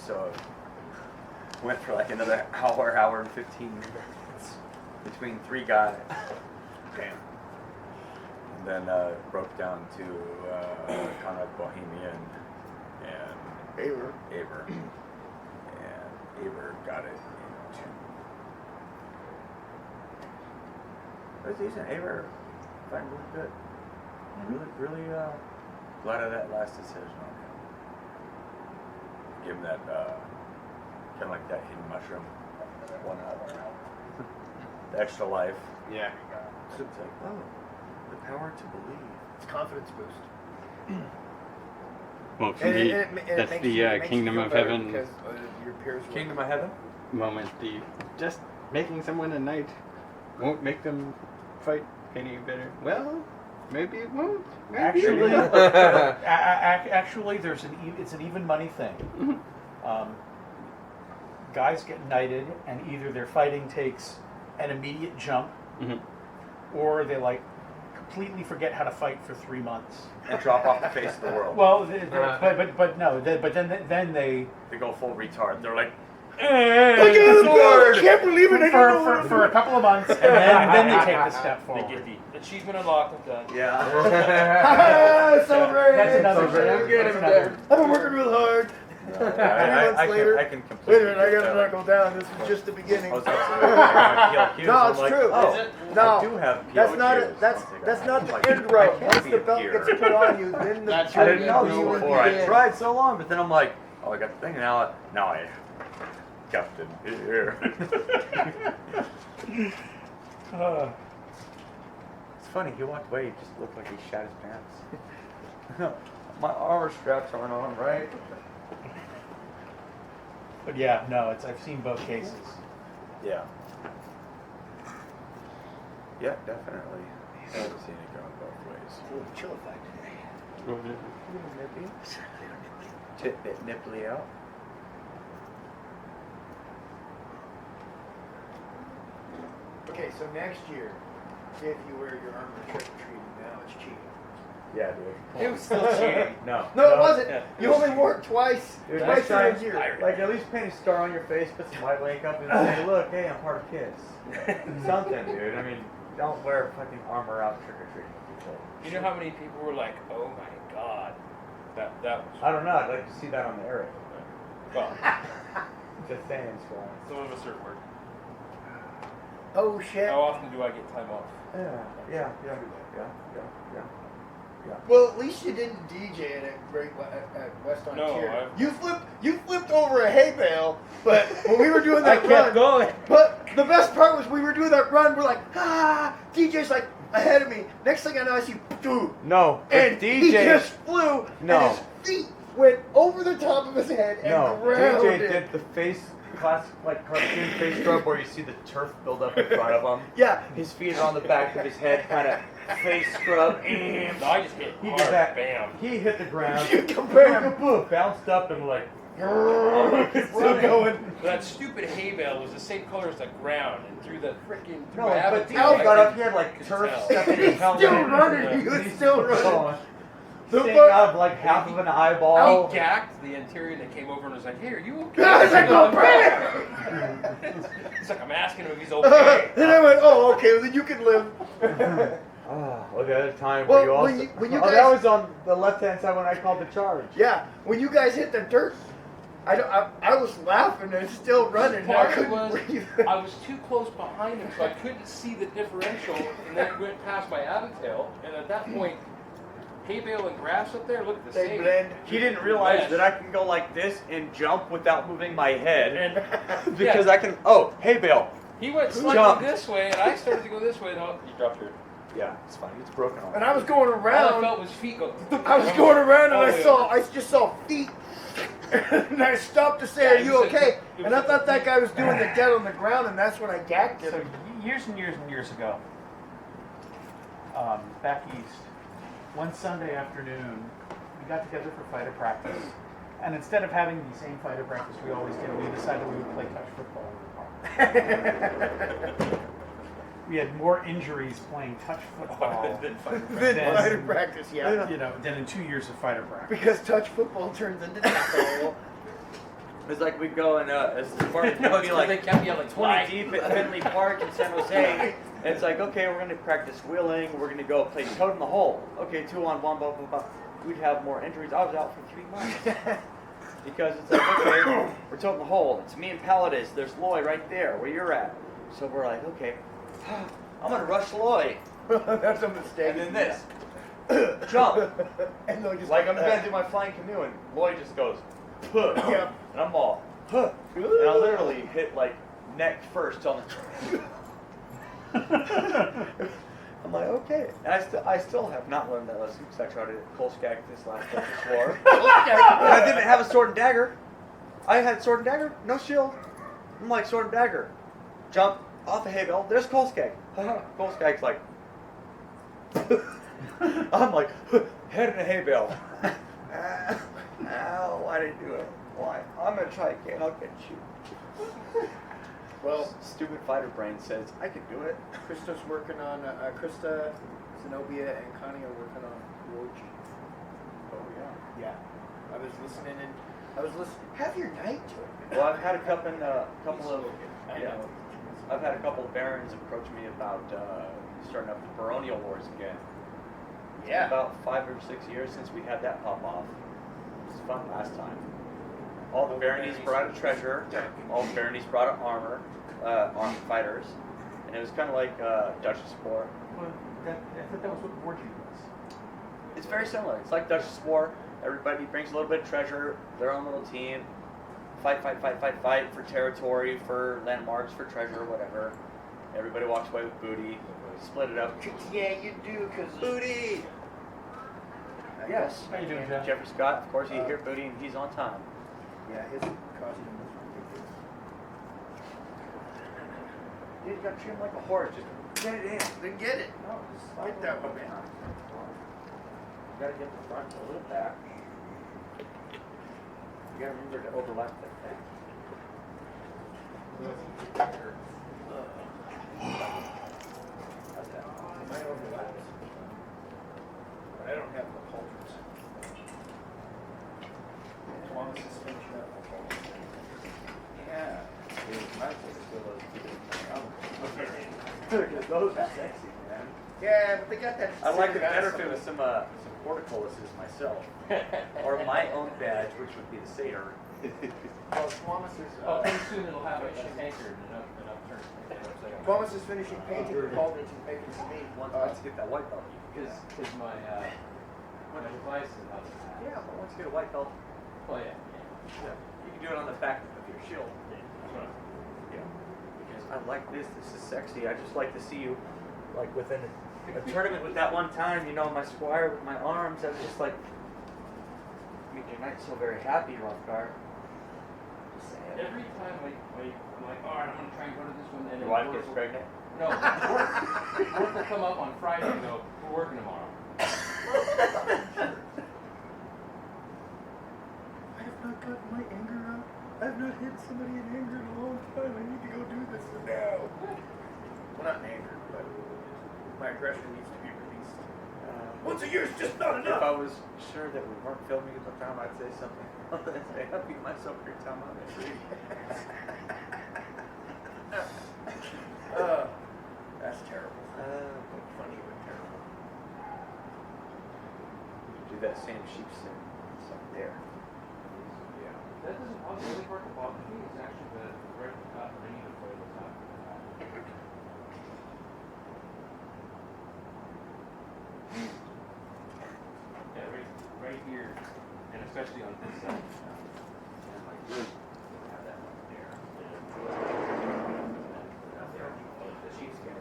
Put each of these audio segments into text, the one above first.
So went for like another hour and 15 minutes between 3 guys. Damn. And then broke down to kind of Bohemian and Aber. And Aber got it in 2. It was decent. Aber fighting really good. Really glad of that last decision on him. Give him that kind of like that hidden mushroom. 1 hour. The extra life. Yeah. So it's like, oh, the power to believe. It's confidence boost. Well, for me, that's the Kingdom of Heaven because your peers were Kingdom of Heaven? moment. The just making someone a knight won't make them fight any better. Well, maybe it won't. Maybe it Actually, will. actually, it's an even money thing. Guys get knighted, and either their fighting takes an immediate jump, or they like completely forget how to fight for 3 months And drop off the face of the world. Well, but no, but then they go full retard. They're like, I can't believe it. for a couple of months, and then they take the step They forward. get the achievement unlocked. I'm done. yeah. Celebrate. That's another. I'm good. That's I'm another. there. I've been working real hard. 3 months later. I can Wait a completely. minute, I gotta knuckle down. This is just the beginning. I was like, No, it's true. Oh, No, I do have that's PLQs. not that's not the end row. Once the belt gets put on you, then the I didn't know you this would before. I begin. tried so long, but then I'm like, oh, I got the thing now. Now I Captain here. It's funny. He walked away. He just looked like he shat his pants. My armor straps aren't on, right? But yeah, no, I've seen both cases. Yeah. Yeah, definitely. I've seen it going both ways. Ooh, chillified today. Tit nipply out. Okay, so next year, if you wear your armor trick-or-treating now, it's cheating. Yeah, dude. It was still cheating. No. No, it wasn't. Yeah. You only wore it twice. Dude, Twice next time, in a year. like at least paint a star on your face, put some white makeup, and say, "Look, hey, I'm part of Kiss." Something, dude. I mean, don't wear fucking armor out trick or treating with people. You know how many people were like, "Oh my god, that was." I don't know. I'd like to see that on the air. Well, Just saying, Squad. some of us are at work. Oh shit. How often do I get time off? Yeah. Well, at least you didn't DJ at West on No, Tier. You flipped over a hay bale, but when we were doing that I run, kept going. But the best part was we were doing that run. We're like, DJ's like ahead of me. Next thing I know, I see, dude, No, and he just flew, No. and his feet went over the top of his head and grounded. DJ did the face, classic like cartoon face scrub where you see the turf build up in front of him. Yeah. His feet are on the back of his head, kind of face scrub. No, I just hit He hard. did that. Bam. He hit the ground. Bam. Bounced up and like. Still going. That stupid hay bale was the same color as the ground, and through the freaking. No, but DJ got up. He had like turf stuff in his helmet. Still running. He was still running. Sticking out of like half of an eyeball. He gacked the interior and they came over and was like, "Hey, are you okay?" I was like, "Oh, bam!" It's like I'm asking him if he's okay. Then I went, "Oh, okay, well, then you can live." Well, the other time Well, where you also. when you that guys- was on the left-hand side when I called the charge. Yeah, when you guys hit the dirt, I was laughing and still running. Part I of it couldn't was breathe. I was too close behind him, so I couldn't see the differential, and then it went past my Aventail, and at that point, hay bale and grass up there looked the They same. blend. He didn't realize Yes. that I can go like this and jump without moving my head. And Because yeah, I can. Oh, hey, Bill. he went Who slightly jumped? this way, and I started to go this way, and you dropped your. Yeah, it's fine. It's broken on. And I was going All I around. felt was feet go. I was going around and all the way over. I just saw feet. And I stopped to say, Yeah, "Are it you was a- okay?" it And was I a- thought that guy was doing the dead on the ground, and that's when I gacked So him. years and years ago, back east, one Sunday afternoon, we got together for fighter practice. And instead of having the same fighter practice we always did, we decided we would play touch football. We had more injuries playing touch football Then fight. Then Then- fighter practice, yeah. than in 2 years of fighter practice. Because touch football turns into tackle. It's like we go and as the Spartans go, They you like kept yelling, 20 deep at Finley Park in San Jose. And it's like, okay, we're going to practice wheeling. We're going to go play toad in the hole. Okay, 2-on-1, blah, blah, blah. We'd have more injuries. I was out for 3 months. Because it's like, okay, we're toad in the hole. It's me and Paladis. There's Loy right there where you're at. So we're like, okay, I'm going to rush Loy. That's a mistake. And then this. Jump. And they'll just Like I'm going to do my flying canoe. And Loy just goes, puh. Yep. And I'm all, huh. And I literally hit like neck first on the I'm like, okay. And I still have not learned that lesson because I tried it at Kolskak this last Texas War. And I didn't have a sword and dagger. I had sword and dagger, no shield. I'm like, sword and dagger. Jump off a hay bale. There's Kolskak. Kolskak's like, I'm like, head in a hay bale. Ow, why did I do it? Why? I'm going to try again. I'll get you. Well, Stupid fighter brain says, I can do it. Krista's working on, Krista, Zenobia, and Connie are working on Roji. Oh, yeah. Yeah. I was listening. Have your night, Joe. Well, I've had a couple of, I've had a couple of barons approach me about starting up the baronial wars again. It's been about 5 or 6 years since we had that pop off. It was fun last time. All the baronies brought a treasure. All the baronies brought an armor, armed fighters, and it was kind of like Duchess War. Well, I thought that was what Warging was. It's very similar. It's like Duchess War. Everybody brings a little bit of treasure, their own little team. Fight for territory, for landmarks, for treasure, whatever. Everybody walks away with booty. Split it up. Yeah, you do, because Booty! Yes. How you doing, Jeff? Jeffrey Scott, of course, you hear booty and he's on time. Yeah, his costume was ridiculous. Dude, you gotta treat him like a horse. Just get it in. Then get it. No, just Get that one, man. You gotta get the front a little back. You gotta remember to overlap that thing. How's that? Mine overlaps. But I don't have the halters. Thomas is finishing up the halters. Yeah. Dude, might as well still those because those are sexy, man. Yeah, but they got that. I like it cigarette better if it something. was some portcullises myself. Or my own badge, which would be the satyr. Well, Thomas is. Oh, pretty soon it'll have it anchored and upturned. Thomas is finishing painting the cauldrons and making some meat. Once you get that white belt. Because my device is up. Yeah, but once you get a white belt, Oh yeah. you can do it on the back of your shield. Yeah. Because I like this. This is sexy. I just like to see you, like within a tournament with that one time. You know, my squire with my arms. I was just like, make your night so very happy, Rothgar. Just saying. Every time I'm like, all right, I'm gonna try and go to this one, and Your then wife gets pregnant. No, work will come up on Friday and go, we're working tomorrow. I have not gotten my anger out. I have not hit somebody in anger in a long time. I need to go do this now. Well, not in anger, but my aggression needs to be released. Once a year is just not If I enough. was sure that we weren't filming at the time, I'd say something. I'd say, I beat myself every time I'm angry. That's terrible. Funny but terrible. Do that same sheep sin. It's up there. Yeah. That doesn't bother the only part that bothers me is actually the right at the top, I need to play the top. Yeah, right here, and especially on this side. And like this, have that one there. The sheepskin.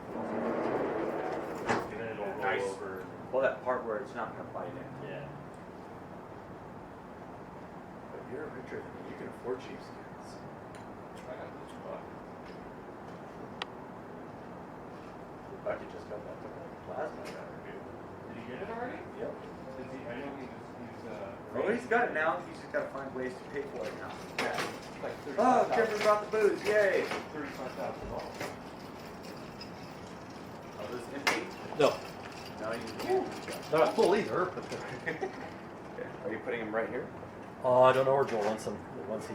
And then it'll roll Nice. over. Well, that part where it's not going to bite in. Yeah. But you're richer than me. You can afford sheepskins. I got this spot. Bucky just got that plasma cutter, dude. Did he get it already? Yep. Is he, I know he's Well, he's got it now. He's just got to find ways to pay for it now. yeah, it's like Oh, 35,000. Kevin brought the booze. Yay. $35,000. Oh, this is empty? No, No, you can't. not full either, but Okay. Are you putting him right here? I don't know where Joel wants them. Once he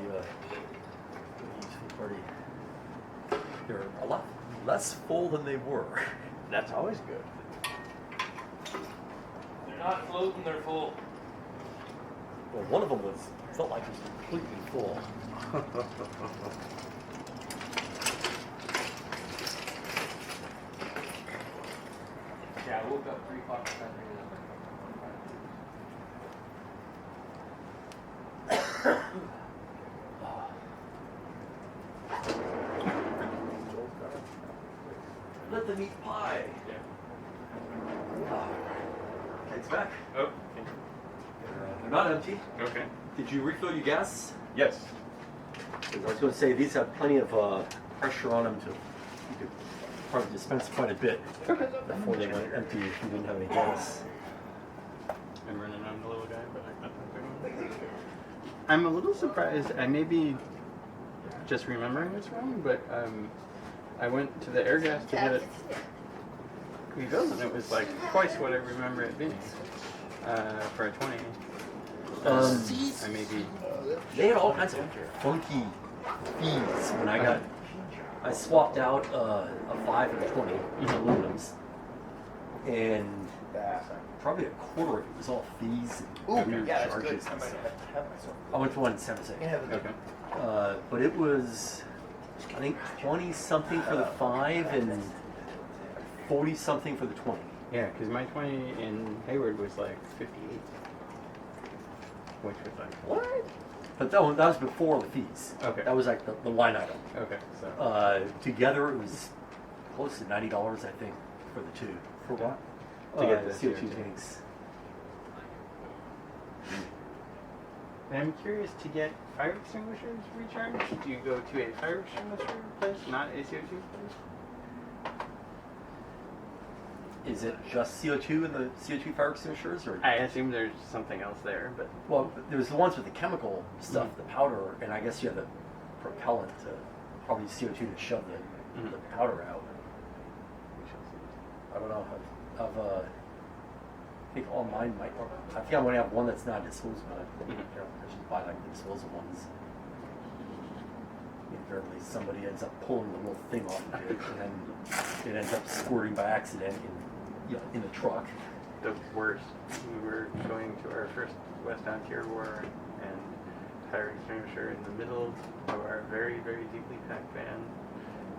already, they're a lot less full than they were. That's always good. They're not floating, they're full. Well, one of them felt like it was completely full. Yeah, I woke up 3 o'clock this afternoon. Let them eat pie. Thanks back. Oh, They're not empty. okay. Did you refill your gas? Yes. I was going to say these have plenty of pressure on them you could probably dispense quite a bit before they went empty if you didn't have any gas. I'm running on the little guy, but I'm a little surprised. I may be just remembering this wrong, but I went to the air gas to get it refilled, and it was like twice what I remember it being for a 20. I may be. They had all kinds of funky fees when I swapped out a 5 and a 20 aluminums, and probably a quarter of it was all fees and weird Yeah, that's good. charges I and might stuff. have to have myself. I went to one in San Jose. Okay. But it was, I think, 20 something for the 5 and 40 something for the 20. Yeah, because my 20 in Hayward was like 58. Which was like, what? But that was before the fees. Okay. That was like the line item. Okay, so. Together it was close to $90, I think, for the two. For what? To get the the CO2 CO2 tanks. And I'm curious, to get fire extinguishers recharged, do you go to a fire extinguisher place, not a CO2 place? Is it just CO2 in the CO2 fire extinguishers, or? I assume there's something else there, but Well, there's the ones with the chemical stuff, the powder, and I guess you have the propellant to probably CO2 to shove the powder out. I don't know. I think all mine might work. I think I'm going to have one that's not disposable. I should buy like the disposable ones. Invariably, somebody ends up pulling the little thing off of it, and then it ends up squirting by accident in the truck. the worst. We were going to our first West Ontario War, and fire extinguisher in the middle of our very, very deeply packed van.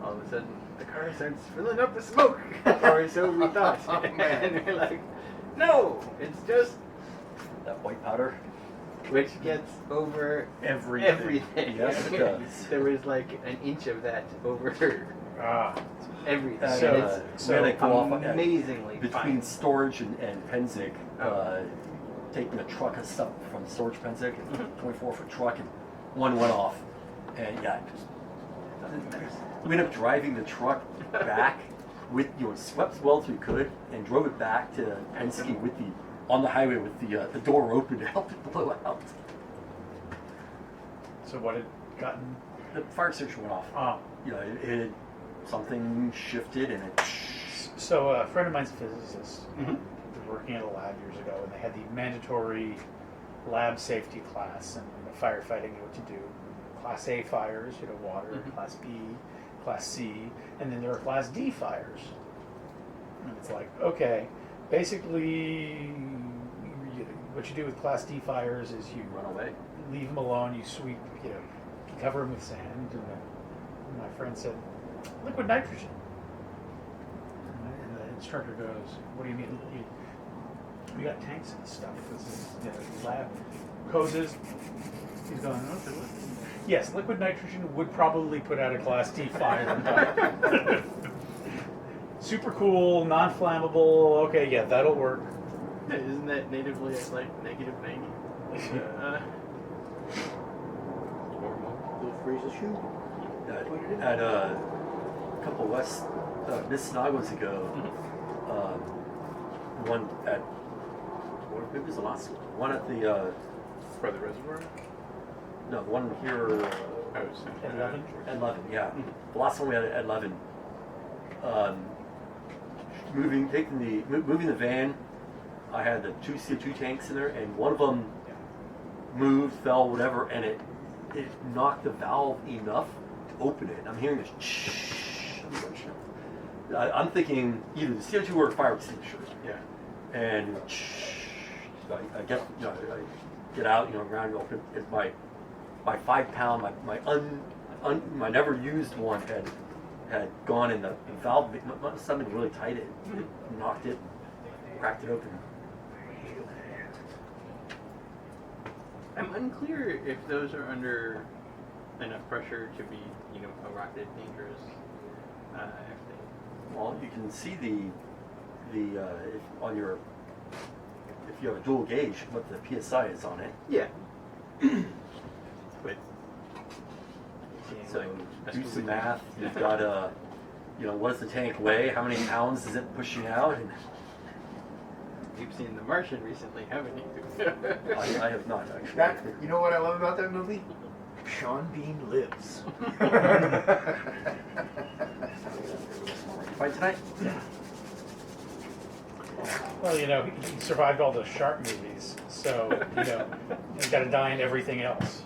All of a sudden, the car starts filling up with smoke, or so we thought. And we're like, no, it's just That white powder. which gets over everything. Yes, it does. There was like an inch of that over everything. We had to go off on that. Amazingly Between fine. storage and Pennsic, taking a truck of stuff from storage Pennsic, and 24-foot truck, and one went off. And yeah, it just we ended up driving the truck back with, swept as well as we could, and drove it back to Penske with on the highway with the door open to help it blow out. So what had gotten? The fire extinguisher went off. Something shifted and it. So a friend of mine's a physicist. Was working at a lab years ago, and they had the mandatory lab safety class, and the firefighting, what to do. Class A fires, water. Class B, Class C, and then there are Class D fires. And it's like, okay, basically, what you do with Class D fires is you Run away. leave them alone, you sweep, you cover them with sand. And my friend said, liquid nitrogen. And the instructor goes, what do you mean? We got tanks and stuff. This is lab hoses. He's going, okay. Yes, liquid nitrogen would probably put out a Class D fire. Super cool, non-flammable. Okay, yeah, that'll work. Isn't that natively at like -90? Little freeze the shoe. At a couple of Mississaugas ago, one at, maybe it was the last one at the, For the reservoir? no, the one here At 11? at 11, yeah. The last one we had at 11. Moving the van, I had the two CO2 tanks in there, and one of them moved, fell, whatever, and it knocked the valve enough to open it. I'm hearing this shh. I'm thinking either the CO2 or a fire extinguisher. Yeah. And shh. I get, I get out, around, open. It's my 5-pound, my never used one had gone in the valve. Something really tight. It knocked it, cracked it open. I'm unclear if those are under enough pressure to be, a rocket dangerous. Well, you can see if you have a dual gauge, what the PSI is on it. Yeah. But So do some math. You've got what does the tank weigh? How many pounds is it pushing out? And you've seen The Martian recently, haven't you? I have not actually. You know what I love about that movie? Sean Bean lives. Fight tonight? Well, he survived all the shark movies, so he's got to die in everything else.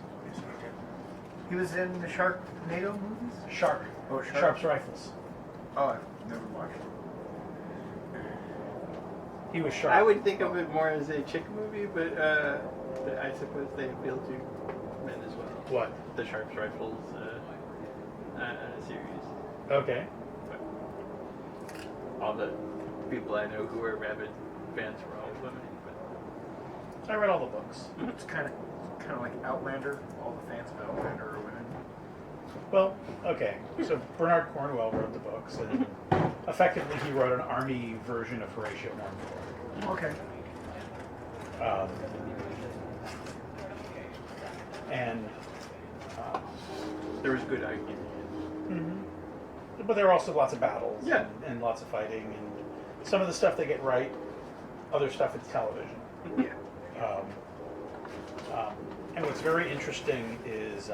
He was in the Sharknado movies? Shark. Oh, Shark. Sharp's Rifles. Oh, I've never watched it. He was Shark. I would think of it more as a chick movie, but I suppose they appeal to men as well. What? The Sharp's Rifles series. Okay. All the people I know who are rabid fans were all women. But I read all the books. It's kind of like Outlander. All the fans of Outlander are women. Well, okay. So Bernard Cornwell wrote the books, and effectively he wrote an army version of Horatio Marmor. Okay. And there was good argument. but there are also lots of battles Yeah. and lots of fighting, and some of the stuff they get right, other stuff it's television. Yeah. And what's very interesting is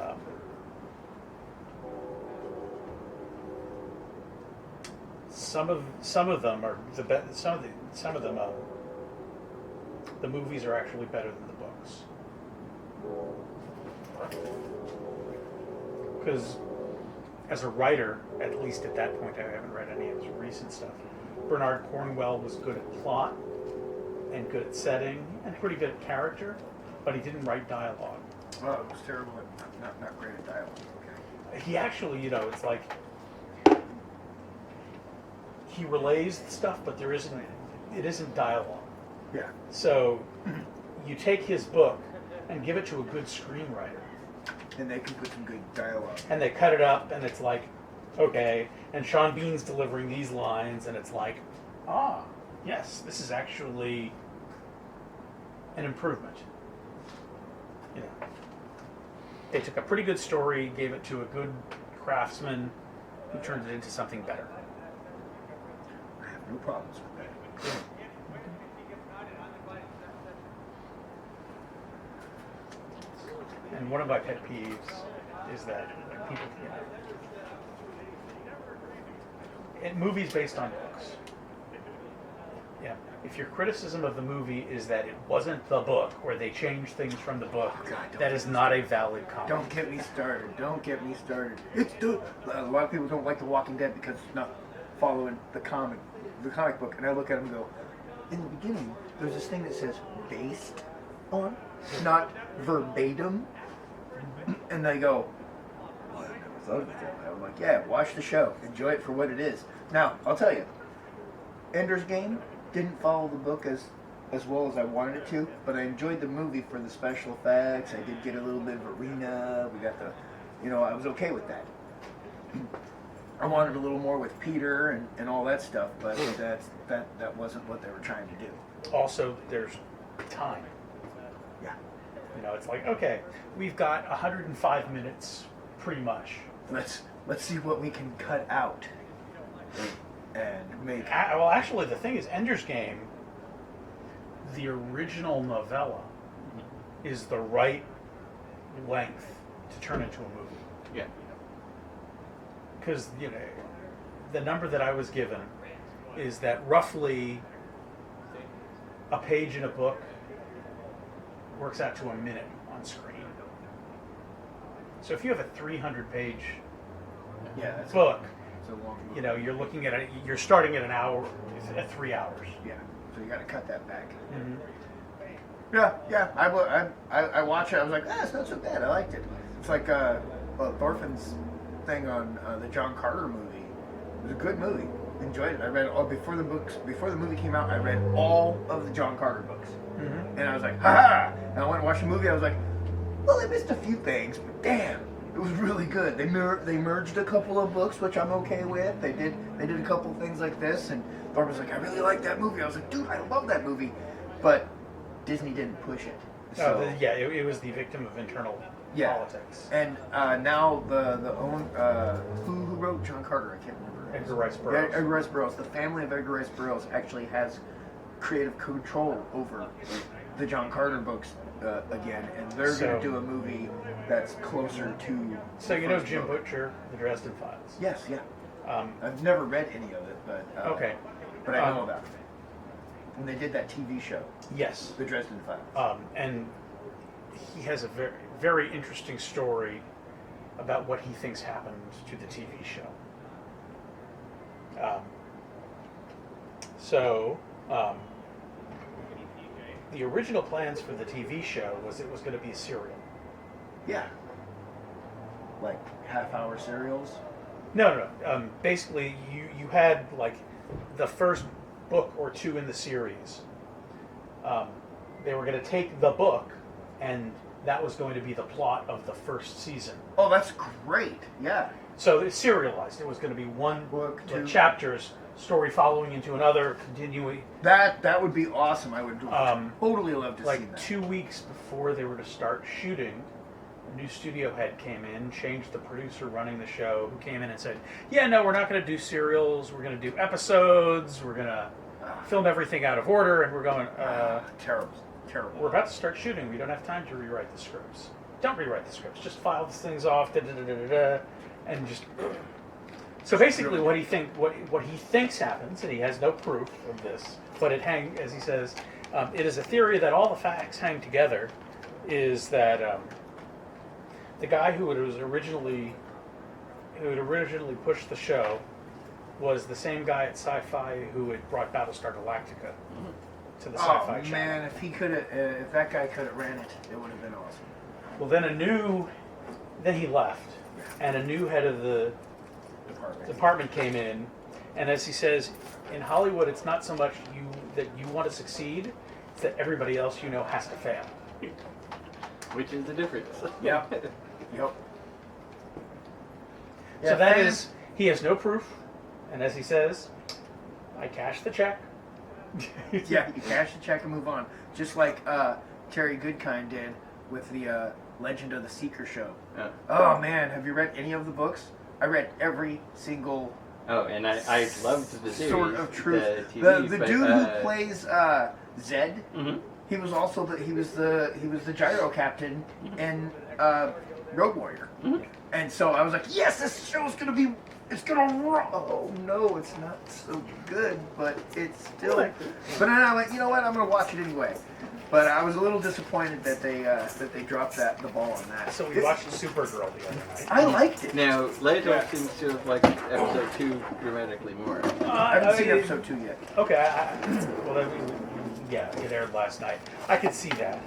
some of them are the best. Some of them the movies are actually better than the books. Because as a writer, at least at that point, I haven't read any of his recent stuff. Bernard Cornwell was good at plot and good at setting and pretty good at character, but he didn't write dialogue. Oh, it was terrible. Not great at dialogue. Okay. He actually, it's like he relays the stuff, but it isn't dialogue. Yeah. So you take his book and give it to a good screenwriter, And they can put some good dialogue. and they cut it up, and it's like, okay, and Sean Bean's delivering these lines, and it's like, yes, this is actually an improvement. They took a pretty good story, gave it to a good craftsman, who turned it into something better. I have no problems with that. And one of my pet peeves is that people, movies based on books. Yeah. If your criticism of the movie is that it wasn't the book, or they changed things from the book, that is not a valid comment. Don't get me started. Don't get me started. A lot of people don't like The Walking Dead because it's not following the comic book. And I look at them and go, in the beginning, there's this thing that says based on, not verbatim. And they go, well, I never thought of it that way. I'm like, yeah, watch the show. Enjoy it for what it is. Now, I'll tell you, Ender's Game didn't follow the book as well as I wanted it to, but I enjoyed the movie for the special effects. I did get a little bit of arena. We got I was okay with that. I wanted a little more with Peter and all that stuff, but that wasn't what they were trying to do. Also, there's time. Yeah. It's like, okay, we've got 105 minutes, pretty much. Let's see what we can cut out and make. Well, actually, the thing is, Ender's Game, the original novella, is the right length to turn into a movie. Yeah. Because, the number that I was given is that roughly a page in a book works out to a minute on screen. So if you have a 300-page Yeah, that's book, it's a long movie. you know, you're looking at you're starting at an hour, at 3 hours. Yeah, so you got to cut that back. Mm-hmm. Yeah. I watched it. I was like, it's not so bad. I liked it. It's like Thorfinn's thing on the John Carter movie. It was a good movie. Enjoyed it. I read before the movie came out. I read all of the John Carter books, and I was like, ha! And I went and watched the movie. I was like, well, I missed a few things, but damn, it was really good. They merged a couple of books, which I'm okay with. They did a couple things like this, and Thorpe was like, I really like that movie. I was like, dude, I love that movie, but Disney didn't push it. So, it was the victim of internal politics. And now the who wrote John Carter? I can't remember. Edgar Rice Burroughs. Edgar Rice Burroughs. The family of Edgar Rice Burroughs actually has creative control over the John Carter books again, and they're going to do a movie that's closer to. So you know Jim Butcher, The Dresden Files. Yes, yeah. I've never read any of it, but okay. But I know about it. And they did that TV show. Yes. The Dresden Files. And he has a very, very interesting story about what he thinks happened to the TV show. The original plans for the TV show was it was going to be a serial. Yeah. Like half-hour serials? No. Basically, you had like the first book or two in the series. They were going to take the book, and that was going to be the plot of the first season. Oh, that's great. Yeah. So it's serialized. It was going to be one book, two chapters, story following into another, continuing. That would be awesome. I would totally love to see that. Like 2 weeks before they were to start shooting, a new studio head came in, changed the producer running the show, who came in and said, yeah, no, we're not going to do serials. We're going to do episodes. We're going to film everything out of order. And we're going, terrible. We're about to start shooting. We don't have time to rewrite the scripts. Don't rewrite the scripts. Just file these things off, and just. So basically, what he thinks happens, and he has no proof of this, but as he says, it is a theory that all the facts hang together. Is that the guy who had originally pushed the show was the same guy at Sci-Fi who had brought Battlestar Galactica to the Sci-Fi channel. Oh man, if that guy could have ran it, it would have been awesome. Well, then he left, and a new head of the department came in, and as he says, in Hollywood, it's not so much that you want to succeed, it's that everybody else has to fail. Which is the difference. Yep. So that is, he has no proof, and as he says, I cashed the check. Yeah, you cash the check and move on. Just like Terry Goodkind did with the Legend of the Seeker show. Oh man, have you read any of the books? I read every single. Oh, and I loved the series. Sort of truth. The dude who plays Zed. Mm-hmm. He was also the gyro captain in Road Warrior. Mm-hmm. And so I was like, yes, this show's gonna rock. Oh no, it's not so good, but it's still. But then I'm like, you know what? I'm gonna watch it anyway. But I was a little disappointed that they dropped the ball on that. So we watched Supergirl the other night. I liked it. Now, Leto seems to have liked episode 2 dramatically more. I haven't seen episode 2 yet. Okay, it aired last night. I could see that.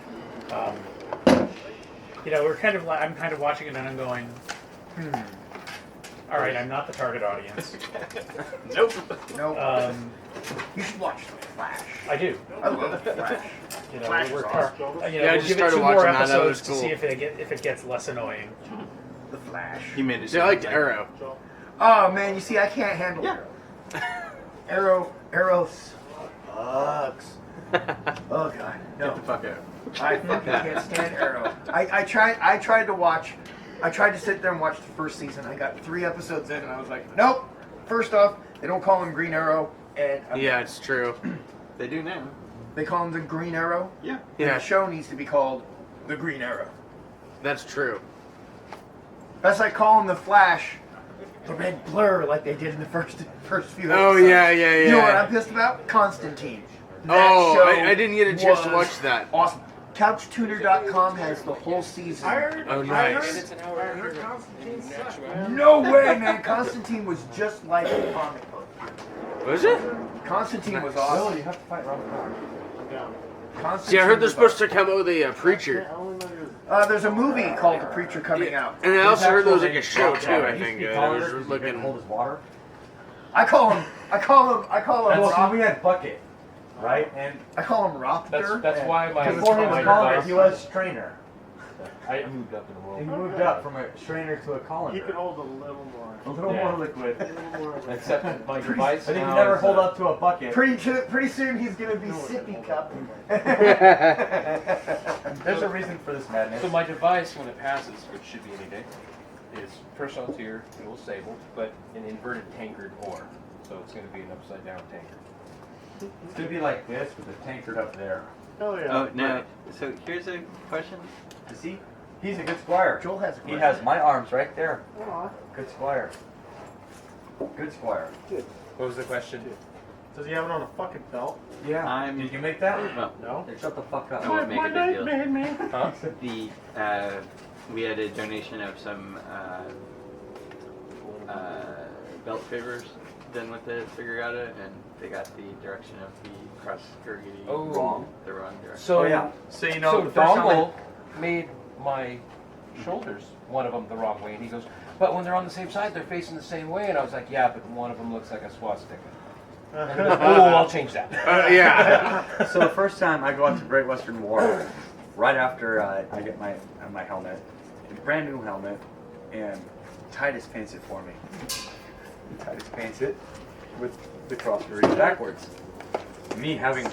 I'm kind of watching it and I'm going, all right, I'm not the target audience. Nope. You should watch The Flash. I do. I love The Flash. Flash is awesome. I We'll just give it started 2 watching more that. That episodes was to cool. see if it gets less annoying. The Flash. He made it. See, I liked Arrow. Oh man, you see, I can't handle Arrow. Arrow sucks. Oh god, no. Get the fuck out. I fucking can't stand Arrow. I tried to sit there and watch the first season. I got 3 episodes in and I was like, nope. First off, they don't call him Green Arrow, and Yeah, it's true. They do now. they call him the Green Arrow. Yeah. Yeah. The show needs to be called the Green Arrow. That's true. That's like calling the Flash the Red Blur, like they did in the first few episodes. Oh, yeah. You know what I'm pissed about? Constantine. That Oh, show I didn't get a chance to was watch that. Awesome. CouchTuner.com has the whole season. Oh, And nice. it's an hour later. No way, man! Constantine was just like a comic book. Was it? Constantine was awesome. you have to fight Robert Constantine See, I heard they're was supposed to come out with a Preacher. There's a movie called The Preacher coming out. And I also heard there was like a show too, I think. He That was hold looking. his water. I call him Well, we had Bucket, right? And I call him Raptor. That's why my before he was Colander, he was Strainer. I moved up in the world. He moved up from a Strainer to a Colander. You can hold a little more. A little more liquid. Except my device. I think you now never is, hold up to a bucket. Pretty soon he's gonna be Sippy Cup. There's a reason for this madness. So my device, when it passes, which should be any day, is personal tier, dual sable, but an inverted tankard ore. So it's going to be an upside down tankard. It's gonna be like this with a tankard up there. Oh yeah. Oh, now, so here's a question. You see? He's a good squire. Joel has a He question. has my arms right there. Aw. Good squire. Good squire. What was the question? Does he have it on a fucking belt? Yeah. Did you make that? Well, No. Then shut the fuck up. I won't make a big deal. man. Huh? We had a donation of some belt favors done with the Figurata, and they got the direction of the cross Gurgity Oh. wrong. The wrong direction. So, Oh, yeah. So you know, so the first time Dongle made my shoulders, one of them the wrong way, and he goes, but when they're on the same side, they're facing the same way, and I was like, yeah, but one of them looks like a swastika. And he goes, oh, I'll change that. Yeah. So the first time I go out to Great Western War, right after I get my helmet, a brand new helmet, and Titus paints it for me. Titus paints it with the cross read backwards. Me having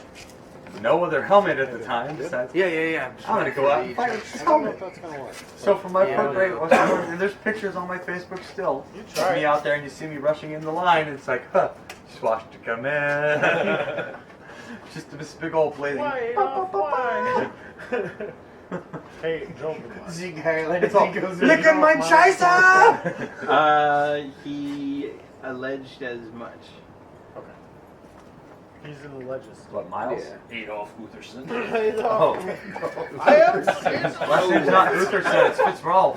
no other helmet at the time, besides, Yeah. I'm gonna go out and fight with this helmet. That's gonna work. So for my pro Great Western War, and there's pictures on my Facebook still. You try. Me out there, and you see me rushing in the line, and it's like, huh, swastika man. Just this big old blazing. Why? Why? Hey, Joel. Zeke Highland. It's all, He goes, look at my chaser! He alleged as much. Okay. He's in the legends. What, Miles? Adolf Utherson. Oh. I haven't seen Last name's not Utherson, it's Fitz-Rauf.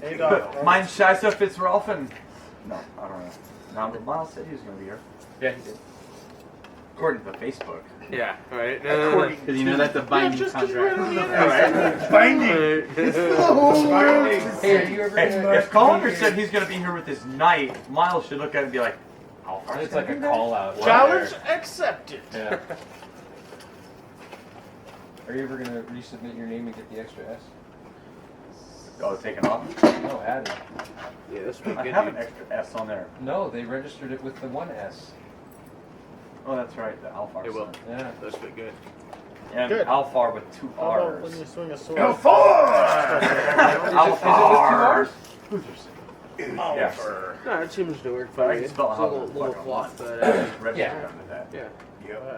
Adolf. Mein Scheiße Fitz-Raufen. No, I don't know. No, but Miles said he was going to be here. Yeah, he did. According to Facebook. Yeah. Right. Because you know that's a binding contract. Binding. Hey, are you ever Hey, gonna... if Colander said he's going to be here with his knight, Miles should look at it and be like, how far It's like a call-out. Challenge accepted. Yeah. Are you ever going to resubmit your name and get the extra S? Oh, taken off? No, added. Yeah, this would I be have good. an extra S on there. No, they registered it with the one S. Oh, that's right, the Alfar. It will. son. Yeah. This would be good. And Good. Alfar with two How about R's. when you swing a sword? Alfar! Yes. No, it seems to work But I fine. can It's a spell it how little, the little fuck I fluff, want. but Registered Yeah. under that. yeah.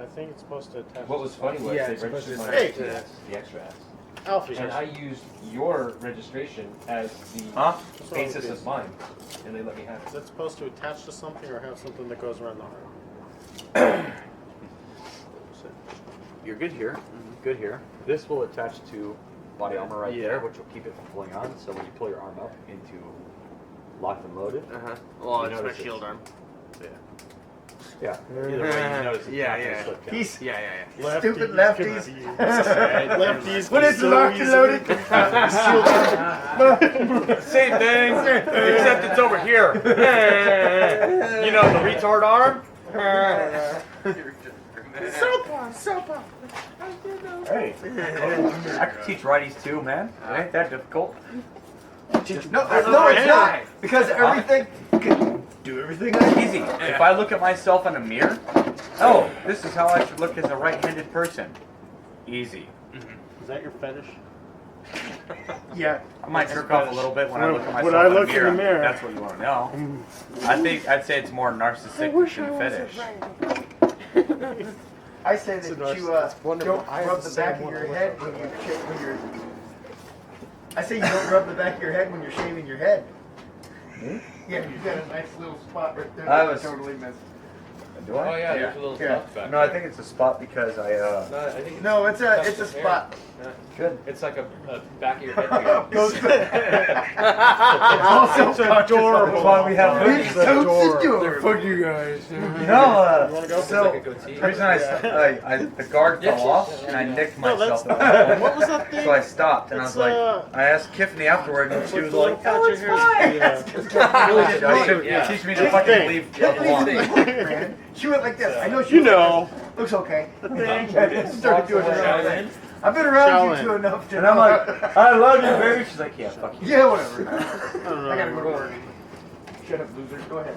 I think it's supposed to attach. What was funny was Yeah, they it's supposed registered to my say the that. extra S. Alfie. And I used your registration as the Huh? basis of mine, and they let me have Is it. it supposed to attach to something or have something that goes around the arm? You're good here. Good here. This will attach to body armor right there, which will keep it from pulling on. So when you pull your arm up into locked and loaded, Well, You it's my notice it. shield arm. yeah. Either way, you notice it's Yeah, not gonna yeah. slip down. He's Yeah. stupid lefties. Lefties. When it's locked and loaded. Same thing, except it's over here. You know the retard arm? Hey, I can teach righties too, man. It ain't that difficult. No, it's not. Because everything can do everything I Easy. If I look at myself in a mirror, oh, this is how I should look as a right-handed person. Easy. Is that your fetish? Yeah. I might jerk off a little bit when I look at myself When I look in the mirror. in the mirror. That's what you want to know. I'd say it's more narcissistic than fetish. I say that you don't I have rub the the back same of one. your head when you're. I say you don't rub the back of your head when you're shaving your head. Yeah, you've got a nice little spot right there. I that was- totally missed. Do I? Oh yeah, there's a little Yeah. tuft back No, I there. think it's a spot because I No, I think it's No, it's a tuft of hair. spot. Yeah. good. It's like a back of your head here. Goes It's adorable. That's why we have It's hoodies. so adorable. secure. Fuck you guys. No, You wanna go? so It's like a goatee. the reason the guard Yes, fell off yes, and I yeah. nicked No, myself. that's what was that thing? So I stopped and It's, I was like, I asked Tiffany afterward and she was like, oh, it's fine. Yeah. Should Yeah. teach me to fucking thing. leave the other one. Man, she went like this. I know she You went like know. this. Looks okay. thing. Started doing her own Shaolin. thing. I've been around you Shaolin. two enough to And I'm know. like, I love you, baby. She's like, yeah, fuck you. Yeah, whatever. I don't know. I gotta go to work. Shut up, loser. Go ahead.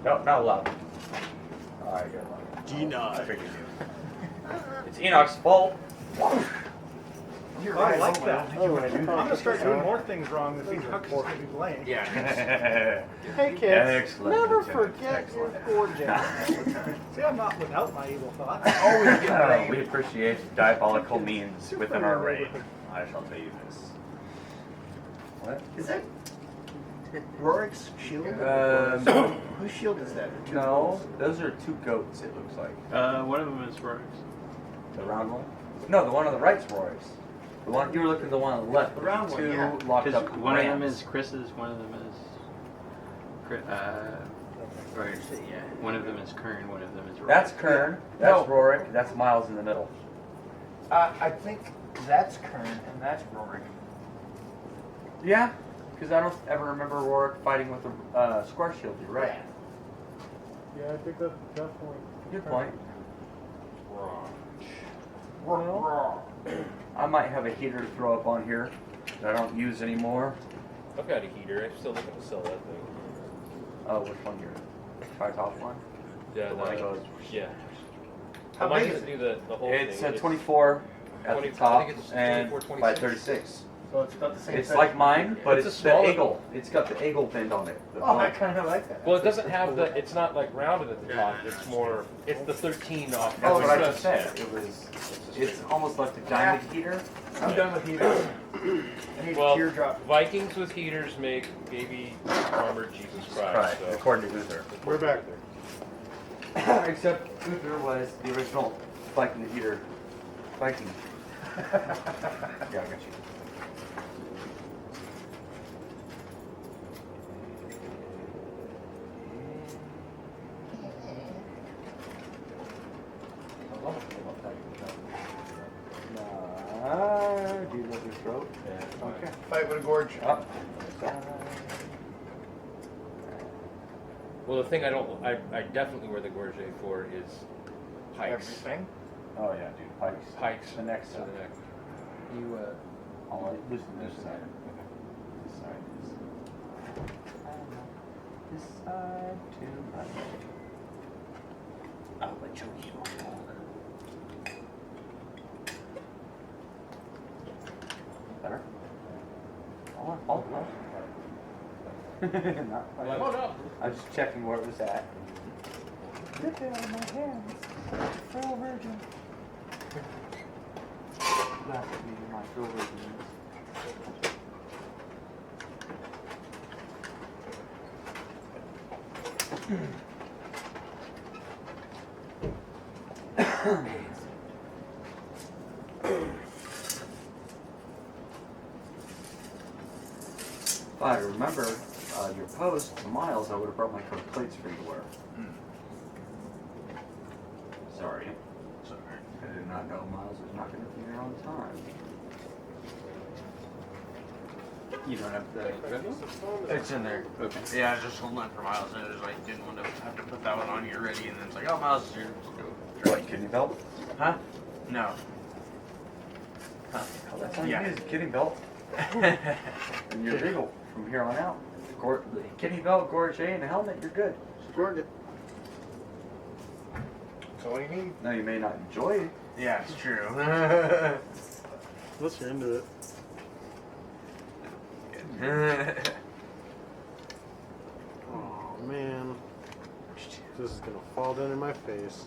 No, not allowed. Alright, good luck. I G9. figured you. It's Enoch's fault. You're I right. like that. Oh, I'm gonna start doing more things wrong that these hooks are gonna be playing. Yeah. Hey kids, Excellent, never Lieutenant. forget your Excellent. gorgeous. See, I'm not without my evil thoughts. Always get blamed. We appreciate diabolical means within our reign. I shall tell you this. What? Is that Rorik's shield? Whose shield is that? No, those are two goats, it looks like. One of them is Rory's. The round one? No, the one on the right's Roy's. The one you were looking at the one on the left. The round one, two yeah. locked Because up one of them rams. is Chris's, one of them is. Or, yeah, one of them is Kern, one of them is Rory. That's Kern, that's No. Rorik, that's Miles in the middle. I think that's Kern and that's Rorik. Yeah, because I don't ever remember Rorik fighting with a square shield, you're right. Yeah, I think that's definitely. Good point. Well, I might have a heater to throw up on here that I don't use anymore. I've got a heater. I'm still looking to sell that thing. Oh, which one here? Tri-top one? Yeah, The one that goes. Yeah. How I might big just is it? do the whole It's thing. a 24 at 20 the top I think it's and 24, by 26. 36. so it's about the same It's size. like mine, but It's a it's the smaller- eagle. It's got the eagle bend on it. The Oh, I point. kind of like that. Well, it doesn't have the. It's not like rounded at the top. It's more. It's the 13 off. That's Oh, what I it's just said. It was. It's almost like the diamond heater. I'm done with heaters. I need Well, a teardrop. Vikings with heaters make baby armored Jesus Christ. Right, So. according to Uther. We're back. Except Uther was the original Viking heater. Viking. Yeah, I got you. Do you love your throat? Yeah. Okay. Fight with a gorge. Up. Well, the thing I definitely wear the gorget for is pikes. Everything. Oh yeah, dude. Pikes. Pikes The next to the side. neck. You I'll loosen this side. This side is. This side too much. I'll let you heal. Better? Oh, Not quite. Come on up. I was just checking where it was at. Rip it out of my hands. Frail virgin. That's me, my frail virgin. If I remember your post to Miles, I would have brought my coat plates for you to wear. Sorry. I did not know Miles was not going to be here on time. You don't have the. It's in there. Okay. Yeah, I was just holding on for Miles, and I just like didn't want to have to put that one on here ready, and then it's like, oh, Miles is here. Let's go. What, kidney belt? Huh? No. Oh, that's all Yeah. you need is a kidney belt. And you're legal from here on out. The kidney belt, gorget, and a helmet, you're good. Gorget. That's all you need. Now you may not enjoy it. Yeah, it's true. Unless you're into it. Oh man. This is gonna fall down in my face.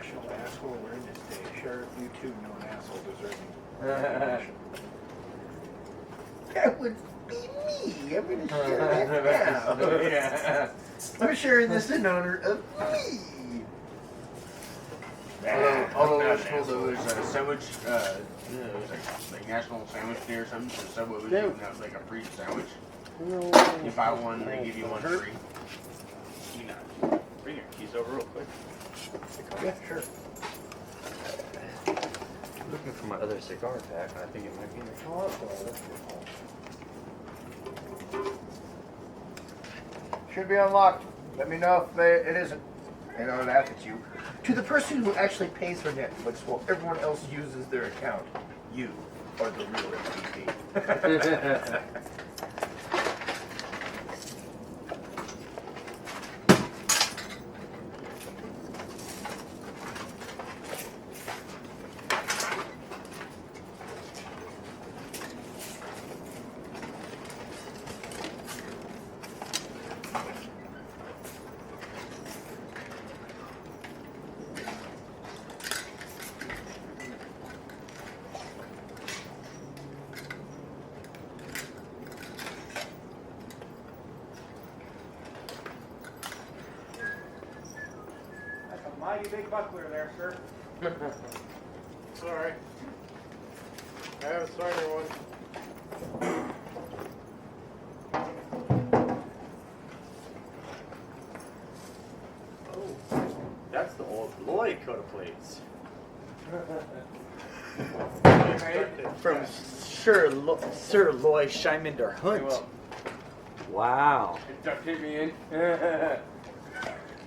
National Asshole Awareness Day. Sheriff, you too know an asshole deserving recognition. That would be me. I'm gonna share that now. Yeah. I'm sharing this in honor of me. Although it was told it was a sandwich, it was like National Sandwich Day or something, so Subway was giving out like a free sandwich. You buy one, they give you one free. You know, bring your keys over real quick. Yeah, sure. Looking for my other cigar pack, and I think it might be in the car. Should be unlocked. Let me know if it isn't. And I'll laugh at you. To the person who actually pays for Netflix while everyone else uses their account, you are the real MVP. Mighty big buckler there, sir. It's alright. I have a starter one. Oh, that's the old Lloyd coat of plates. From Sir Lloyd Shymander Hunt. Wow. Duct tape me in.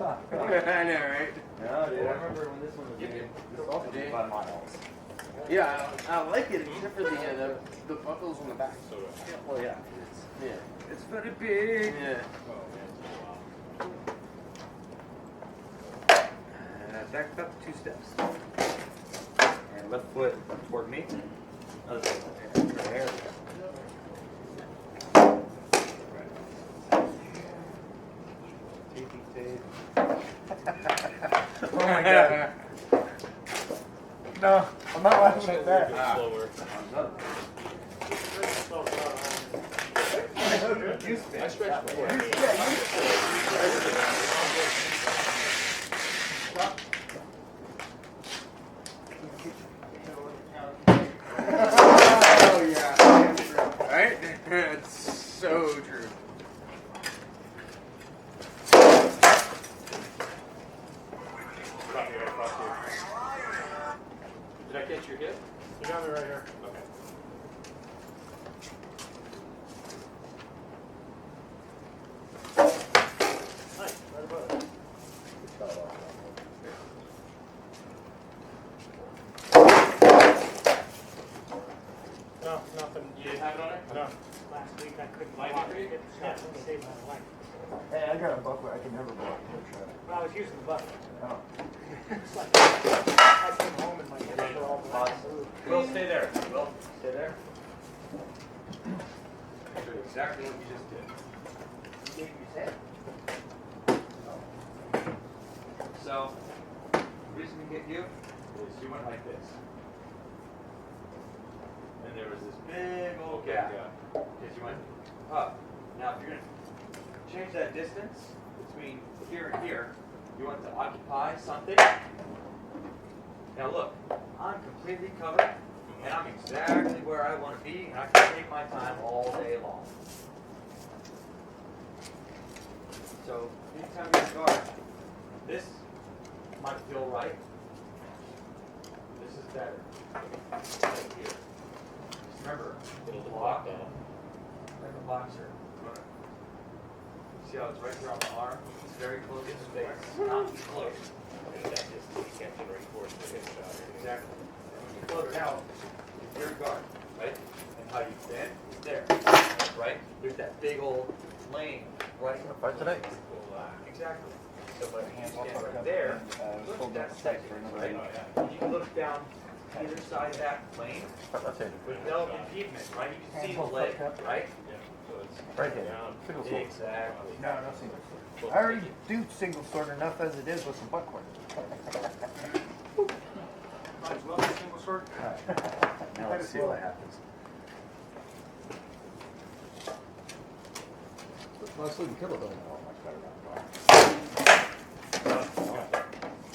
I know, right? Yeah, dude, I remember when this one was made. This also took 5 miles. Yeah, I like it except for the buckles on the back. Well, yeah. Yeah. It's very big. Yeah. Back up 2 steps. And left foot toward me. Other foot. There we go. Taping tape. Oh my god. No, I'm not laughing at that. Slower. You spin. I stretched before. Oh yeah. Right? It's so true. Did I catch your hip? You got me right here. Okay. Nice. Right above it. No, nothing. You didn't have it on there? No. Last week I couldn't Light block degree? it. Yeah, to save my life. Hey, I got a buckler. I can never block. Well, I was using the button. Oh. It's like I came home and my hips were all black. Will, stay there. Will, stay there. Do exactly what you just did. You gave me his head. So, the reason we get you is you went like this. And there was this big old gap. Because you went up. Now, if you're going to change that distance between here and here, you want to occupy something. Now look, I'm completely covered, and I'm exactly where I want to be, and I can take my time all day long. So, anytime you guard, this might feel right. This is better. Right here. Just remember, it'll block like a boxer. See how it's right here on the arm? It's very close to the face. Not too close. Exactly. And when you float it out, it's your guard, right? And how you bend is there, right? There's that big old lane right in front today. Exactly. So if my hands stand right there, look at that section, right? And you can look down either side of that plane with no impediment, right? You can see the leg, right? Right here. Exactly. No, no single sword. I already do single sword enough as it is with some butt cords. Let's see what happens. Honestly, we kill it though.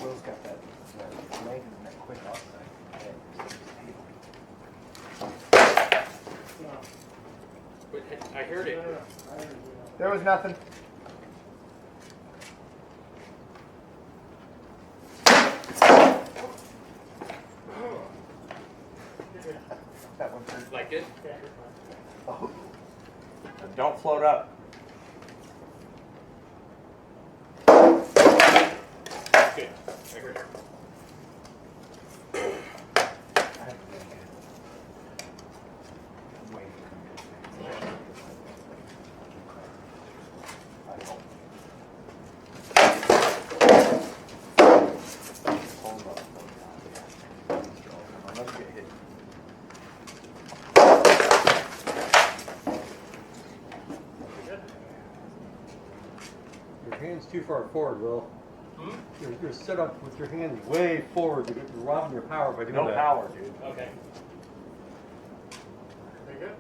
Will's got that leg and that quick offside. I heard it. There was nothing. That one turned. Like it? Oh. And don't float up. Good. I heard it. Your hand's too far forward, Will. You're set up with your hands way forward. You're robbing your power by doing No that. power, dude. Okay. Very good.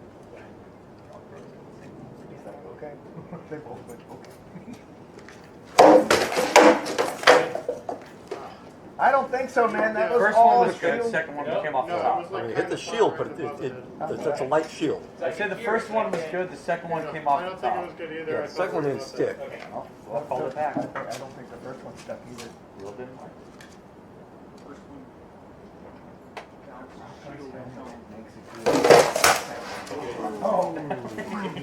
He's like, okay. They both went, okay. I don't think so, man. That was First all one was good, shield. second one came off the top. I mean, it hit the shield, but that's a light shield. I said the first one was good, the second one came off the top. good either. Yeah, the second one didn't stick. Well, I'll call it back. I don't think the first one stuck either. Will didn't like Oh,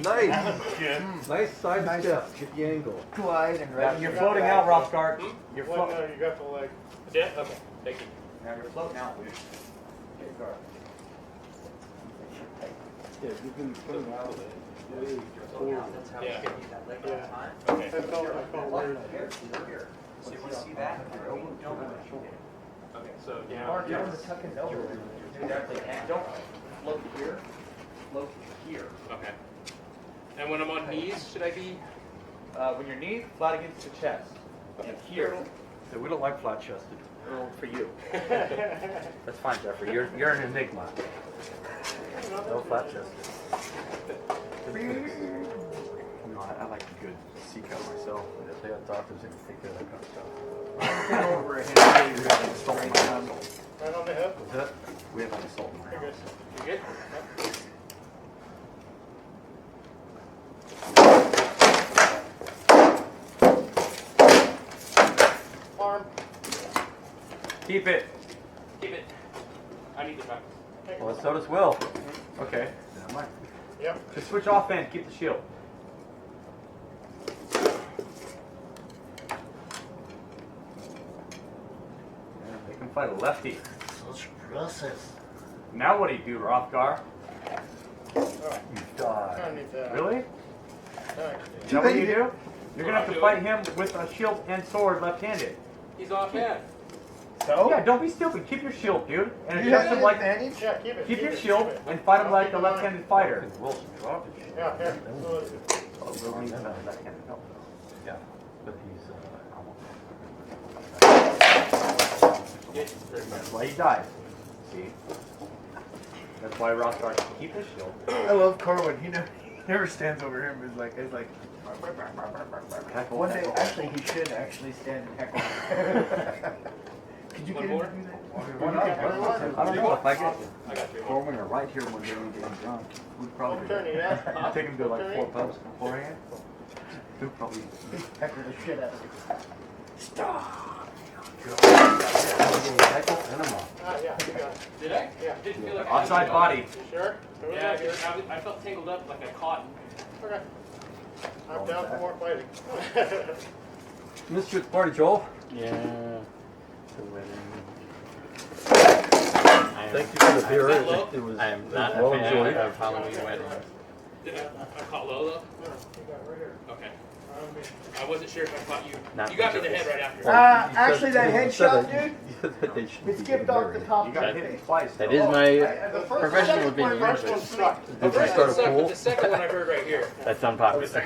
Nice. Nice side Nice. step. Get the angle. glide and it. right. You're floating out, Rothgard. You're Well, floating. no, you got the leg. Yeah? Okay. Thank you. Now you're floating out, dude. Yeah, you've been putting out of it. Yeah. Yeah. Okay. I felt weird. So you see that? Okay. So yeah. Mark, you want to tuck it over. And don't float here, float here. Okay. And when I'm on knees, should I be? When your knee flat against the chest. And here. So we don't like flat chested. Well, for you. That's fine, Jeffrey. You're an enigma. No flat chested. No, I like a good sea cut myself. If they have doctors, they can take care of that kind of stuff. Over a hand. Straight down. Right on the hip. What's that? We have an assault in my You're house. good. You good? Arm. Keep it. Keep it. I need the practice. Well, so does Will. Okay. Yep. Just switch off and keep the shield. They can fight a lefty. Such process. Now what do you do, Rothgar? You I die. don't need that. Really? Alright. Is that what you do? You're gonna have to fight him with a shield and sword left-handed. He's offhand. So? Yeah, don't be stupid. Keep your shield, dude. And You have adjust him an like. advantage? Yeah, keep it. Keep your it, shield keep it. and fight him like a left-handed fighter. Wilson dropped his shield. Yeah, here. So, Oh, Will needs a left-handed help. Yeah, but he's That's why he died. See? That's why Rothgar can keep his shield. I love Corwin. He never stands over him. He's like, Heckle, one day, heckle. actually, he should actually stand and heckle. Could you One get him more? to do that? Why not? I don't know if I get I got 3 more. Corwin or right here when they're getting drunk. We'd probably turn, yeah. I'll take him to like 4 pubs beforehand. We'd probably Heckle the shit out of him. heckle and I'm off. Ah, yeah, you got it. Did I? Yeah. Didn't feel like I offside had body. You sure? Who was Yeah, that here? I felt tangled up like a cotton. Okay. I'm down for more fighting. Mr. Party, Joel. Yeah. The wedding. Thank you for the beer. that low? It was I am not well a fan enjoyed. of Halloween weddings. Did I caught low though? Okay. I wasn't sure if I caught you. Not You got me in the because- head right after. Actually, that headshot, dude. They should It be skipped getting off the married. top You of got my hit face. twice. That though. is my The first- professional second one, opinion, first one but sucked. The Did you first start one a sucked, pool? but the second one I heard right here. that's unpopular. And I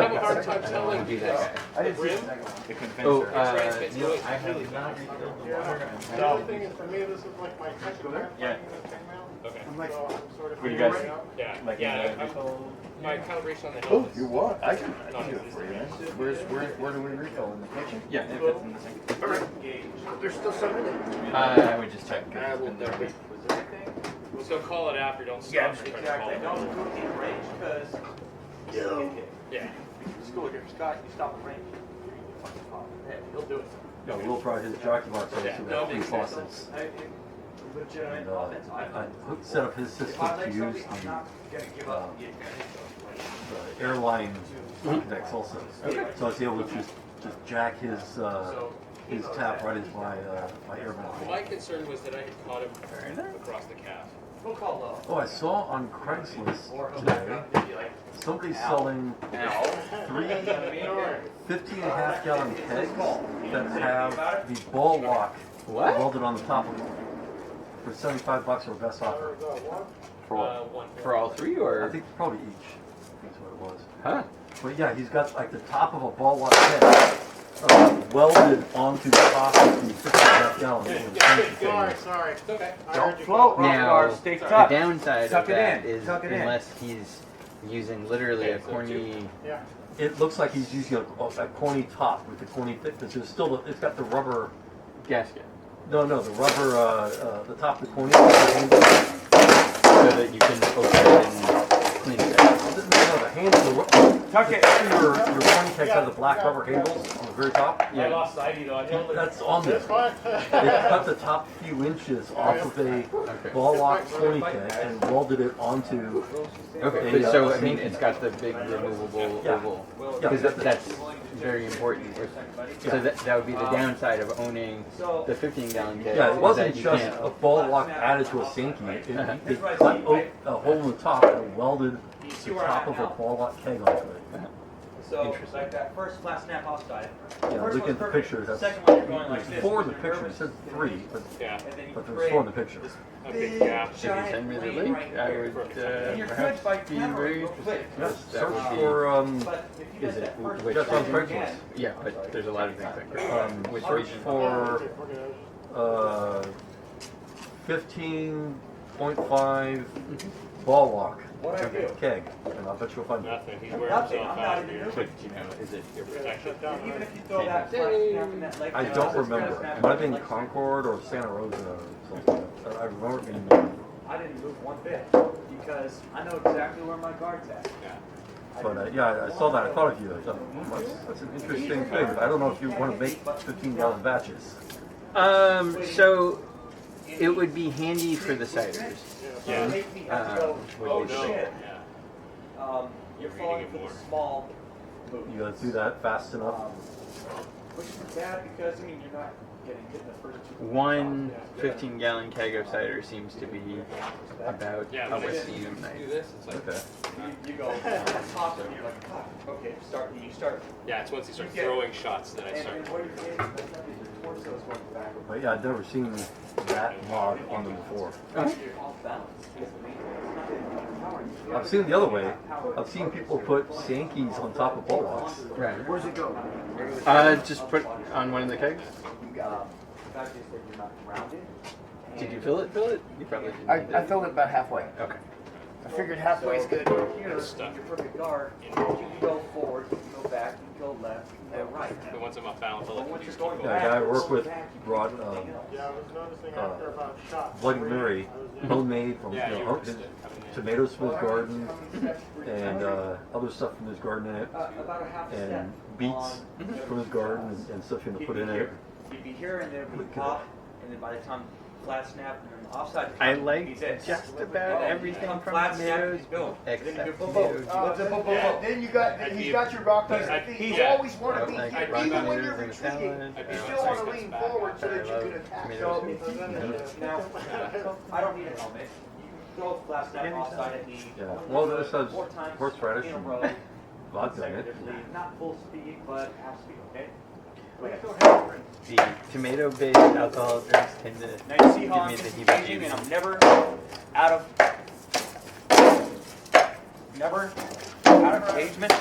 have a hard time telling Do because that. I didn't see Rim? the second one. The Oh, convincer. no, I have not refilled the water. The only thing is, for me, this is like my second time Yeah. fighting this thing now. Okay. I'm like, so I'm sort of. Were you guys- Yeah. Like yeah. in the vehicle? My calibration on the Oh, helmet. you want? I can do it for you, man. Where do we refill in the kitchen? Yeah, it fits in the sink. Alright. There's still some in it. I would just check. I will double. So call it after. Don't stop. Yeah, and try to exactly. call Don't it. go in range because. Yeah. Just go here, Scott. You stop in range. Yeah, he'll do it. Yeah, we'll probably his jockey box so Yeah, we no, have three makes sense. faucets. Legitimate And offense. I set up his system to use I'm not gonna give up the the airline connects also. So I was able to just jack his tap right into my airman. My concern was that I had caught him across the calf. We'll call low. Oh, I saw on Craigslist today somebody selling 3 15.5 gallon kegs that have the ball lock What? welded on the top of them for $75 or best offer. For what? One. For all three, or? I think probably each. That's what it was. Huh? But yeah, he's got like the top of a ball lock keg welded onto the top of the 15.5 gallon. Sorry. It's okay. Don't float, Now, Rockstar. Stay the tucked. downside Tuck of it that in, is tuck it in. unless he's using literally a corny. Yeah. It looks like he's using a corny top with the corny thickness. It's still it's got the rubber. Gasket. No, the rubber, the top of the corny handle. So that you can open it and clean it out. No, the handle. Tuck it. Your corny kegs have the black rubber handles on the very top. I lost sight, though. I held it. That's on there. That's fine. They cut the top few inches off of a ball lock corny keg and welded it onto. Okay, a, but so I safety mean, it's got the big removable Yeah. oval. Yeah, Because that's very important. So that would be the downside of owning the 15-gallon keg. Yeah, it is wasn't that you just can't- a ball lock added to a sinky. They cut a hole in the top and welded the top of a ball lock keg onto it. So, like that first flat snap offside. Yeah, First look one's at the perfect. picture. That's Second one, you're going like there's this. 4 in the You're picture. It nervous. said 3, Yeah. And then you but there's create 4 in the picture. this A big big gap. If you giant send me the lane link, right I here. would And you're perhaps good by be camera, very real interested. quick. Yes, That search would be- for But if you Is get it that first which just on one Craigslist. again, Yeah, but there's a lot of things like which Search region? for 15.5 ball lock what I do. keg, and I'll bet you'll find it. Nothing. He's wearing Nothing. himself I'm not out even here. moving. But you know, is it your Protection. Even if you throw that flat snap in that leg I down, don't that remember. snap It might have been like- Concord or Santa Rosa or something. I remember it being, I didn't move one bit because I know exactly where my guard's at. but yeah, I saw that. I thought of you. I thought, that's an interesting thing. I don't know if you want to make 15-gallon batches. So it would be handy for the ciders. Yeah. Make me have to go, would oh be shit, Yeah. you're You're falling reading it for the more. small move. You gotta do that fast enough. Which is bad because, I mean, you're not getting hit in the first 2 One 15-gallon keg of cider seems to be about Yeah. a When I see whiskey you a do night. this, it's like. Okay. You go top and you're like, fuck, okay, you start. Yeah, it's once he starts throwing shots that I start. And what you're getting, your torso is going backward. But yeah, I've never seen that mod on them before. You're off balance. It's amazing. I've seen it the other way. I've seen people put Sankeys on top of ball locks. Right. Where's it go? Just put on one of the kegs. The fact is that you're not grounded. Did you fill it? You probably didn't. need I it. filled it about halfway. Okay. I figured halfway is good. Here, Stuff. your perfect guard. You can go forward, you can go back, you can go left, you can go right. But once I'm off balance, I'll But let once you you're just going keep Yeah, a going. guy I work with brought Yeah, I was noticing Uh, after about shots. Bloody Mary, homemade from Yeah, you know, were his just coming in. tomatoes from his garden and other stuff from his garden in it, About a half a step. and beets from his garden and stuff you can put in it. You'd be here and there would be pop, and then by the time flat snap and then offside. I like he's in. just about everything Come from flat snap, tomatoes he's built. except Then you go, tomatoes. What's a boom, boom, Yeah, boom? then you got, he's got your rock piece. He's You always want to I be, like even when tomatoes you're in a retreating, salad. I'd be you on still want to seconds lean back. forward so I that you love can attack. tomatoes. Now, I don't need a helmet. You can throw a flat snap offside at me. Yeah. Well, this has 4 times horseradish in a and row, vodka in it. consecutively. Not full speed, but half speed, okay? The tomato-based alcohol drinks tend to Now you see how I'm give me the engaging and heebie-jeebies. I'm never out of engagement.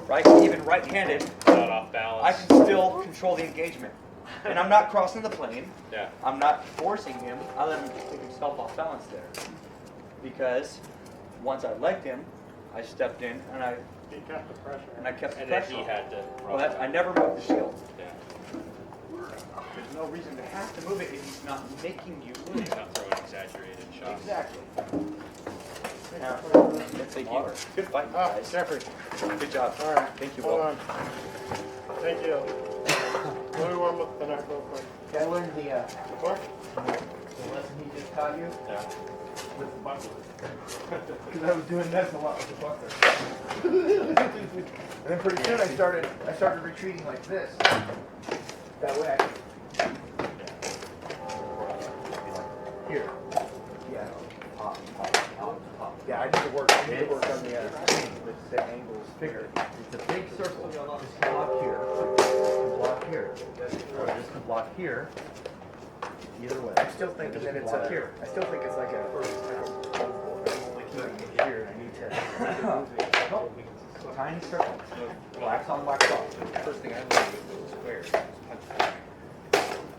Right, even right-handed, Not off I balance. can still control the engagement. And I'm not crossing the plane. Yeah. I'm not forcing him. I let him just take himself off balance there. Because once I legged him, I stepped in and I He kept the pressure. kept the And then pressure. he had to. Well, I never moved the shield. Yeah. There's no reason to have to move it if he's not making you move He's it. not throwing exaggerated shots. Exactly. Now, Thank water. Good fight, you Oh, guys. Jeffrey. Good job. All right. Thank you, Hold Will. on. Thank you. Let me warm up the neck real quick. I learned the What? lesson he just taught you Yeah. with the buckler. Because I was doing this a lot with the buckler. And then pretty soon I started retreating like this. That way I could. Here. Yeah. Yeah, I need to work on the angles bigger. It's a big circle. This can block here. This can block here. Or this can block here. Either way. I'm still thinking that it's block here. I still think it's like a. I'm only keeping it here, and I need to. No. Tiny circle. Wax on, wax off. First thing I learned was those squares.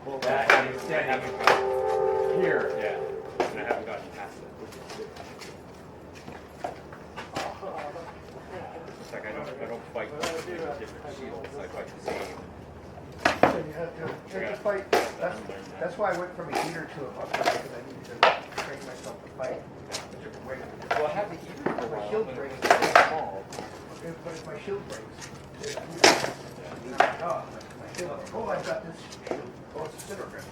Pull That back. and I haven't gotten, Here. yeah, and I haven't gotten past it. It's like I don't fight with different shields. I fight the same. You have to fight. That's why I went from a heater to a buckler because I needed to train myself to fight a different way. Well, I have the heater for a My while, shield but breaks are so small. But if my shield breaks, oh, I've got this shield. Oh, it's a center grip.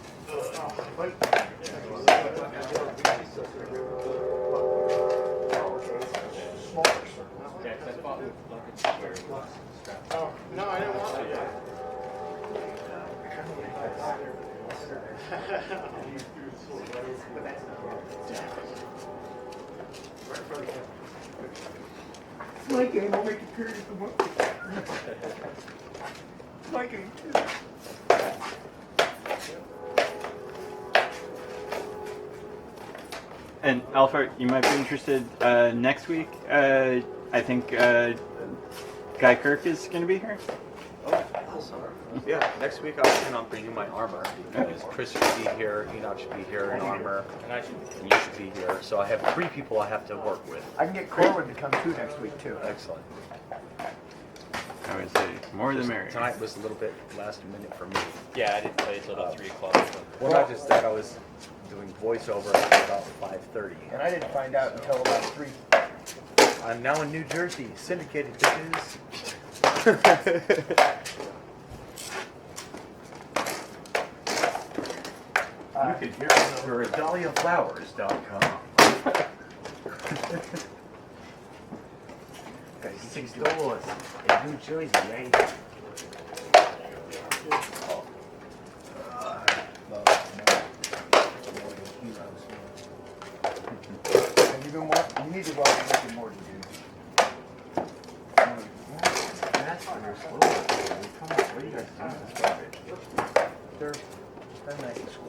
Smaller circles. yeah, 'cause I fought with buckets square was strapped. Oh, no, I didn't want to yet. It's my game, I'll make a period of the month. It's my game too. And Alfred, you might be interested. Next week, I think Guy Kirk is going to be here. Yeah, next week I'll plan on bringing my armor because Chris should be here, Enoch should be here in armor, And I should. and you should be here. So I have 3 people I have to work with. I can get Corwin to come too next week too. Excellent. I would say more the merrier. Tonight was a little bit last minute for me. Yeah, I didn't play until about 3 o'clock. Well, not just that, I was doing voiceover until about 5:30. And I didn't find out until about 3. I'm now in New Jersey, syndicated bitches. You can hear us over at dahliaflowers.com. 6 dollars in New Jersey, eh? And you need to go out and make it more to do. That's for your slow work. Come on, what do you guys do with this garbage? They're nice and slow.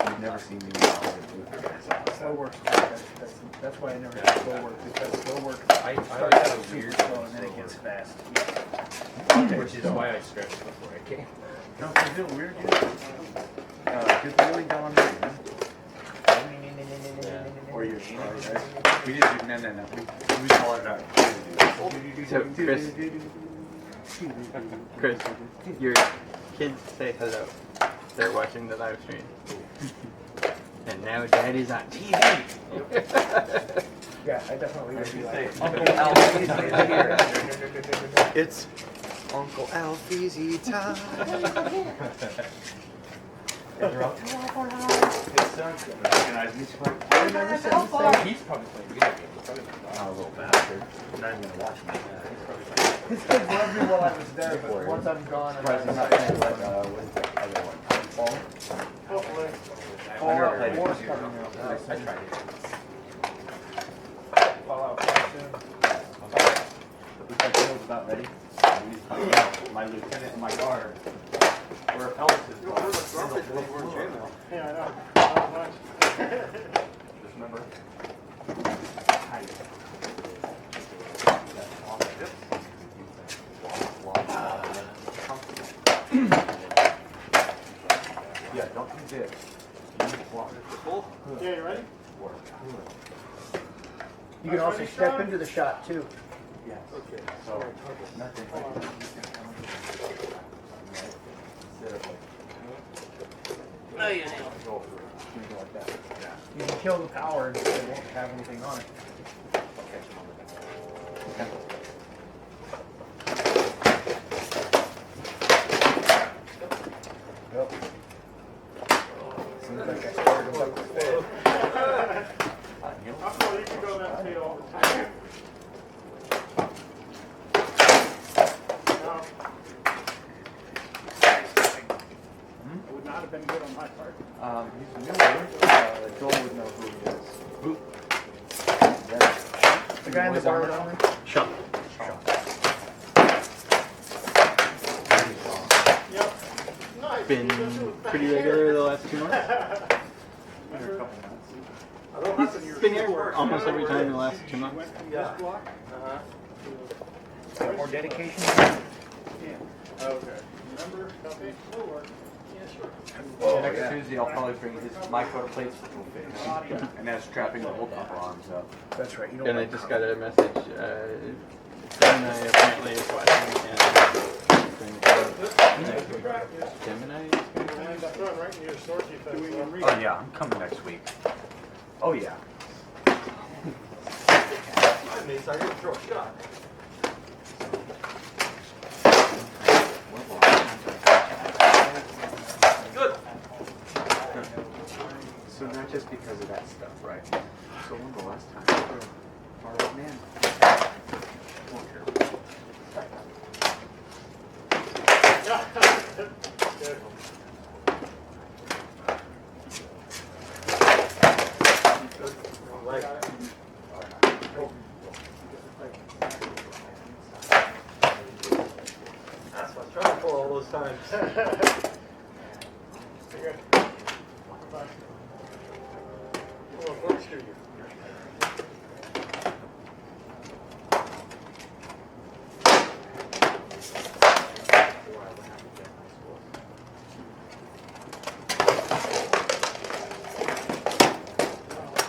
You've never seen me do Slow work. That's why I never do slow work, because slow work I starts always out had a super weird slow and then it gets fast. Which is why I stretched before I came. No, is it weird, dude? Just really down there. Or you're we just do, no. We call it out. So, Chris, your kids say hello. They're watching the live stream. And now Daddy's on TV. Yeah, I definitely would be like. Uncle Alfie's here. It's Uncle Alfie's time. His son's gonna recognize me. I've never seen the same. He's probably playing video games. He's probably Oh, little bastard. Not even gonna watch me. His kids loved me while I was there, but once I'm gone, I'm Surprised he's not playing like, what is that other one? Fall? Hopefully. Fallout played it 4's with you. coming out. I tried it. Fallout 4 soon. Looks like Bill's about ready. My lieutenant and my guard. Where Ellis is going. Yeah, I know. Not much. Just remember. Hide. That's on the hips. tip. Yeah, you ready? You can also step into the shot too. Yes. Okay. So, nothing. Oh, yeah. Go for it. Like that. Yeah. You can kill the power and it won't have anything on it. Yep. Seems like I started about the fit. You can go that way all the time. It would not have been good on my part. He's a new one. Joel would know who he is. Who? The guy in the bar down there? Sean. Yep. Nice. Been pretty regular the last 2 months. Been here almost every time in the last 2 months. Got more dedication? Okay. Remember, copy? Will work. Next Tuesday, I'll probably bring my photo plates will fit. And that's strapping the whole upper arms up. That's right. You don't And I like just got a message. Tim and I apparently is watching and Gemini is going to And that's run right in your sword defense. Oh yeah, I'm coming next week. Oh yeah. Mace, I didn't throw a shot. Good. So not just because of that stuff, right? So when the last time? Far right man. That's what I was trying for all those times.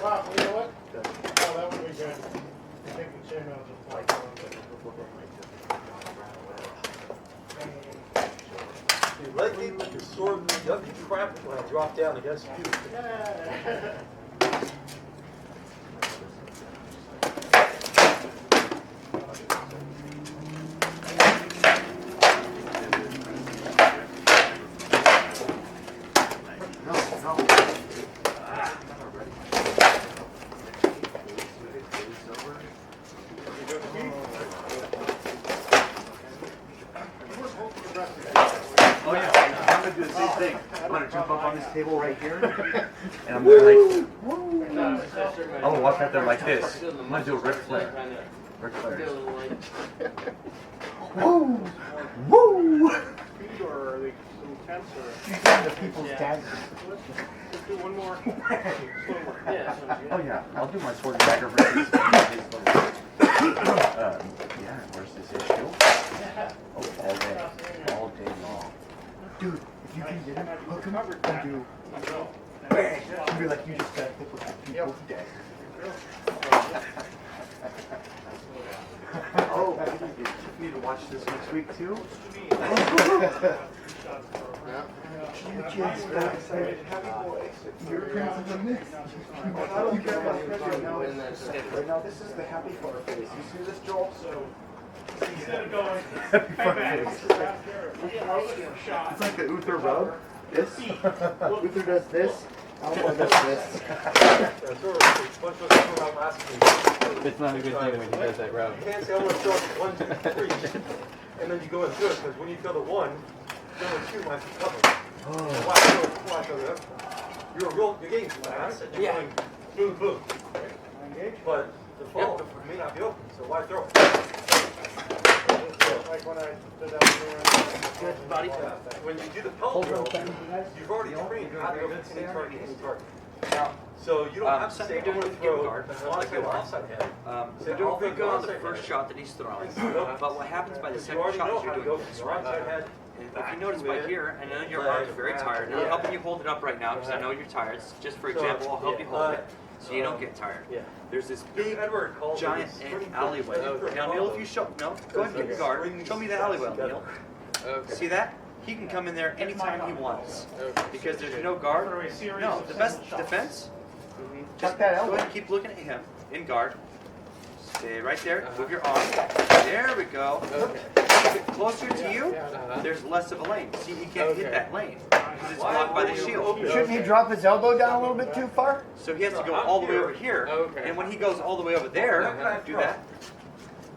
Wow, you know what? Oh, that would be good. I think the chin will just like You let me with the sword and the ugly crap when I drop down against you. Oh yeah, I'm gonna do the same thing. I'm gonna jump up on this table right here, and I'm gonna like, I'm gonna walk out there like this. I'm gonna do a Ric Flair. Ric Flair. Woo! Woo! speed or are they some tense or? You're doing the people's daggers. Let's do one more. Slower. Oh yeah, I'll do my sword and dagger versus yeah, where's this issue? Oh, all day long. Dude, if you can get him, hook him up and do bang! You'd be like, you just got hit with the people's dagger. Oh, you need to watch this next week too? You just got said, you're Prince of the Mist. You care about Prince now. Right now, this is the happy far face. You see this, Joel? So, Instead of going, happy far hey, face. shot. It's like the Uther rub. This. Uther does this. Alpha does this. It's not a good thing when he does that route. You can't say, I'm going to throw 1, 2, 3, and then you go and do it, because when you feel the 1, the 2 might be covered. You're getting fast, and you're going boom, boom. But the fall may not be open, so why throw it? Like when I did that. Good, buddy. When you do the pellet throw, you've already trained how to go from any target. So you don't have to say, I'm going to throw an offside head. So don't be good on the first shot that he's throwing. But what happens by the second shot is you're doing this, right? Right side head, if you notice by here, I know your arms are very tired. I'm helping you hold it up right now because I know you're tired. Just for example, I'll help you hold it so you don't get tired. There's this big, giant alleyway. Now, Neil, if you show, no, go ahead and get the guard. Show me the alleyway, Neil. See that? He can come in there anytime he wants because there's no guard. No, the best defense. Just go ahead and keep looking at him in guard. Stay right there. Move your arm. There we go. Keep it closer to you. There's less of a lane. See, he can't hit that lane because it's blocked by the shield. Shouldn't he drop his elbow down a little bit too far? So he has to go all the way over here. And when he goes all the way over there, do that.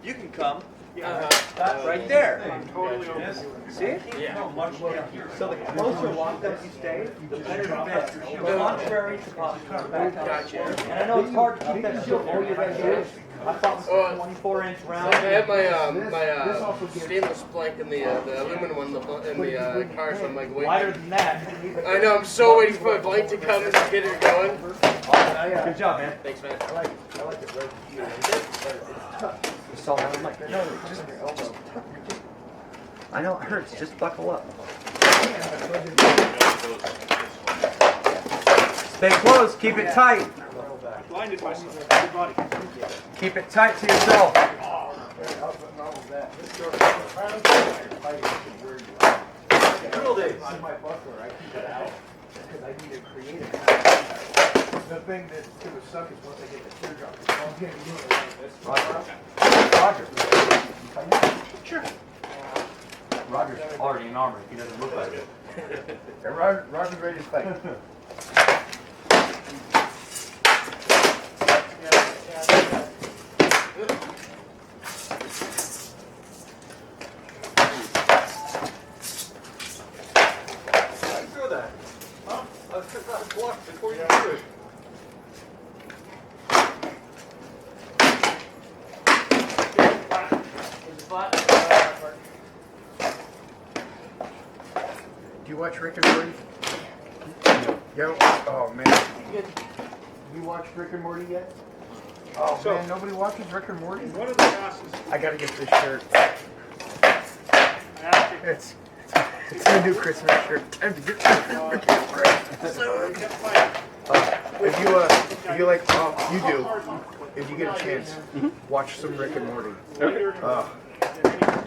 You can come right there. See? So the closer locked up you stay, the better defense. The contrary to posture. Gotcha. And I know it's hard to keep that shield all you guys do. I thought it was 24-inch round. I have my stainless plank in the aluminum one in the car, so I'm like waiting. Lighter than that. I know, I'm so waiting for my blank to come and get it going. Good job, man. Thanks, man. I like it right here. It's tough. You saw that? I'm like, No, just your elbow. I know it hurts. Just buckle up. Stay close. Keep it tight. Blinded myself. Body. Keep it tight to yourself. Real days. My buckler, I keep it out because I need to create it. The thing that's going to suck is once I get the teardrop. I'm going to do it like this. Roger. Sure. Roger's already in armor. He doesn't look like it. Roger's ready to fight. Do you watch Rick and Morty? Yo, oh man. You watched Rick and Morty yet? Oh man, nobody watches Rick and Morty? What are the glasses? I gotta get this shirt. It's a new Christmas shirt. Time to get this shirt. If you like, you do. If you get a chance, watch some Rick and Morty.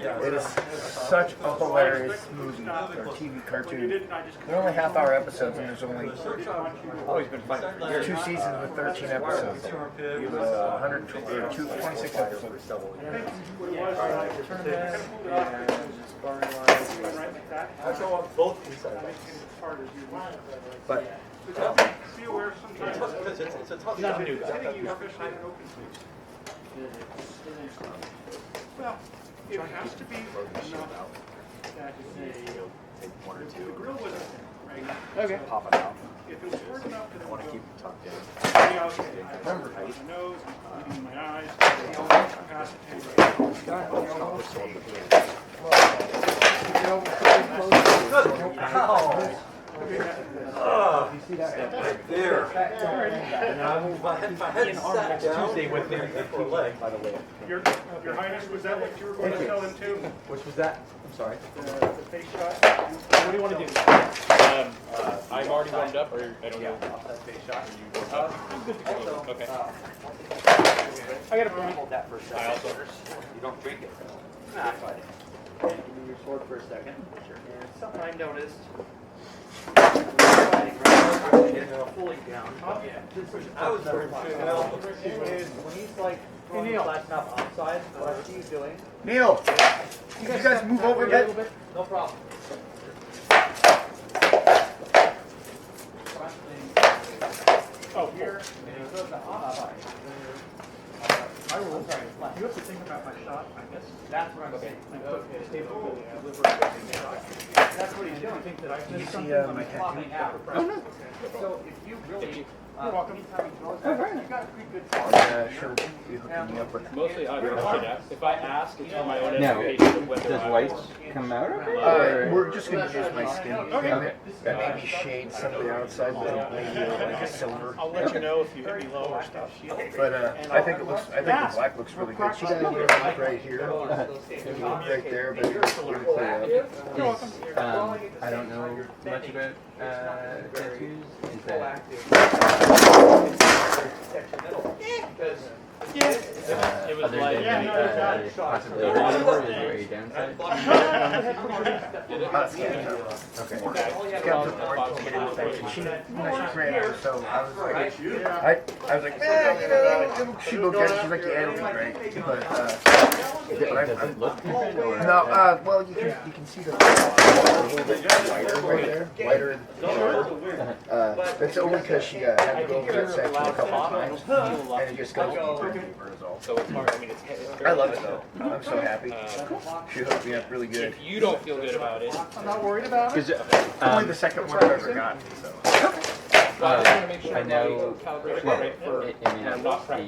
It is such a hilarious movie or TV cartoon. They're only half-hour episodes, and there's only 2 seasons with 13 episodes. It was 26 episodes. I go on both sides. But be aware sometimes It's a tough job to do that. hitting you especially in open space. Well, it has to be enough that the grill was right. Pop it out. If it was hard enough that I want to keep it tucked in. yeah, okay. I have my nose, I'm my eyes, There. And I move my head sat down. Tuesday with him for leg, by the way. Your Highness, was that what you were going to tell him too? Which was that? I'm sorry. The face shot? What do you want to do? I'm already warmed up, or I don't know. That face shot. I'm good to go. Okay. I gotta hold that for a second. I also. You don't drink it. Nah, fine. Give me your sword for a second. And something I noticed. Fully down. I was very Is when he's like throwing the last knob outside, what I see you doing. Neil, you guys move over a bit? No problem. Oh, here. I will. Sorry, You have to think about my shot, I guess. that's what I'm saying. That's what he's doing. I think that I Did you something see my popping tattoo? out. So if you really You're welcome. She'll be hooking me up with. Mostly I should ask. If I ask, it's for my own Now, edification of whether does I whites will- come out of it? Or? We're just gonna use my skin. Okay. And maybe shade some of the outside with maybe like a silver. I'll let you know if you hit me low or stuff. But I think it looks. I think the black looks really good. She got a little bit right here, right there, but it's really clear up. I don't know much about tattoos. Is that It was other like, than possibly a reward? Is there a downside? Okay. She got to the point to get infected. She ran out, so I was like, I was like, you know, she'll go get it. She's like, yeah, it'll be great. But Does it look different? Or? no, well, you can see the a little bit lighter right there, lighter in the that's only because she had to go over that section a couple times, and it just goes deeper and deeper is all. so it's hard. I mean, it's I love it though. I'm so happy. She hooked me up really good. If you don't feel good about it, I'm not worried about it. Only the second one I've ever gotten, so. I just want to make sure I know. calibration Well, right for it may not not be.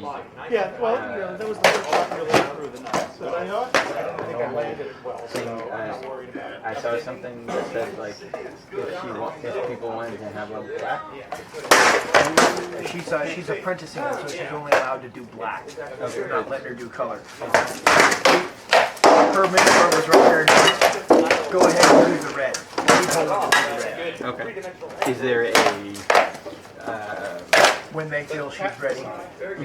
Yeah, well, you know, that was the first shot really through the nuts. So I don't think I landed it well, so I'm not worried about it. I saw something that said like if people wanted to have a black. She's apprenticing, so she's only allowed to do black. We're not letting her do color. Her mentor was right there. Go ahead and do the red. He told her to do the red. Okay. Is there a When they feel she's ready, you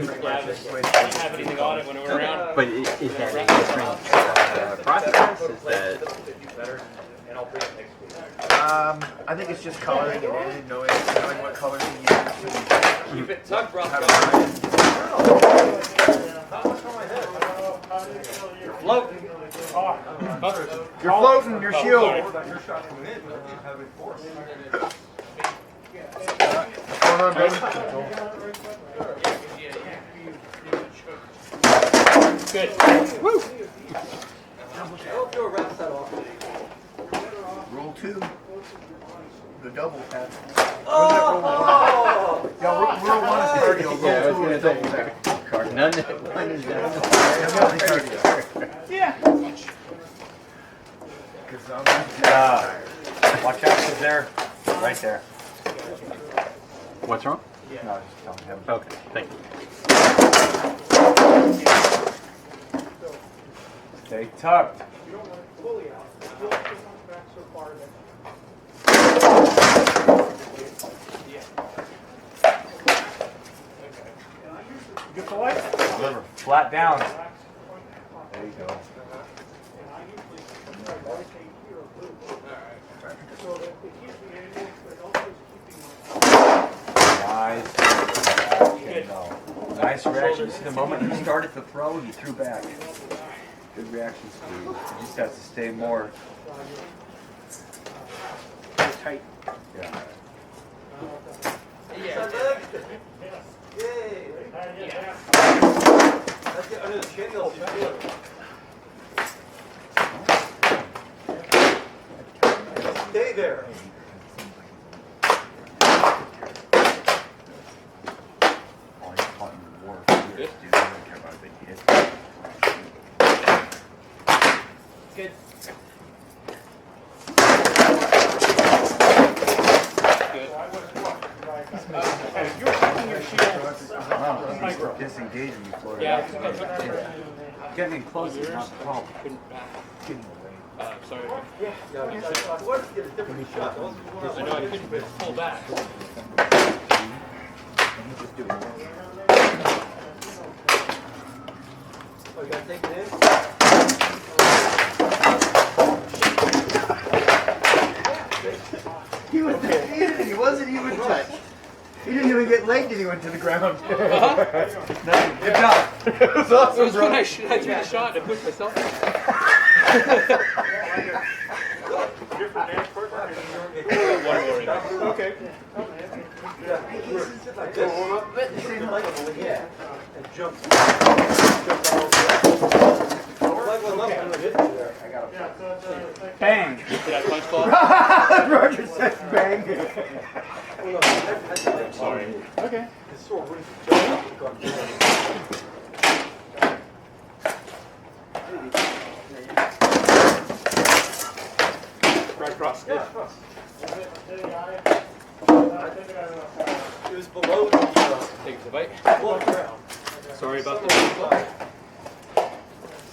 pretty much just switch. didn't have anything on it when we were around. but is that a different process? Is that I think it's just coloring it in and knowing what colors to use. Keep it tucked, bro. You're floating. You're floating, your shield. What's going on, baby? Good. Woo! Roll 2. The double tap. Oh! Yeah, roll 1 is cardio. Yeah, I was Roll 2 gonna is say. double tap. None is done. Yeah. Watch out, she's there. Right there. What's wrong? No, just telling him. Okay, thank you. Stay tucked. Good for life. Deliver. Flat down. There you go. Nice. Nice reaction. See, the moment you started to throw, you threw back. Good reaction speed. You just have to stay more Tight. Yeah. Stay there. All he's fought in war for years, dude. I don't care about a big hit. Good. You're taking your shields. He's disengaging you, Florida. Yeah. Getting close is not the problem. Sorry. I know I couldn't pull back. Oh, you gotta take it in? He wasn't even touched. He didn't even get legged and he went to the ground. Good job. It was awesome, It was bro. when I threw the shot and pushed myself. Okay. Yeah. And jump. Bang. Did I punch ball? Roger says bang. Sorry. Okay. It was below the Take a bite. ground. Sorry about the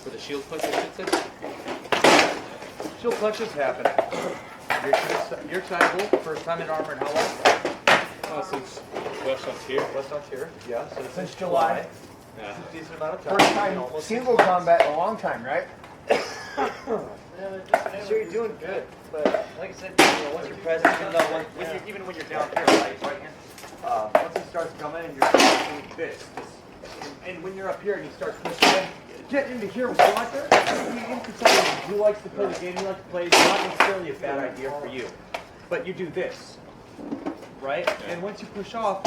for the shield punch, I should say. Shield punches happen. You're Tribal, first time in armor in how long? Since West Frontier. West Frontier, yeah. So Since July. Yeah. It's a decent amount of time. First time single combat in a long time, right? So you're doing good, but like I said, once you're present, even when you're down here, right hand, once he starts coming and you're doing this, and when you're up here and you start pushing in, getting into here with Walker, you can tell who likes to play the game, he likes to play, it's not necessarily a bad idea for you, but you do this, right? And once you push off,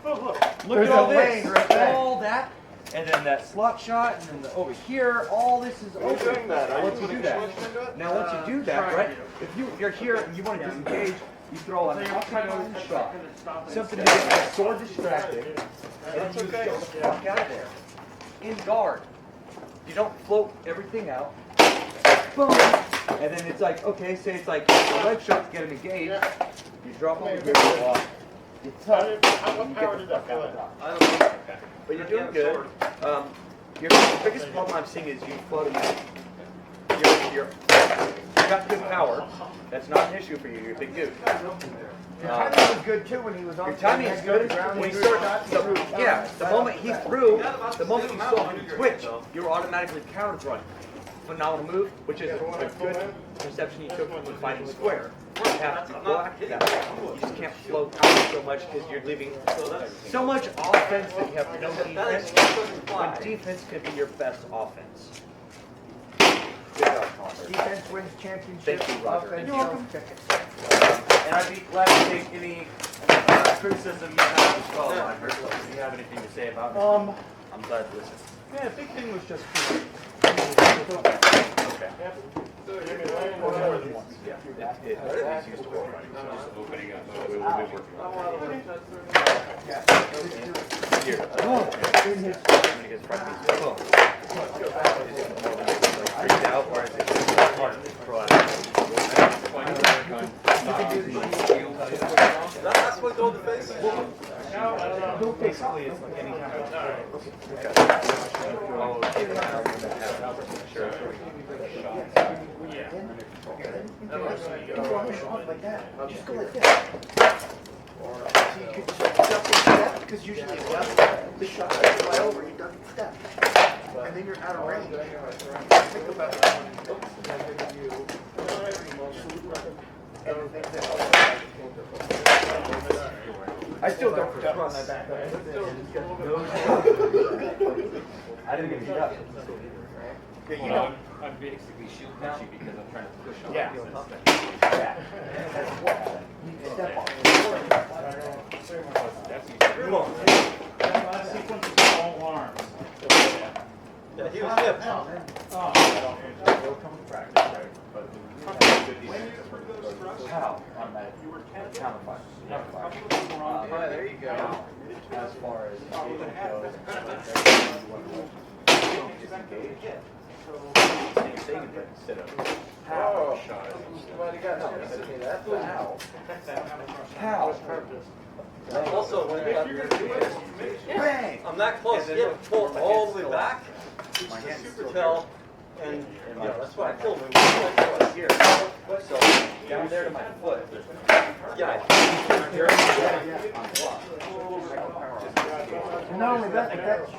look There's at all a this, lane right there. all that. And then that slot shot, and then over here, all this is open. doing that? Are Once you you do putting that, switch into it? now once you do that, right? If you're here and you want to disengage, you throw an uppercut shot, something to get the sword distracted, and then you get the fuck out of there. In guard, you don't float everything out. Boom, and then it's like okay, say it's like a leg shot to get him engaged. You drop over here, go off. You tuck, and you get the fuck out of there. I don't know. But you're doing good. Your biggest problem I'm seeing is you floating out. You got good power. That's not an issue for you. You're a big dude. Your timing was good too when he was on. Your timing is good. When he starts, the moment he threw, the moment you saw him twitch, you were automatically counter run. Phenomenal move, which is a good perception you took from the fighting square. You have to go after that. You just can't float out so much because you're leaving so much offense that you have no defense. When defense can be your best offense. Good job, Connor. Defense wins championship. Thank you, Roger. Offense You're welcome. sells tickets. And I'd be glad to take any criticism you have as well, Roger. If you have anything to say about it, I'm glad to listen. Yeah, big thing was just Okay. more than once. Yeah, it's used for writing. Opening up. We've been working on Here. When he gets front of me, freaked out, or is it just part of it? That's what go to the face. No, basically, it's like any kind of. Like that. Just go like that. So you could just jump and step, because usually the shot goes fly over, you don't step. And then you're out of range. Think about that. I still don't run that back. I didn't get beat up. Yeah, you know. I'm basically shield punching because I'm trying to push off. Yeah. Yeah. That's what you step on. Last sequence is all arms. Yeah, he was hip. We'll come to practice, right? But how? Automatic. Counterfire. There you go. As far as engagement goes, disengage. Same thing, but instead of how shot. How? Also, when you got Bang! I'm that close. You have to pull it all the way back. Which is a super tell. And that's why I killed him. Here. So down there to my foot. Yeah. And not only that,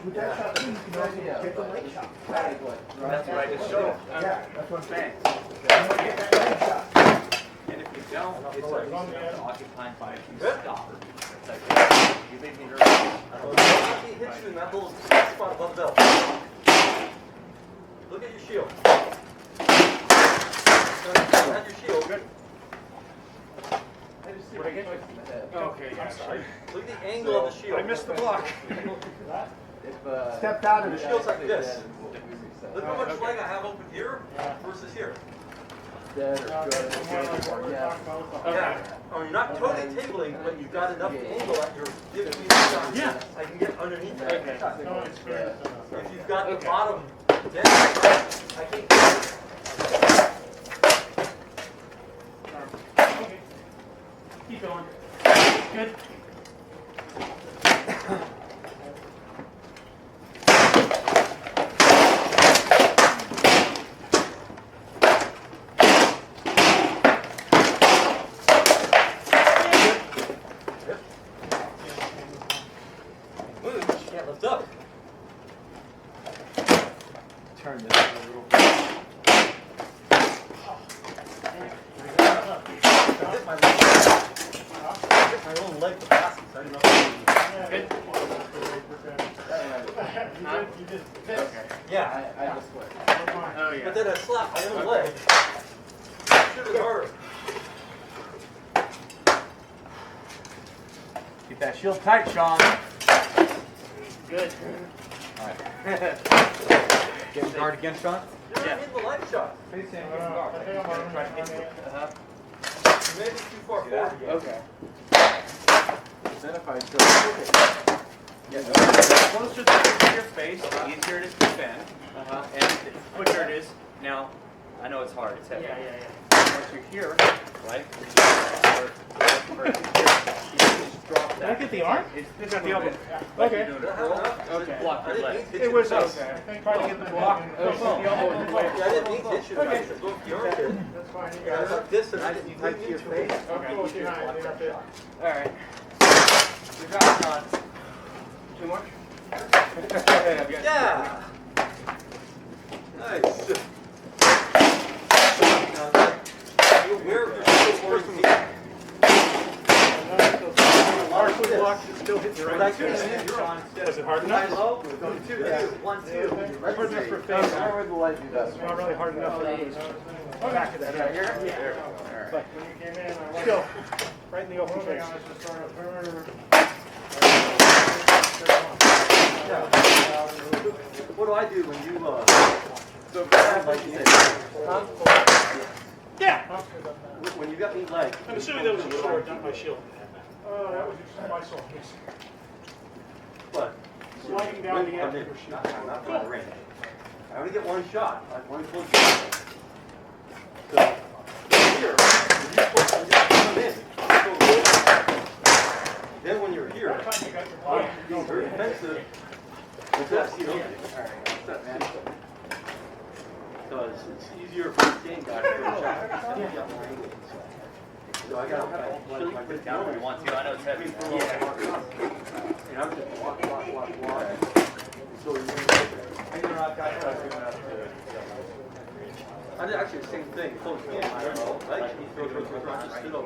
with that shot, you can also get the leg shot. That's what I just showed. Yeah, that's what I'm saying. And if you don't, it's like occupying by you stop. It's like, you made me nervous. He hits you in that little spot above the belt. Look at your shield. Have your shield. Good. Okay, I'm sorry. Look at the angle of the shield. I missed the block. Stepped out of The it. shield's like this. Look how much leg I have open here versus here. Yeah. You're not totally tabling, but you've got enough angle that you're giving me the shot. Yeah. I can get underneath that. Okay. No, it's great. If you've got the bottom dead, I can't get it. Okay. Keep going. Good. Can't lift up. Turn this a little bit. My own leg passes. I don't know. Good. You did. Okay. Yeah, I just went. Oh, yeah. But then I slapped my own leg. Should have harder. Keep that shield tight, Sean. Good. Get guard again, Sean. You're Yeah. in the light shot. Face in, I think I'm on Try to hit you. You may be too far See that? forward again. Okay. Then if I go, yeah, the closer to your face, the easier it is to defend, and the quicker it is. Now, I know it's hard. It's heavy. Once you're here, right? You just drop that. Did I get the arm? It's Got the elbow. like Okay. you're doing a curl. Okay. Block your leg. It was Okay. trying to get the block. The elbow in the way. Yeah, I didn't mean to hit you. Okay. I just looked your arm. That's fine. You Yeah, got it's it. like this, and I Nice didn't and tight to your face. I'll go with you behind. You got this. All right. Good job, Sean. Too much? Yeah. Nice. You're aware of your still Partial block is still hitting your right. Sean, instead Was it hard enough? low. 1, 2. Hard enough for face. Not really hard enough for others. Back of that. right here? Yeah. There we go. All right. But When you came in, I was. still, right in the open One thing face. I was just sort of. What do I do when you, So, like you said, Yeah. when you got me leg? I'm assuming that was your sword, not my shield. That was just my soul. But Sliding down the I'm end in. of your shield. Not from the range. I only get one shot, like one full shot. So here, when you come in, then when you're here, You got your body. being very defensive. That's, you know, because it's easier for the same guy to get a shot. So I got to put it down where you want to. I know it's heavy. And I'm just walk. So I did actually the same thing. Close in. I don't know. Like he throws just stood up.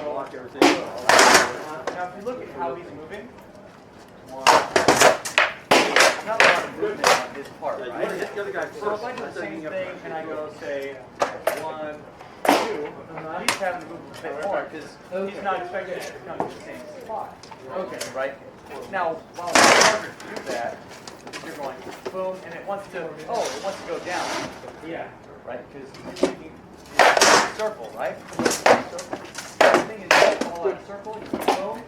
Block everything. now if you look at how he's moving, not a lot of movement on his part, Yeah, you want to right? hit the other guy first. So if I do the same thing and I go, say, 1, 2, he's having to move a bit more because he's not expecting it to come to the same spot. Okay, right? Now, while it's harder to do that, you're going boom, and it wants to go down. Yeah. Right? Because you're thinking circle, right? Circle. The thing is, you pull out a circle, you boom,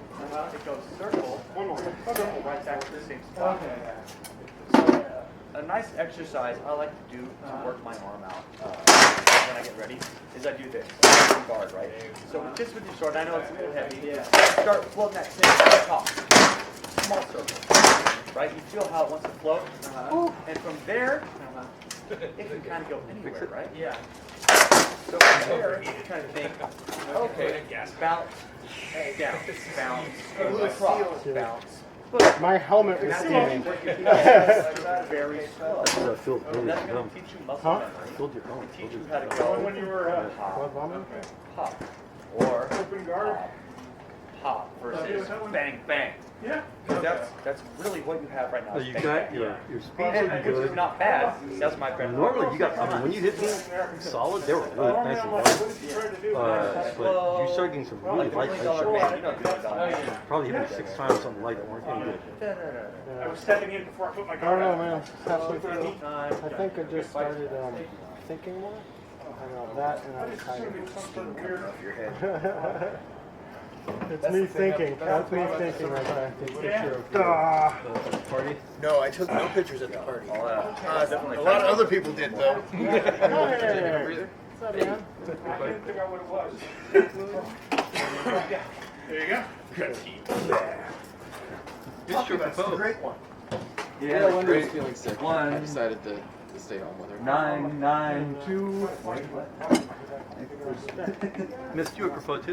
it goes circle, circle right back to the same spot. So, a nice exercise I like to do to work my arm out when I get ready is I do this. Guard, right? So just with your sword, I know it's a little heavy. Start floating that thing to the top. Small circle. Right? You feel how it wants to float. And from there, it can kind of go anywhere, right? Yeah. So from there, you kind of think, okay, bounce, down, bounce, across, bounce. My helmet was steaming. Very slow. I feel really That's going dumb. to teach you muscle Huh? memory. Filled your own. Teach you how to When go you were Blood vomit? pop or open guard. pop versus bang bang. Yeah. Because that's really what you have right now. is You bang, got bang. your speed's And pretty which is good. not bad. That's my bread. and butter. Normally you got, I mean, when you hit me solid, they were really Normally nice I'm and like, light. what did you try to do? But you started getting some really Like light $20 shots. man, you know, $20. Probably hit me 6 times something light that weren't any good. I was stepping in before I put my I don't guard know, on. man. I think I just started thinking more. I know that, and I was kind Assuming some sort of weird. of. It's me thinking. That's me thinking right there. Yeah. Party? No, I took no pictures at the party. Definitely. A lot of other people did though. Hey, what's up, man? I didn't think I would have was. There you go. Good stroke of both. Great one. Yeah, Wendy was feeling sick. I One, decided to stay home with her. 992. Missed you apropos too.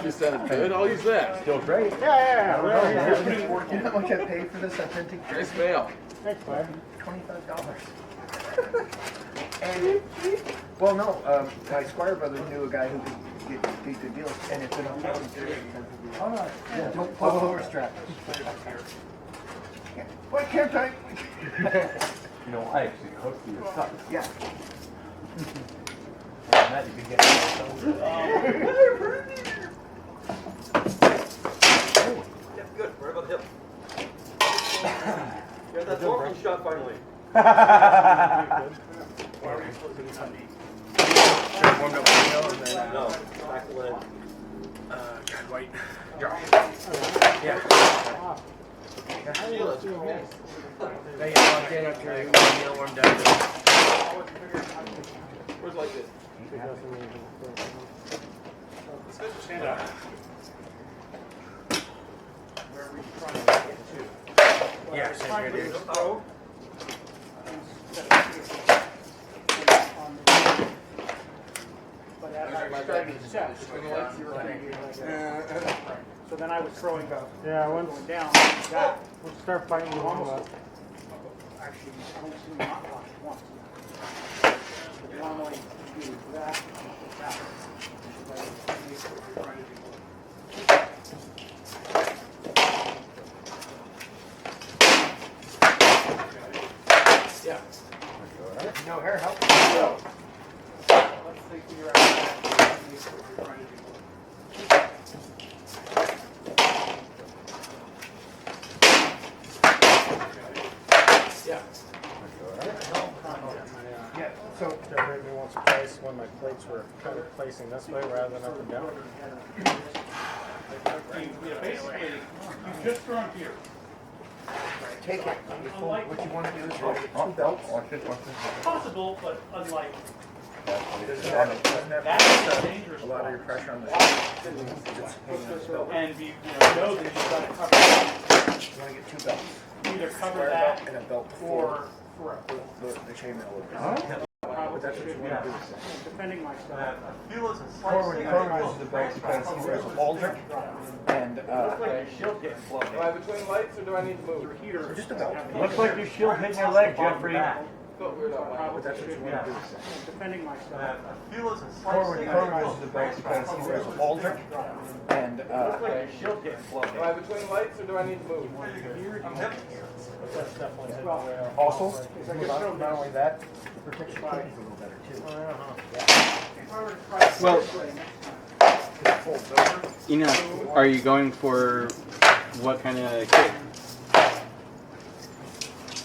You sounded good. I'll use that. Still great. Yeah. You know how much I paid for this authentic Nice mail. $25. And, well, no, my Squire brother knew a guy who could get good deals, and it's an authentic. Oh, no, yeah, don't pull over strap. Why can't I? You know, I actually hooked you yourself. Yeah. That you can get. Good. Where about the hip? Got that forward shot finally. Why were you supposed to do Sunday? Warmed up the hill and then, No, back leg. John White. Josh. Yeah. Now you locked in after you warmed up. Where's like this? Stand up. Where are we trying to get to? Yeah, same here, dude. But as I was starting to set, so then I was throwing going down like that. We'll start fighting you Almost. Actually, I don't see not watch once. But normally you do that. Yeah. No hair help. Let's figure out what you're trying to do. Yeah. Yeah. So that made me once or twice when my plates were kind of placing this way rather than up and down. Basically, you just thrown here. take it. What you want to do is get 2 belts. Possible, but unlikely. Doesn't that That is dangerous. a lot of your pressure on the And you know that you've got to cover that. You want to get 2 belts. Either cover Square that belt and a belt or for the chainmail. But that's what you want to do. defending myself. Corwin uses the belt because he wears a halter and Shield getting blown. Am I between lights or do I need to move? just a belt. Looks like your shield hitting your leg, Jeffrey. Felt weird on my But that's what you want to do. Defending myself. Corwin uses the belt because he wears a halter and Shield getting blown. Am I between lights or do I need to move? That's definitely hitting also not only that, it protects your kidneys a little better too. Well, you know, are you going for what kind of kick?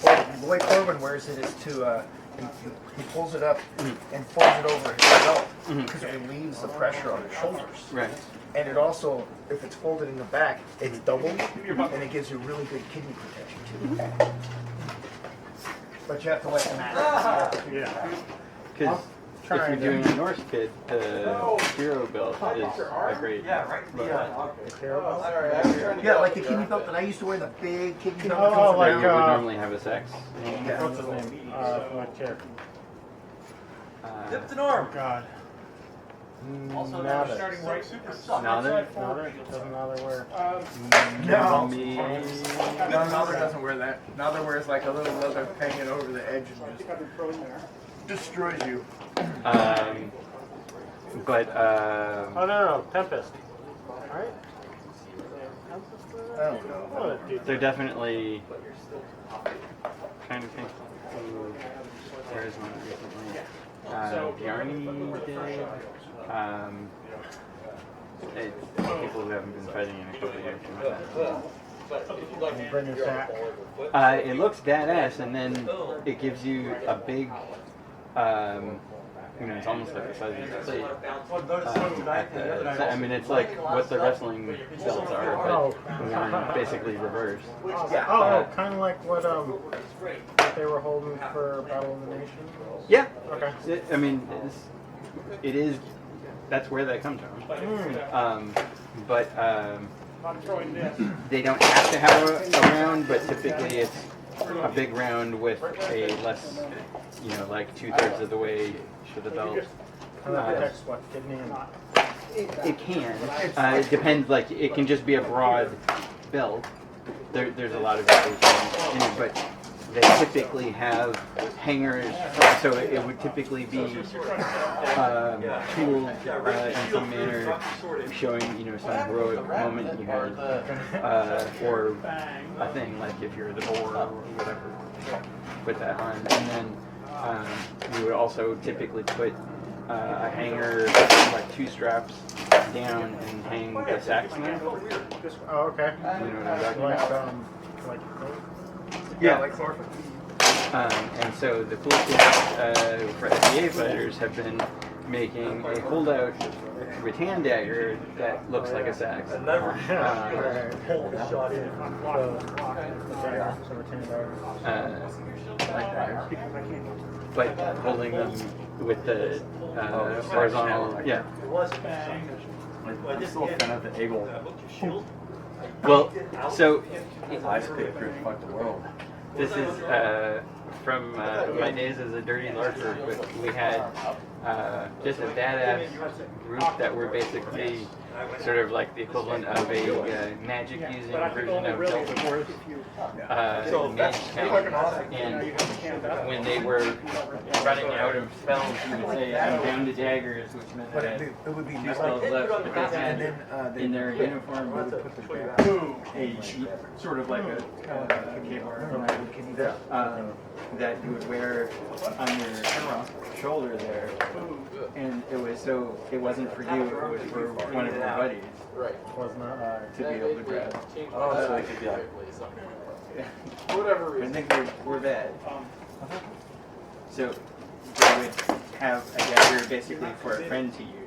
Well, the way Corbin wears it is to he pulls it up and folds it over his belt because it relieves the pressure on his shoulders. Right. And it also, if it's folded in the back, it's doubled and it gives you really good kidney protection too. But you have to let the mat. Yeah. Because if you're doing a Norse kit, the hero belt is a great belt. Yeah, like the kidney belt that I used to wear, the big kidney belt. Oh, that comes like, You would normally have a sex. What's his name? My chair. Dipped an arm. God. Also, Now now that- starting right super suck. Now then, Doesn't matter where. No. me, No, Nother doesn't wear that. Nother wears like a little leather hanging over the edge and just I've been thrown there. destroys you. but Oh no, Tempest. Alright? I don't know. Oh, dude. they're definitely trying to think. There is one recently. Barony did. People who haven't been fighting in a couple of years. Bring your sack. It looks badass, and then it gives you a big, it's almost like the size of your plate. I mean, it's like what the wrestling belts are, but worn basically reversed. Oh, kind of like what they were holding for Battle of the Nations. Yeah. Okay. I mean, it is that's where that comes from. But they don't have to have a round, but typically it's a big round with a less, like 2/3 of the way to the belt. It can. It depends. Like it can just be a broad belt. There's a lot of variation in it, but they typically have hangers. So it would typically be tooled in some manner, showing some heroic moment you had, or a thing like if you're the boar or whatever. Put that on, and then you would also typically put a hanger, like 2 straps down, and hang the sacks in there. Oh, okay. You know what I'm talking about? Like Yeah. like Thor. And so the cool thing for SDA fighters have been making a holdout rattan dagger that looks like a sax. But holding them with the horizontal, yeah. I'm still a fan of the eagle. Well, so I speak for fuck the world. this is from my days as a dirty larper, but we had just a badass group that were basically sort of like the equivalent of a magic using version of Delta Force, Mage Count. And when they were running out of spells, you would say, I'm down to daggers, which meant that It would be 2 spells left, but they had in their uniform a sort of like a that you would wear on your shoulder there, and it wasn't for you, it was for one of your buddies. Right. Was not To be able to grab. Oh, so they could be like, For whatever I reason. think they were bad. So they would have a dagger basically for a friend to use.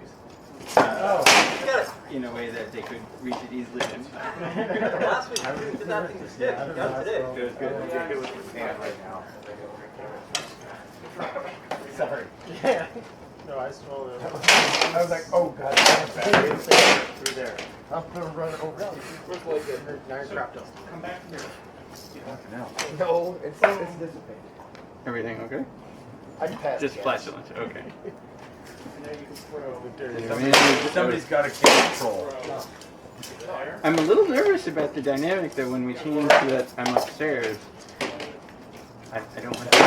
In a way that they could reach it easily. Last week, you did not think to stick. You got it today. Good, good. get hit with your hand right now. Sorry. Yeah. No, I swallowed it. I was like, oh god, through there. I'm gonna run it over. Looks like it. Now you're trapped up. Come back here. No, it's dissipated. Everything okay? I can pass. Just flatulence, okay. Now you can throw the dirty. Somebody's got to keep control. I'm a little nervous about the dynamic though when we change so that I'm upstairs. I don't want to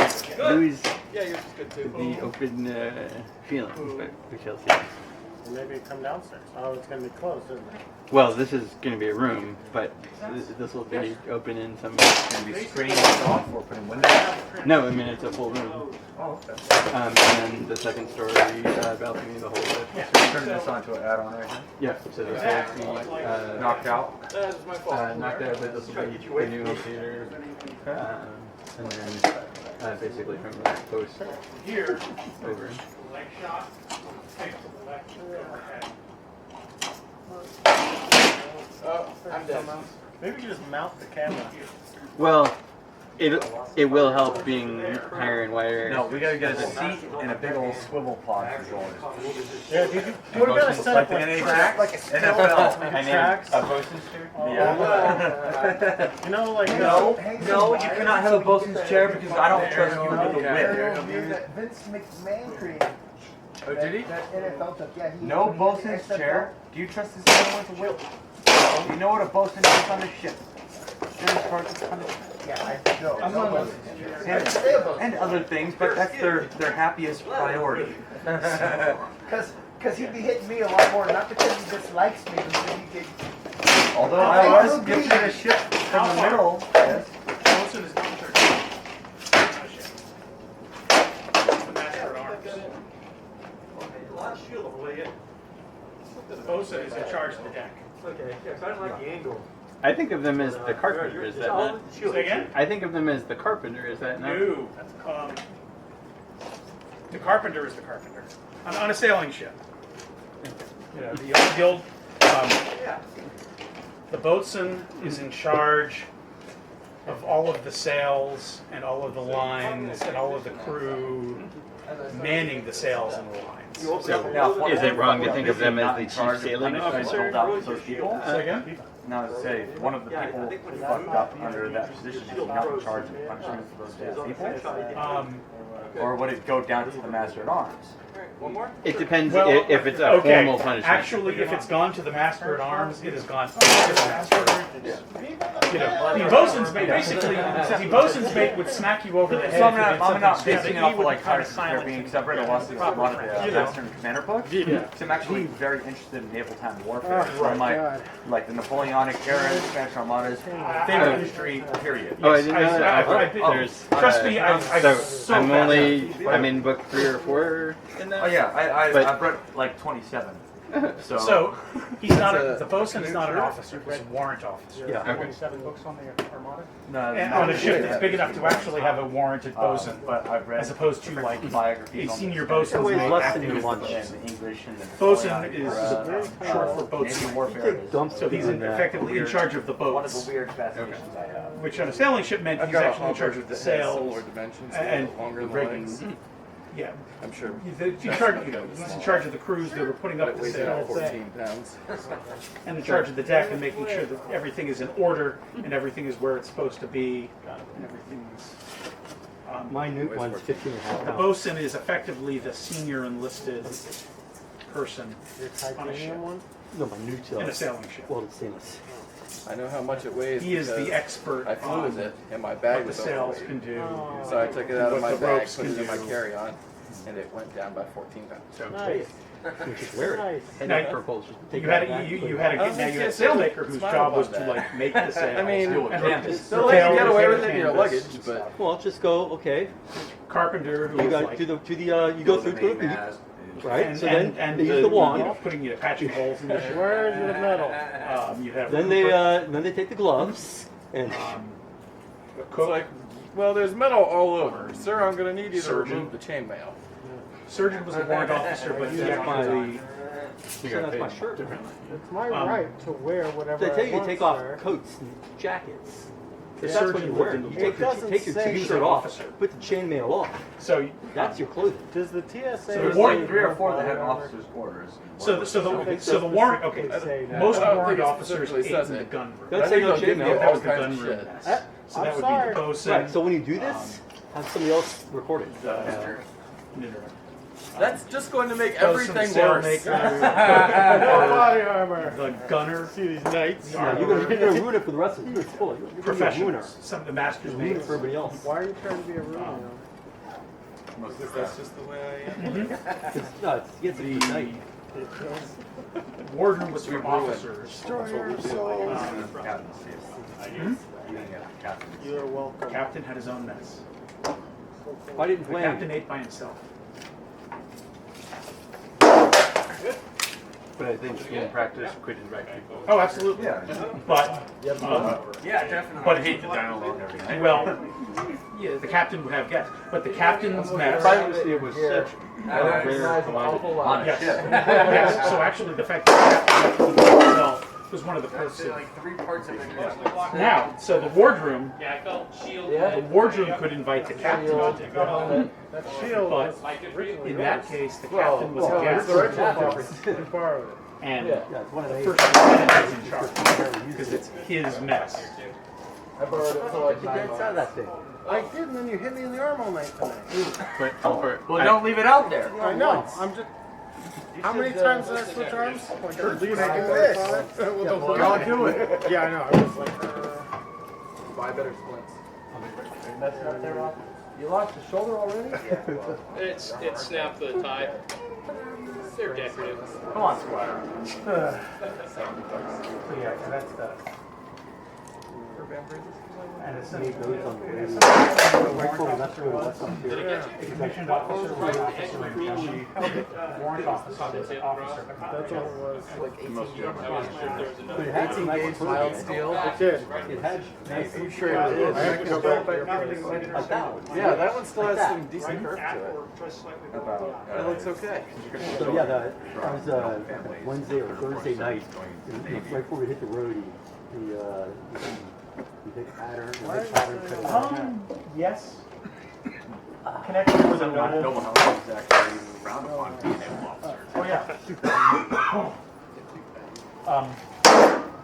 lose Yeah, yours is good too. the open feeling, but we shall see. Maybe come downstairs. Oh, it's gonna be closed, isn't it? Well, this is going to be a room, but this will be open in some. It's going to be screened off or putting windows. No, I mean it's a full room. Oh, okay. And then the second story balcony, the whole bit. So we're turning this onto an add-on right here. Yeah, so this will be Knocked out. That's my fault. knocked out, but this will be the new home theater. And then basically from the post Here, over. leg shot, take the left overhead. Oh, I'm dead. Maybe you just mount the camera. Well, it will help being higher and wider. No, we got to get a seat and a big old swivel pod controller. Yeah, did you? What about a set Like up the like NHL. Like a NFL. I mean, tracks? a bosun's chair? Yeah. You know, like No, you cannot have a bosun's chair because I don't trust you with the whip. That Vince McMahon created. Oh, did he? That NFL stuff. Yeah, he. No when he bosun's did chair? Do you trust this man with a whip? You know what a bosun is on the ship? Yeah, I know. I'm not and other things, but that's their happiest priority. Because he'd be hitting me a lot more, not because he dislikes me, but because he could. Although I was gifted a ship from the middle. Yes. Wilson is not 13. The master at arms. The bosun is in charge of the deck. Okay, yeah, 'cause I don't like the angle. I think of them as the carpenter, is that not? Say again? I think of them as the carpenter, is that not? No. The carpenter is the carpenter. On a sailing ship. You know, the old the boatswain is in charge of all of the sails and all of the lines and all of the crew manning the sails and the lines. It's Now, Is it wrong to think of them as the chief charge of sailing punishment officer? rolled out with those people? Say again? Now, say one of the people who fucked up under that position, is he not in charge of punishment for those people? Or would it go down to the master at arms? It depends Well, if it's a okay. formal punishment. Actually, if it's gone to the master at arms, it has gone to the master. You know, the bosun's mate basically. The bosun's mate would smack you over the head. So I'm if you not, did I'm not something basing it stupid. off He of would like kind of they're silence being you. separate. I watched a lot of the Western commander books. Yeah. So I'm actually very interested in naval time warfare. From like the Napoleonic era, Spanish Armadas, favorite history period. Oh, I didn't know that. I did. There's, Trust me, I'm so I'm in book 3 or 4 in that. Oh yeah, But- I've read like 27. So he's not the bosun is not an officer; he's a warrant officer. Yeah. Okay. 27 books on the Armada? No, And on a ship that's big enough to actually have a warranted bosun, but I've read as opposed to like biographies a on senior the bosun. Weighs mate less than active your lunch. in English and the Bosun Napoleonic is era, short for Naval boatswain. warfare. So he's effectively in charge of the One of boats, the weird fascinations I have. which on a sailing ship meant he's actually in charge of the sails Similar dimensions, and longer the than rigging. legs. Yeah, I'm sure. he's in charge. You know, he's in charge of the crews that were putting But up it the weighs about sails 14 pounds. and in charge of the deck and making sure that everything is in order and everything is where it's supposed to be and everything's. My nuke one's 15 and a half The pounds. bosun is effectively the senior enlisted person Your on a ship titanium one? No, my nuke's in a sailing ship. welded stainless. I know how much it weighs. He is because the expert I flew on with it, and my what bag the was sails overweight. can do. So I took it out of What my the bag, ropes put it can in my do. carry-on, and it went down by 14 pounds. Nice. You just wear it. Nice. And Now, then propulsion. Take You it had back, a, you put it had a back. now you had a Yes, sailmaker whose smile job was about to that. like make the sails. I mean, and then they'll let you get away with it in your canvas luggage, and but stuff. Well, just go. Okay. Carpenter who You was got like to the you go through to the boot, right? and, So and, then and they use the wand. you know, putting you patching holes in the ship. Where's the metal? You have Then they take the gloves and a it's cook. like, well, there's metal all over. Sir, I'm going to need you to Surgeon. remove the chainmail. Surgeon was a warrant officer, but he actually so that's my shirt. It's my right to wear whatever They tell I you to want, take off sir. coats and jackets. The If that's what surgeon you wear. lived You in take It your doesn't take your say t-shirt an off, officer. put the chainmail off. so That's your clothing. Does the TSA So There's the warrant- like 3 or 4 that had officers' quarters. so the warrant. Okay, most I don't warrant think it officers specifically ate says in the it. gun room. Don't I say think no they'll give you chainmail. That all was the kinds gun of room shit. mess. So I'm that would sorry. be the bosun. Right. So when you do this, have somebody else record it. That's just going to make Bosun, everything worse. sailmaker, Body armor. the gunner, See these knights? Yeah, you're gonna ruin it for the rest of you. You're gonna ruin it. You're gonna be a ruiner. professionals, some of the masters Ruin it mates. for everybody else. Why are you trying to be a ruiner? Because that's just the way I am. It's nuts. You get to the night. Warden was from officers. Destroy your soul. You're welcome. Captain had his own mess. I didn't The plan. captain ate by himself. But I think in practice, quit and right people. Oh, absolutely. But Yeah, definitely. But I hate to dine alone every night. well, yeah, the captain would have guests, but the captain's mess. Privacy was such a rare commodity. On a Yes. ship. Yes. So actually, the fact that the captain himself was one of the perks of Like 3 parts of it. now. So the wardroom, Yeah, I felt shield. the wardroom could invite the captain to take it home, That shield but was in that case, the captain was a it's guest, the original property. You borrowed it. and Yeah, it's one of the these. first lieutenant is in charge because it's his mess. I borrowed it for like You get out of that thing. I did, and then you hit me in the arm all night tonight. But for, Well, don't leave it out there. I know. I'm just. How many times did I switch arms? Like at least this. Don't do it. Yeah, I know. I was like, Buy better splints. You lost your shoulder already? It snapped the tie. They're decorative. Come on, Squire. So yeah, so that's the. And it's He goes on the way. it's Right before we left, we were left on here. commissioned officer, warrant officer, warrant officer, officer. that's all it was. I wasn't sure if there was But another. it had some nice Mild clothing. steel. It did. It had nice. I'm sure it did. I have to go back to your place. Like that one. Yeah, that one still has Like some decent curve to it. It looks okay. So yeah, that was Wednesday or Thursday night, right before we hit the road. You take a pattern, Yes. connected with a Noble noble. House is actually frowned upon to be naval officers. Oh yeah.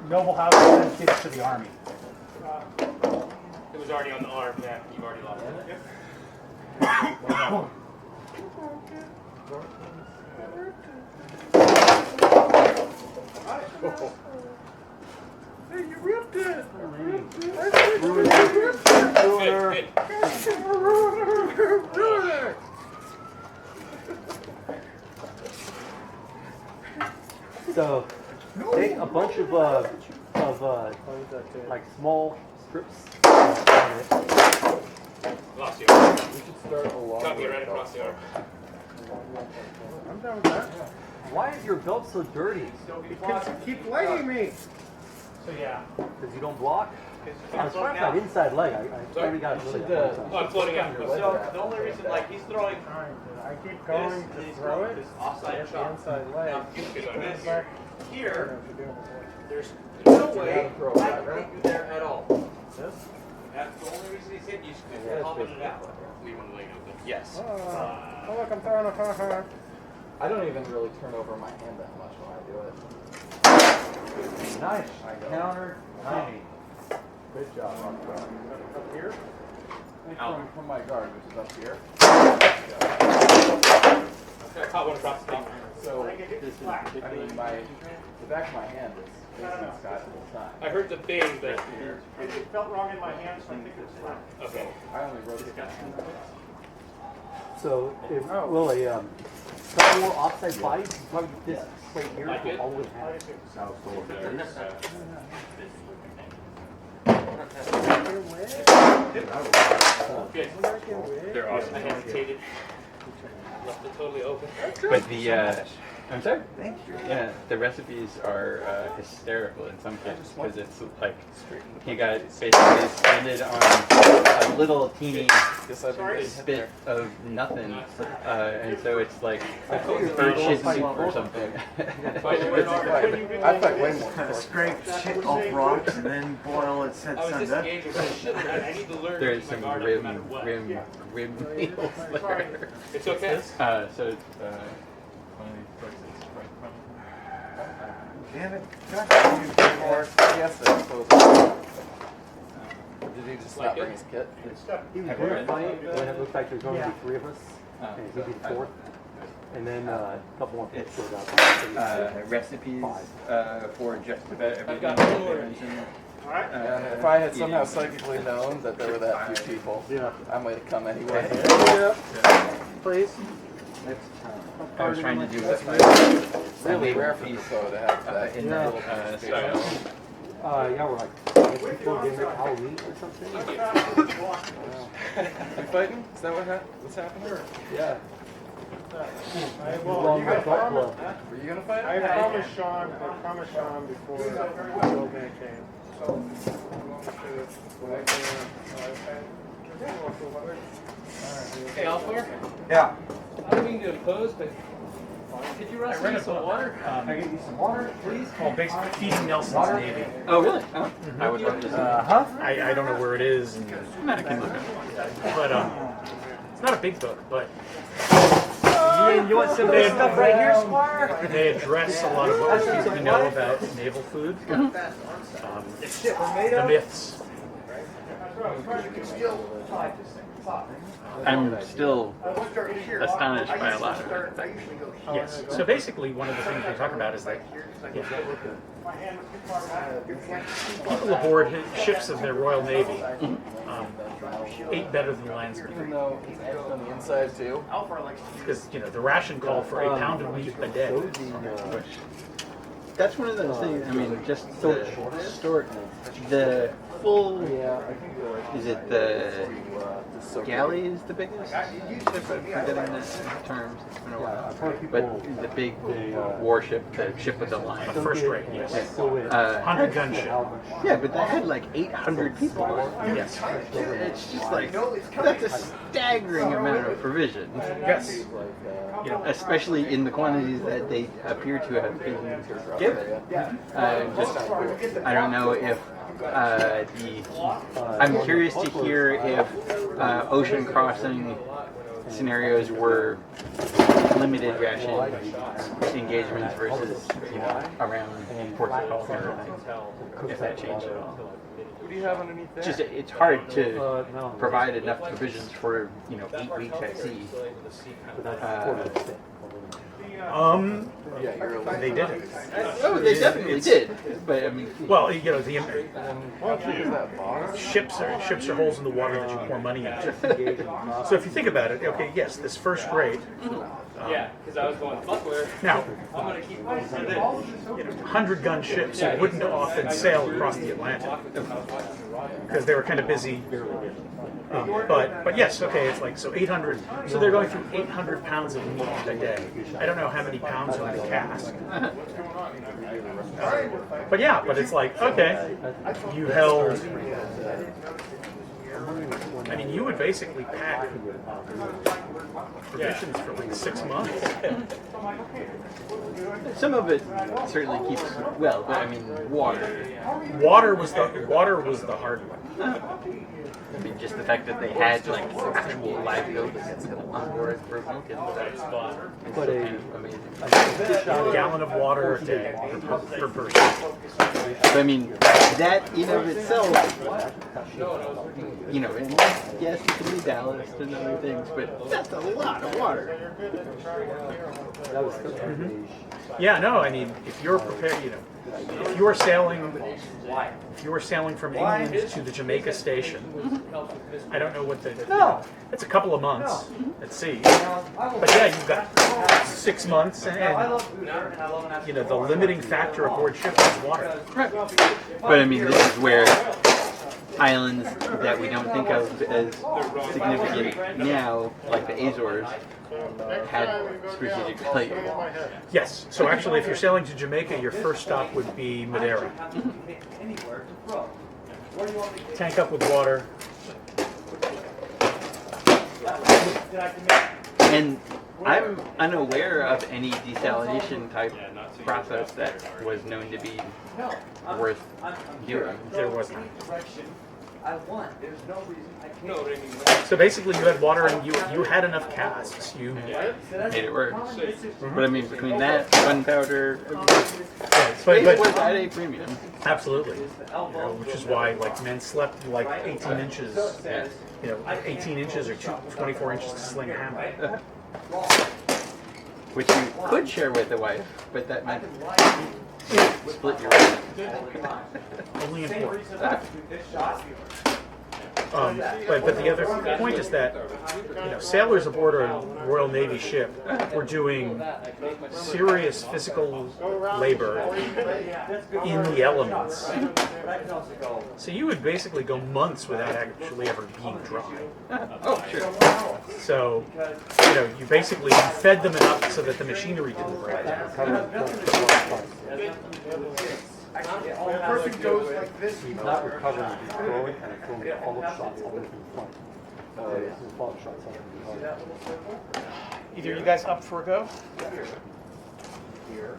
Noble House sends kids to the army. It was already on the arm. Yeah, you've already lost it. Hey, you ripped it! Ruiner! So, take a bunch of like small strips. Lost you. We should start a long Cut me way right across the arm. I'm done with that. Why is your belt so dirty? Because you keep laying me. So yeah. Because you don't block? I was trying that inside leg. I finally got rid of that. Oh, I'm floating out. So the only reason, like, he's throwing I keep going to throw it. this offside Hit the shot. inside leg. Now, if you miss here, there's You no way I throw can that, hit right? you there at all. This? That's the only reason he's hitting you, because you're popping it out. Leave on the leg open. Yes. Oh, look, I'm throwing a ha-ha. I don't even really turn over my hand that much when I do it. Nice. I countered 90. Good job, Rock. Up here? From my guard, which is up here. I caught one across the top. So, this is, I mean, the back of my hand is facing the sky the whole time. I heard the bing, but It felt wrong in my hand, so I think it's flat. okay. I only rotate my hand. So, will a couple more offside bodies, probably this plate here, Like go it? all the way half. Good. They're awesome. I hesitated. Left it totally open. But the, I'm sorry? Thank you. Yeah, the recipes are hysterical in some cases because it's like you got basically stranded on a little teeny bit of nothing, and so it's like bird shit soup or something. I fight way more. Scrape shit off rocks and then boil it, set I was Sunday. disengaging, so I need to learn to There's keep my some guard up no matter what. rim meals there. It's okay. So it's, Damn it. Yes, I suppose. Did he just not bring his kit? He was very funny when it looked like there was going to be three of us, and he'd be the fourth. And then a couple more people showed up. recipes for just about everything. got If I had somehow psychically known that there were that few people, I might have come anyway. Please. I was trying to do That's really rare for people to have that in that little style. Yeah, we're like, before dinner, Halloween or something. You fighting? Is that what's happening? Yeah. Well, you got promise. Were you gonna fight? I promised Sean before the old man came. So, Hey, Alfler. Yeah. I don't mean to impose, but could you run me some water? Can I get you some water, please? Well, basically feeding Nelson's Navy. Oh, really? Oh, I would love to see. I don't know where it is, and, I can look at it. but it's not a big book, but You want some of this stuff right here, Squire? they address a lot of what we know about naval food, the myths. I'm still astonished by a lot of it. Yes. So basically, one of the things we talk about is that people aboard ships of their Royal Navy ate better than landsmen. Even though he's edged on the inside too. Because, the ration called for a pound of meat a day. That's one of those things. I mean, just the story, the full. Is it the galley is the biggest ship? I'm forgetting the terms. It's been a while. But the big warship, the ship with the line. A first rate, yes. 100-gun ship. Yeah, but that had like 800 people. Yes. It's just like that's a staggering amount of provision. Yes. Especially in the quantities that they appear to have been give it. Just, I don't know if I'm curious to hear if ocean crossing scenarios were limited ration engagements versus around ports of call or if that changed at all. What do you have underneath there? Just it's hard to provide enough provisions for 8 weeks at sea. They did it. Oh, they definitely did. But I mean, well, the ships are holes in the water that you pour money into. So if you think about it, okay, yes, this first grade. Yeah, because I was going, fuck where. Now, I'm going to keep going for this. 100-gun ships wouldn't often sail across the Atlantic because they were kind of busy. But yes, okay, it's like, so 800, so they're going through 800 pounds of meat a day. I don't know how many pounds are in a cask. But yeah, but it's like, okay, you held, I mean, you would basically pack provisions for like 6 months. some of it certainly keeps well, but I mean, water. Water was the hard one. I mean, just the fact that they had like actual live goats on board for milking. But amazing. A gallon of water a day per person. So, I mean, that in of itself, and yes, it can be balanced and other things, but that's a lot of water. Mm-hmm. Yeah, no, I mean, if you're prepared, if you were sailing from England to the Jamaica station, I don't know what it's a couple of months at sea. But yeah, you've got 6 months, and the limiting factor aboard ship is water. Right. But I mean, this is where islands that we don't think of as significant now, like the Azores, had strategic value. Yes. So actually, if you're sailing to Jamaica, your first stop would be Madeira. Tank up with water. And I'm unaware of any desalination type process that was known to be worth doing. There was none. I want. There's no reason I can't. No, but I mean, So basically, you had water and you had enough casks. You made it work. But I mean, between that, gunpowder, but was at a premium. Absolutely. Which is why men slept like 18 inches. 18 inches or 24 inches to sling a hammer. Which you could share with a wife, but that meant split your rent. Only important. But the other point is that sailors aboard a Royal Navy ship were doing serious physical labor in the elements. So you would basically go months without actually ever being dry. Oh, sure. So you basically fed them enough so that the machinery didn't break down. The person goes like this. He's not recovering, he's throwing and throwing follow-up shots all the way from the front. His follow-up shots all from behind. Either you guys up for a go? Here,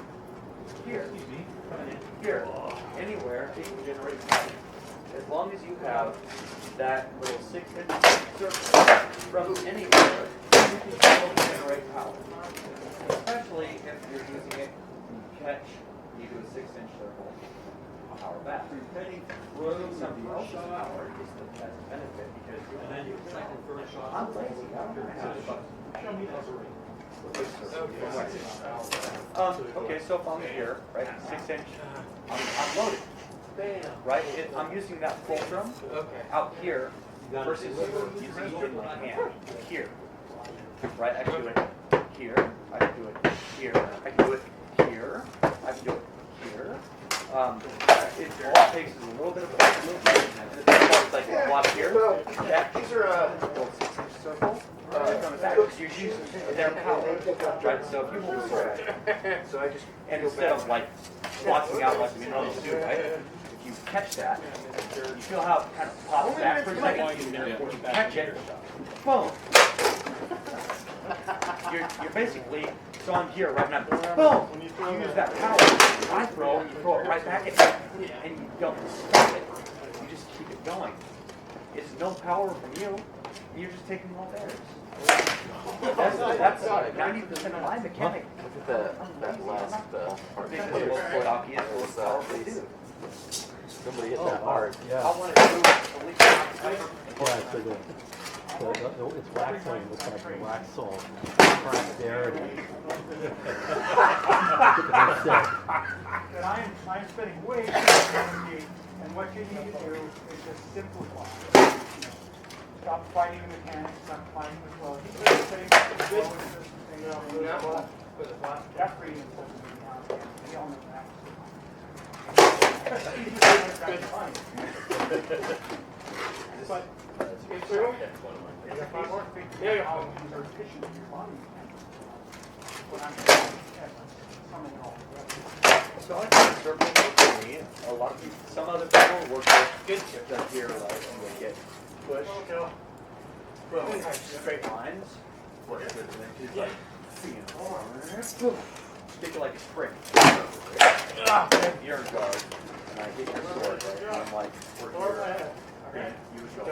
anywhere you can generate power. As long as you have that little 6-inch circle from anywhere, you can still generate power. Especially if you're using it to catch, you do a 6-inch circle, power back. Running some partial power is the best benefit because I'm lazy. I don't have show me okay, so if I'm here, right, 6-inch, I'm loaded, right? I'm using that fulcrum out here versus using it in my hand here, right? I can do it here, I can do it here, I can do it here, I can do it here. It all takes is a little bit of a it's like a lot here. These are a 6-inch circle. You're using their power, right? So if you hold the sword, so I just instead of like watching out like we normally do, right? If you catch that, you feel how it kind of pops back for a second. You catch it, boom. you're basically, so I'm here right now. Boom! You use that power. I throw, and you throw it right back at you, and you don't stop it. You just keep it going. It's no power from you. You're just taking all theirs. That's 90% of my mechanic. Look at that last part. Somebody hit that hard. Yeah. I want to do at least Yeah, so it's waxing, it looks like the wax salt. Barony. But I'm spending way too much energy, and what you need to do is just simplify. Stop fighting the mechanics, stop fighting the flow. Jeffrey and they all know that. But it's true. You got 5 more? Yeah. How things are efficient in your body. What I'm summing all together. So I think circle for me. A lot of people, some other people work good if they're here, like, and they get pushed. Boom. Straight lines. Work good. And then she's like, stick it like a spring. You're in guard. And I hit your sword. And I'm like, we're here. And you would go,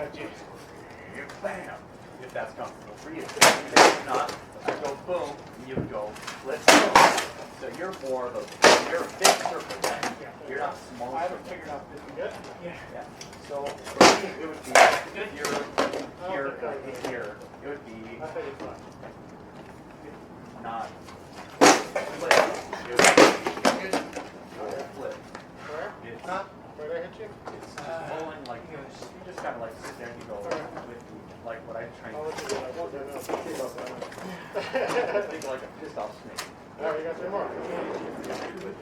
bam. If that's comfortable for you. If not, I go boom, and you would go, let's go. So you're more of a, you're a big circle guy. You're not small. I haven't figured out this good. Yeah. So for me, it would be here, here. It would be not flip. It would be flip. Where? It's Not? Where did I hit you? It's just rolling like you just kind of like sit there and you go with like what I'm trying to think like a pissed off snake. Oh, you got 3 more.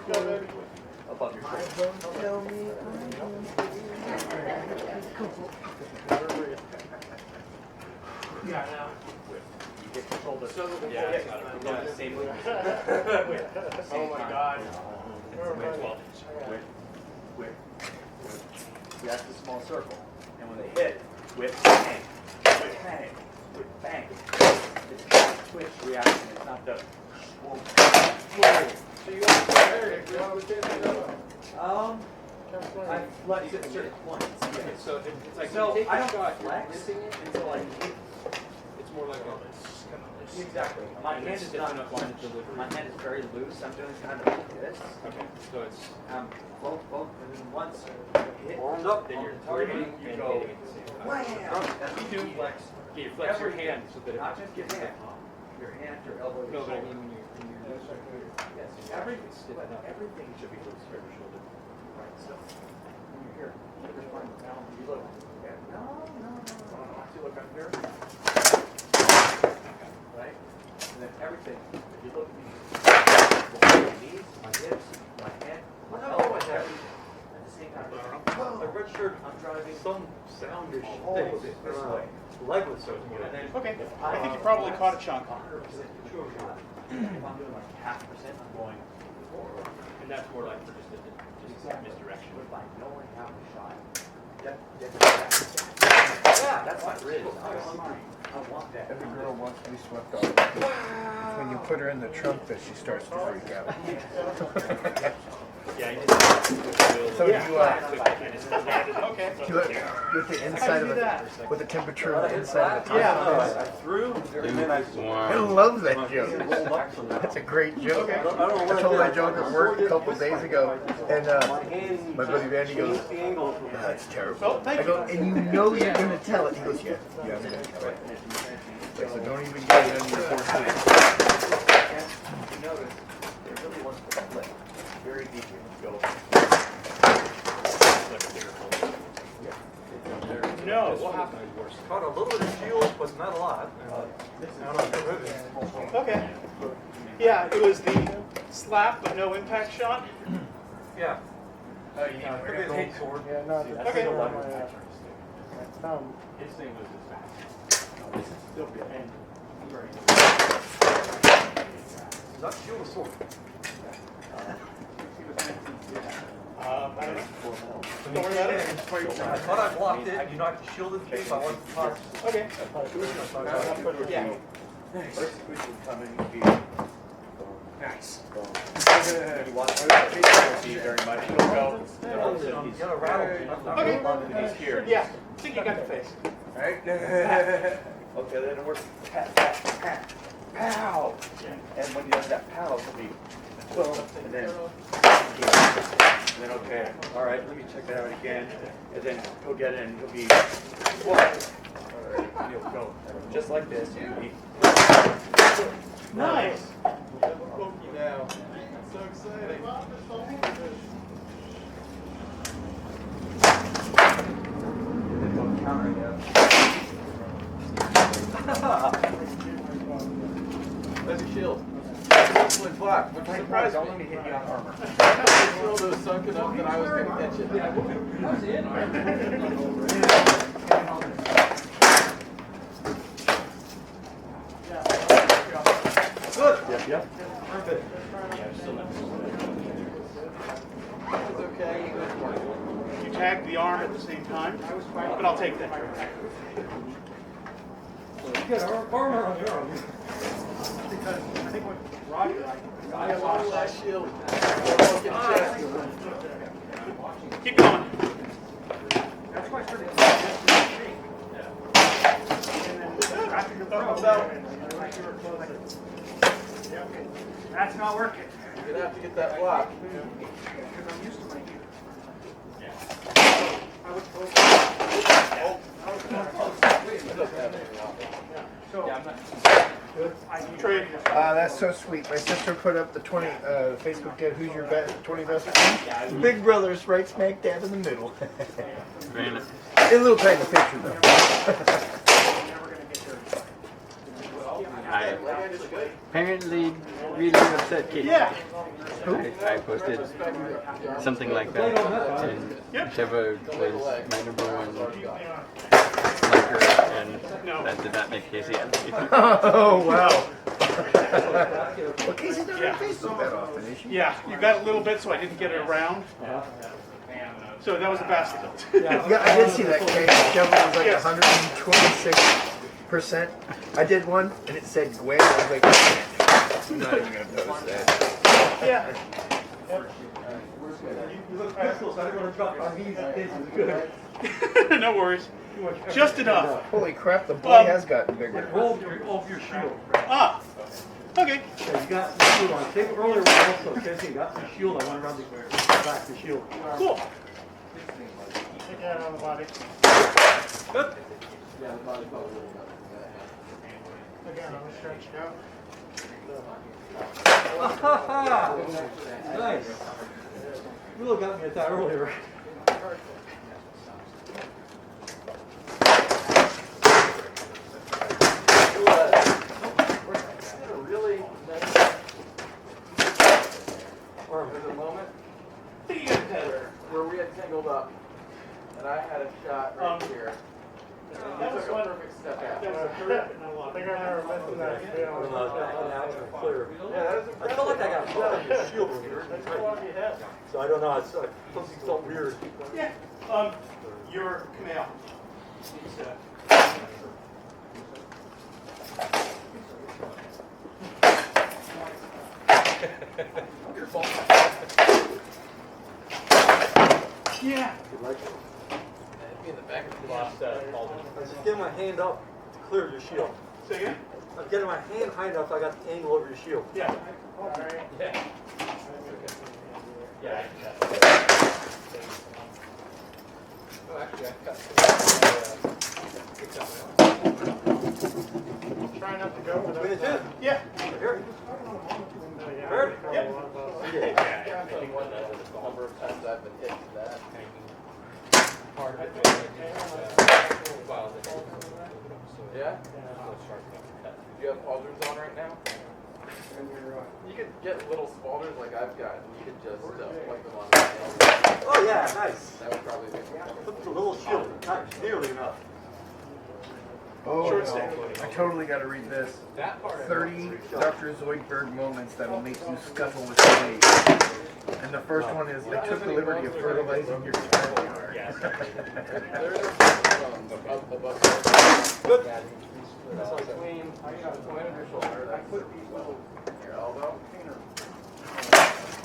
Go, baby. Above your shoulder. Tell me. Yeah, now. You get your shoulder. So Yeah, you go the same way. Oh my God. Whip. See, that's the small circle. And when they hit, whip, bang, whip, bang, whip, bang. It's not a twitch reaction. It's not the whoa. So you want to fire if you want to I flex at certain points. Okay, so it's like So you take I a don't shot, flex you're missing it until I hit. It's more like a Exactly. My hand is not clenched. My hand is very loose. I'm doing kind of like this. Okay, so it's Both, and then once you hit, then you're targeting, you go, wham! That's you do flex. okay, you flex your hand so that it Not just your hand, your elbow, your No, but I shoulder. mean when you're loose right here. Yes, everything should be loose for your shoulder. Right, so when you're here, you just find the down, you look. Yeah. No. You look up here. Right? And then everything, if you look at me, my knees, my hips, my head, my elbow, everything. At the same time, the red shirt, I'm driving some soundish things this way. Legless, so it's more. And then Okay. I think you probably caught a chunk. 100% true shot. If I'm doing like 0.5%, I'm going forward. and that's more like for just misdirection. But by knowing how to shot, yeah, that's my ridge. I want that. Every girl wants to be swept off. It's when you put her in the trunk that she starts to freak out. Yeah, So you, Okay. do it with the inside of it, with the temperature of the inside of the Yeah. I threw. I love that joke. That's a great joke. I told that joke at work a couple days ago, and my buddy Randy goes, "That's terrible." I go, "And you know you're gonna tell it." He goes, "Yeah, I'm gonna tell it." So don't even get it under your foreskin. You notice it really wants to flip very deeply. Go. No, what happened? Caught a little bit of fuel, but not a lot. Okay. Yeah, it was the slap but no impact shot. Yeah. Yeah, no, Okay. His thing was this fast. This is still good. Not fuel the sword. I don't know. Don't worry about it. I thought I blocked it. You knocked the shield in the face. I wasn't positive. Okay. Yeah. First we should come in and be nice. You want to thank you very much. It'll go. Okay. He's here. Yeah, I think you got the face. Right? Okay, then we're pat, pat, pat, pow. And when he does that pow, it'll be boom, and then okay, all right, let me check that out again. And then he'll get in, he'll be what? All right, and he'll go just like this. He'll be Nice. now. So exciting. That's your shield. Excellent block. Which surprised Don't me. let me hit you on armor. The shield was sunken up that I was going to catch it. I was in. Good. Yep. Perfect. It's okay. You tagged the arm at the same time, but I'll take that. You got armor on your arm. Because I think what Roger, I lost that shield. keep going. That's why I started After your throw. That's not working. You're going to have to get that block. Because I'm used to my gear. I was close. Trade. That's so sweet. My sister put up the 20 Facebook did who's your best 20 best friends? Big Brother's right smack dab in the middle. Very nice. A little tight in the picture though. I apparently really upset Katie. Yeah. I posted something like that, and Sheva was my number one liker, and that did not make Casey happy. Oh wow. Well, Casey's not on Facebook that often, is she? Yeah, you got a little bit, so I didn't get it around. So that was a basket. Yeah, I did see that case. Sheva was like 126%. I did one, and it said Gwen. I was like, I'm not even gonna post that. Yeah. You look crystal, so I don't want to drop my knees in case it's good. No worries. Just enough. Holy crap, the boy has gotten bigger. Roll off your shield. Ah. Okay. Yeah, you got some shield on. Take earlier one also, Casey. You got some shield. I went around the back of the shield. Cool. Take that on the body. Good. Yeah, the body's probably really not. Again, I'm stretched out. Nice. You really got me at that earlier. Really nice. There's a moment where we had tangled up, and I had a shot right here. And you took a perfect step out. I think I never mentioned that. Clear. Yeah, that is impressive. I felt like I got caught in the shield here. So I don't know. It's something felt weird. Yeah. Your canal. Your fault. Yeah. You like it? Be in the back of the I was just getting my hand up to clear your shield. Say again? I was getting my hand high enough so I got the angle over your shield. Yeah. All right. Yeah. Yeah. Oh, actually, I cut. Try not to go. Between the two? Yeah. Here. Heard? Yep. Yeah. The number of times I've been hit with that. Yeah? Do you have pauldrons on right now? You could get little spalders like I've got, and you could just plug them on. Oh yeah, nice. That would probably make it. Put the little shield, not nearly enough. Oh, Short no. stack. I totally got to read this. 30 Dr. Zoidberg moments that will make you scuffle with slaves. And the first one is, I took the liberty of fertilizing your scrapyard. There's above. Good. between the point of your shoulder. I put these little your elbow.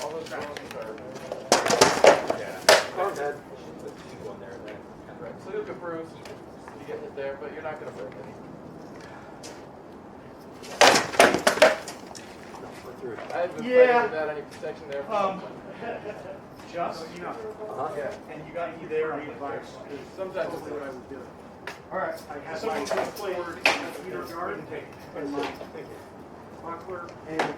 All those mountains are. Arm head. Right. So you'll get bruised. You get hit there, but you're not going to break any. I had been fighting without any protection there. Just, Yeah. and you got me there on the advice. Sometimes that's what I would do. All right, I have my forward Peter guard and my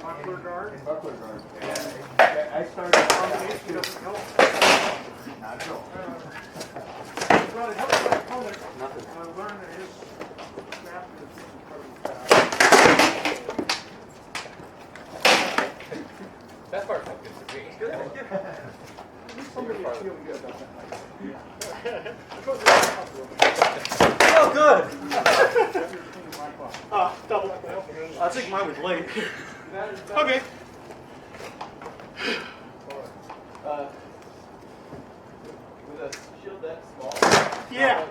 buckler guard. And buckler guard. And I started combination doesn't help. not at all. Well, it helps my opponent learn that his snap is incredibly fast. That part felt good for me. At least somebody is feeling good about that. Oh, good. Double. I think mine was late. Okay. With a shield that small. Yeah.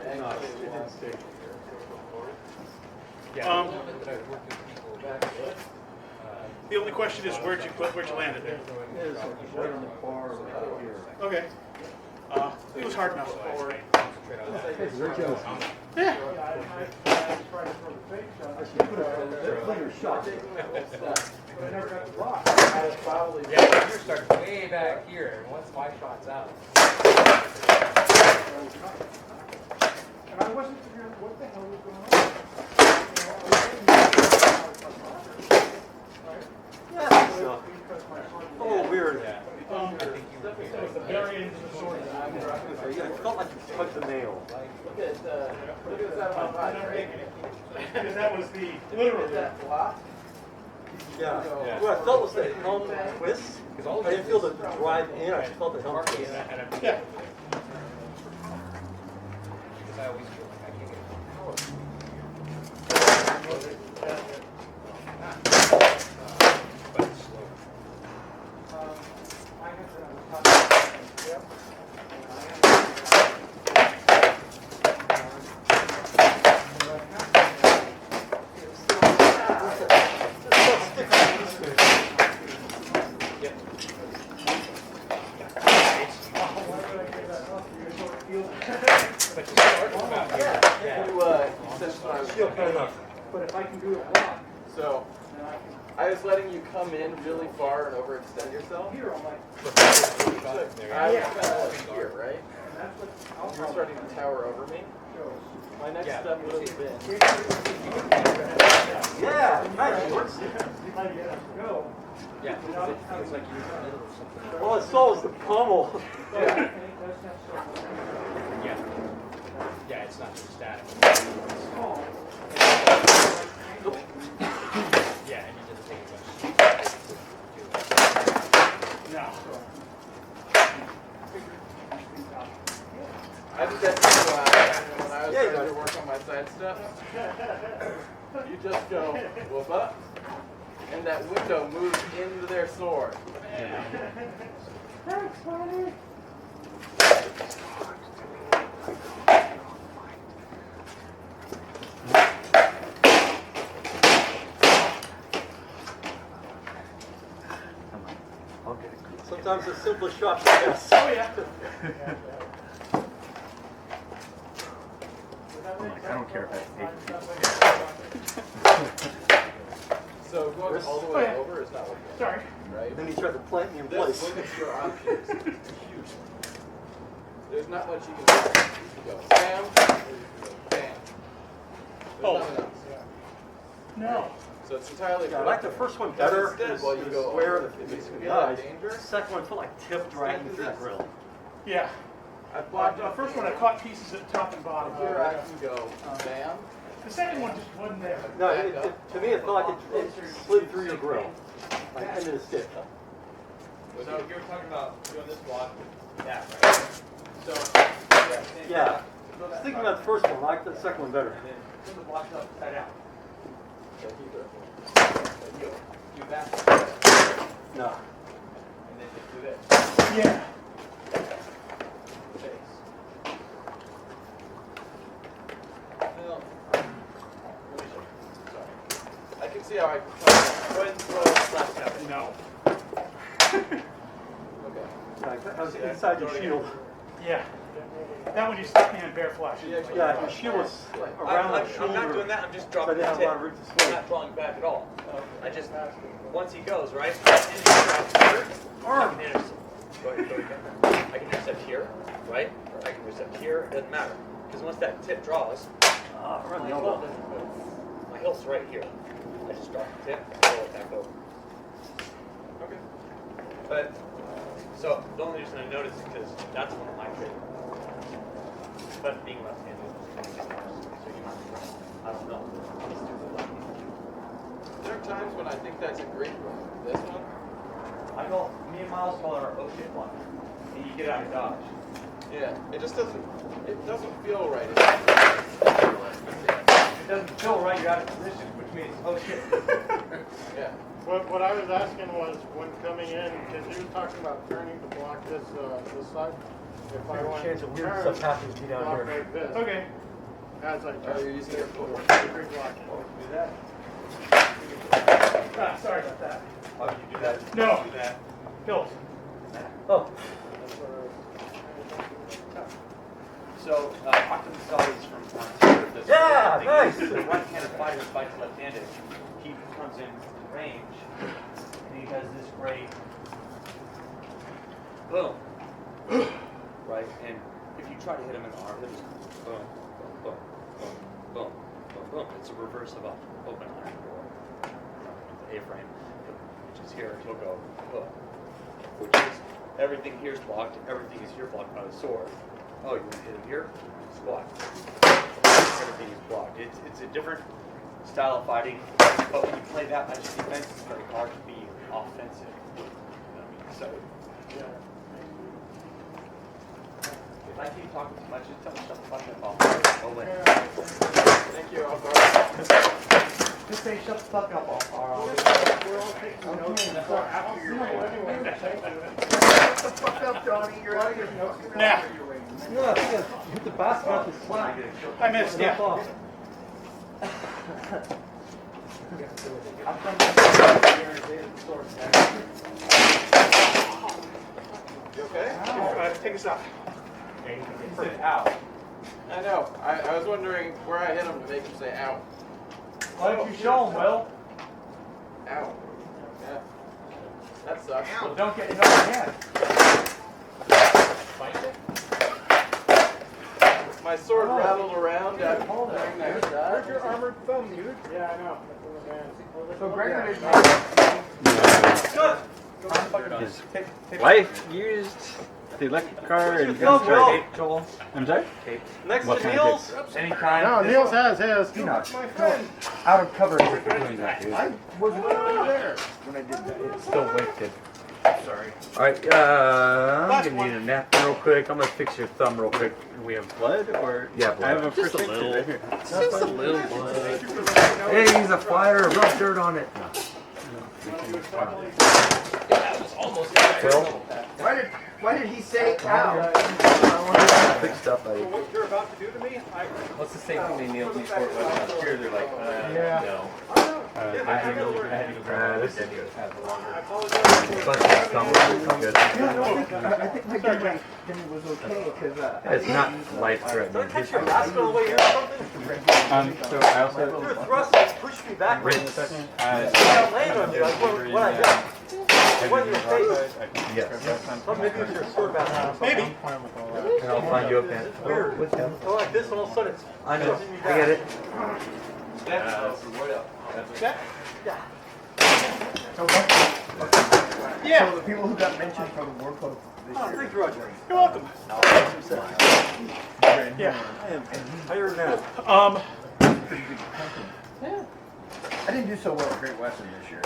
The only question is where'd you land it there? It's right on the bar right here. Okay. It was hard enough. Yeah. Player shot. But I never got the block. Yeah, yours started way back here, and once my shot's out. And I wasn't figuring what the hell was going on. Oh, weird. It was the very end of the sword. It felt like you touched a nail. Look at that on my right? Because that was the literally. That block. Yeah. What I felt was the helm twist. I didn't feel the drive in, I just felt the helm twist. Yeah. Because I always feel like I can't get power. But it's slow. But if I can do it block, So, then I can. I was letting you come in really far and overextend yourself. Here, I'm like, I was kind of here, right? and that's what You're starting to tower over me. shows. My next step would have been. Yeah, nice. Works. If I get us to go. Yeah, because it feels like you're in the middle of something. All I saw was the pummel. Yeah. And it does have some Yeah. Yeah, it's not just static. small. Yeah, and it doesn't take much. No. I did that too when I was trying to work on my side stuff. You just go, whoop up, and that window moves into their sword. Thanks, buddy. Sometimes the simplest shot's the best. Oh, yeah. I don't care if that's So going all the way over is not what you Sorry. right? Then he tried to plant me in place. This limits your options. Huge. There's not much you can do. You can go bam, or you can go bam. There's nothing else. No. So it's entirely. I like the first one better. Instead, while you go square, over, it makes me feel that nice. danger. The second one felt like tip dragging through the grill. Yeah. I blocked The first one I caught pieces at top and bottom. Here I can go bam. The second one just wasn't there. No, to me it felt like it slid through your grill. Like end of the stick. So you were talking about doing this block, that, right? So, Yeah. Thinking about the first one, I like the second one better. put the blocks upside down. Do that, No. and then just do this. Yeah. Face. Well, see how I can tell. When's the last time? No. Okay. That was inside your shield. Yeah. That one you stuck me on bare flesh. Yeah, your shield was around the shoulder. I'm not doing that. I'm just So I dropping didn't the have a lot tip. of room to I'm swing. not drawing back at all. I just, once he goes, right? And he drops here, I can intercept. Go ahead, go again. I can intercept here, right? Or I can intercept here. It doesn't matter. Because once that tip draws, Around my the hilt elbow. doesn't move. My hilt's right here. I just drop the tip and roll it back over. Okay. But, so the only reason I noticed is because that's one of my favorite. But being left-handed, so you might be right. I don't know. There are times when I think that's a great one. This one? I call, me and Miles call it our O-shaped one. And you get out of dodge. Yeah. It just doesn't. It doesn't feel right. It doesn't feel right, you're out of position, which means, oh shit. Yeah. What I was asking was, when coming in, because you were talking about turning to block this side. If I want Chance to of weird turn, stuff happens to be down block here. like this. Okay. As I Oh, turn. you're using your foot. Do that. Sorry about that. Oh, you do that. No. Do that. Hills. Oh. So, Octopus is from Fremont. Yeah, nice. The right-handed fighter fights left-handed. He comes in range, and he has this great boom. Right? And if you try to hit him in the arm, he'll just boom, boom, boom, boom, boom, boom, boom. It's a reverse of an open iron door. The A-frame, which is here, he'll go hook, which is everything here's blocked, everything is here blocked by the sword. Oh, you want to hit him here? Squat. Everything is blocked. It's a different style of fighting, but when you play that much defense, it's very hard to be offensive. You know what I mean? So, if I keep talking too much, just tell me shut the fuck up. I'll win. Thank you, Alvaro. Just say shut the fuck up, I'll We're all taking notes after your anyway. Shut the fuck up, Donnie. You're out of your notes. Nah. Yeah, I think I hit the basket off his flag. I missed, yeah. You okay? Take us out. He said ow. I know. I was wondering where I hit him to make him say ow. Why don't you show him, Will? Ow. Yeah. That sucks. Well, don't get hit again. My sword rattled around after during that shot. Where's your armored thumb, dude? Yeah, I know. So Gregor didn't His wife used the electric car and gun Tape, Joel. I'm sorry? Tape. Next what to Neil's? Any kind. No, Niels has his. Peanuts. My friend. Out of cover if you're doing that, dude. I was right over there when I did that. Still wicked. Sorry. Alright, I'm gonna need a napkin real quick. I'm gonna fix your thumb real quick. We have blood or? Yeah, blood. I have a Just a prescription little. right here. Just a little blood. Hey, he's a fighter. Rub dirt on it. That was almost Why did he say ow? Big stuff, buddy. What you're about to do to me, What's the same thing they nailed before it went up here? They're like, Yeah. no. I had to go This is good. I apologize. But it's good. I think my gun was okay because It's not life-threatening. So I also thrust pushed me written second. Yes. Maybe it's your sword back. Maybe. And I'll find you a pen. With him. Oh, like this, and all of a sudden it's. I know. I get it. Yeah. So the people who got mentioned from the War Club this year. Thank you, Roger. You're welcome. Yeah. How are you now? I didn't do so well at Great Western this year.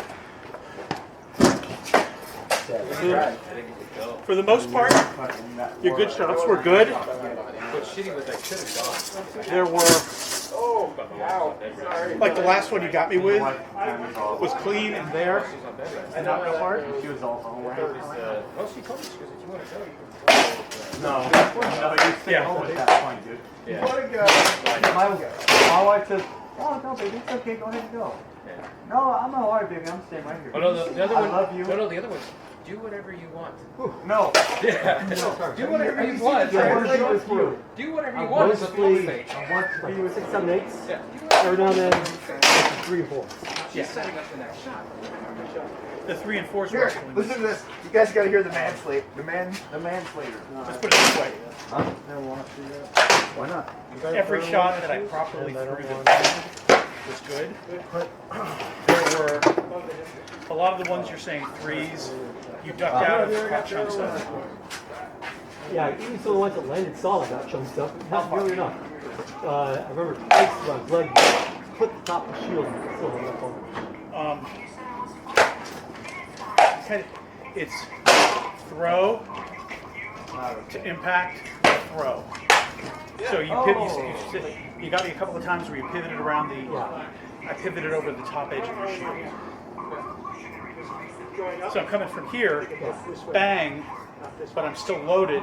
For the most part, your good shots were good. What's shitty was I could have gone. There were, Oh, ow. Sorry. like the last one you got me with was clean and there and not real hard. Oh, she told me, she goes, if you want to go, you can No, you stay home at that point, dude. Yeah. You wanna go? My wife says, oh, no, baby, it's okay. Go ahead and go. Yeah. No, I'm not worried, baby. I'm staying right here. Oh no, the other I one. love you. No, the other one. Do whatever you want. No. Yeah. Do whatever you want. Yeah, what do this for? Do whatever you want. It's a Mostly, fake. I want to be with 6, 7, 8s. Yeah. Every now and then, it's 3 and 4. She's setting up the next shot. The 3 and 4s Here, wrestling. listen to this. You guys got to hear the manslayer. The manslayer. Let's put it this way. Never want to see that. Why not? Every shot that I properly threw the band was good. There were a lot of the ones you're saying 3s, you ducked out of got chunks of. Yeah, even some of the ones that landed solid got chunks up. Not nearly enough. I remember twice on blood, put the top of the shield and still hung up on it. It's throw to impact, throw. So you got me a couple of times where you pivoted around I pivoted over the top edge of your shield. So I'm coming from here, bang, but I'm still loaded,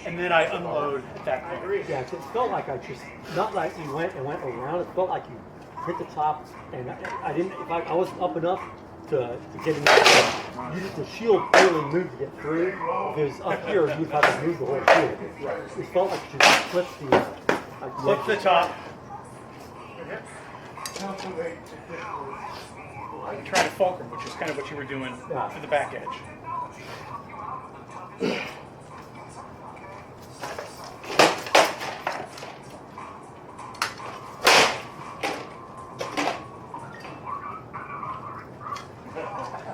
and then I unload at that point. Yeah, it felt like I just, not like you went around, it felt like you hit the top, and I didn't, if I wasn't up enough to get in there. The shield barely moved to get through. If it was up here, you'd have to move the whole shield. It felt like you just flipped the... Flip the top. Try to fulcrum, which is kind of what you were doing for the back edge.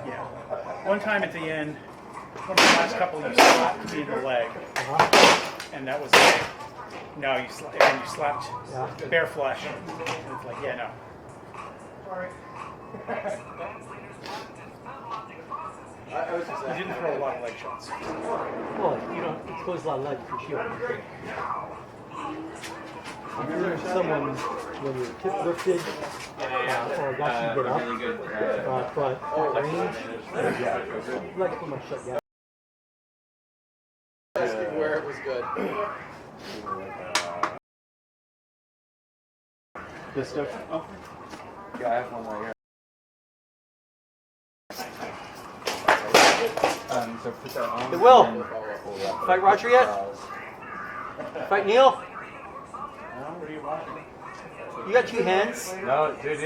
Yeah. One time at the end, one of the last couple, you slapped me in the leg, and that was it. No, you slapped bare flesh. It's like, yeah, no. Sorry. You didn't throw a lot of leg shots. Well, you don't expose a lot of leg for shield. Someone, when you're tip lifted, or got you get up, but range, like put my shut down. Asking where it was good. This stuff? Oh. Yeah, I have one right here. So put that on. Hey, Will, fight Roger yet? Fight Neil? You got 2 hands? No, dude,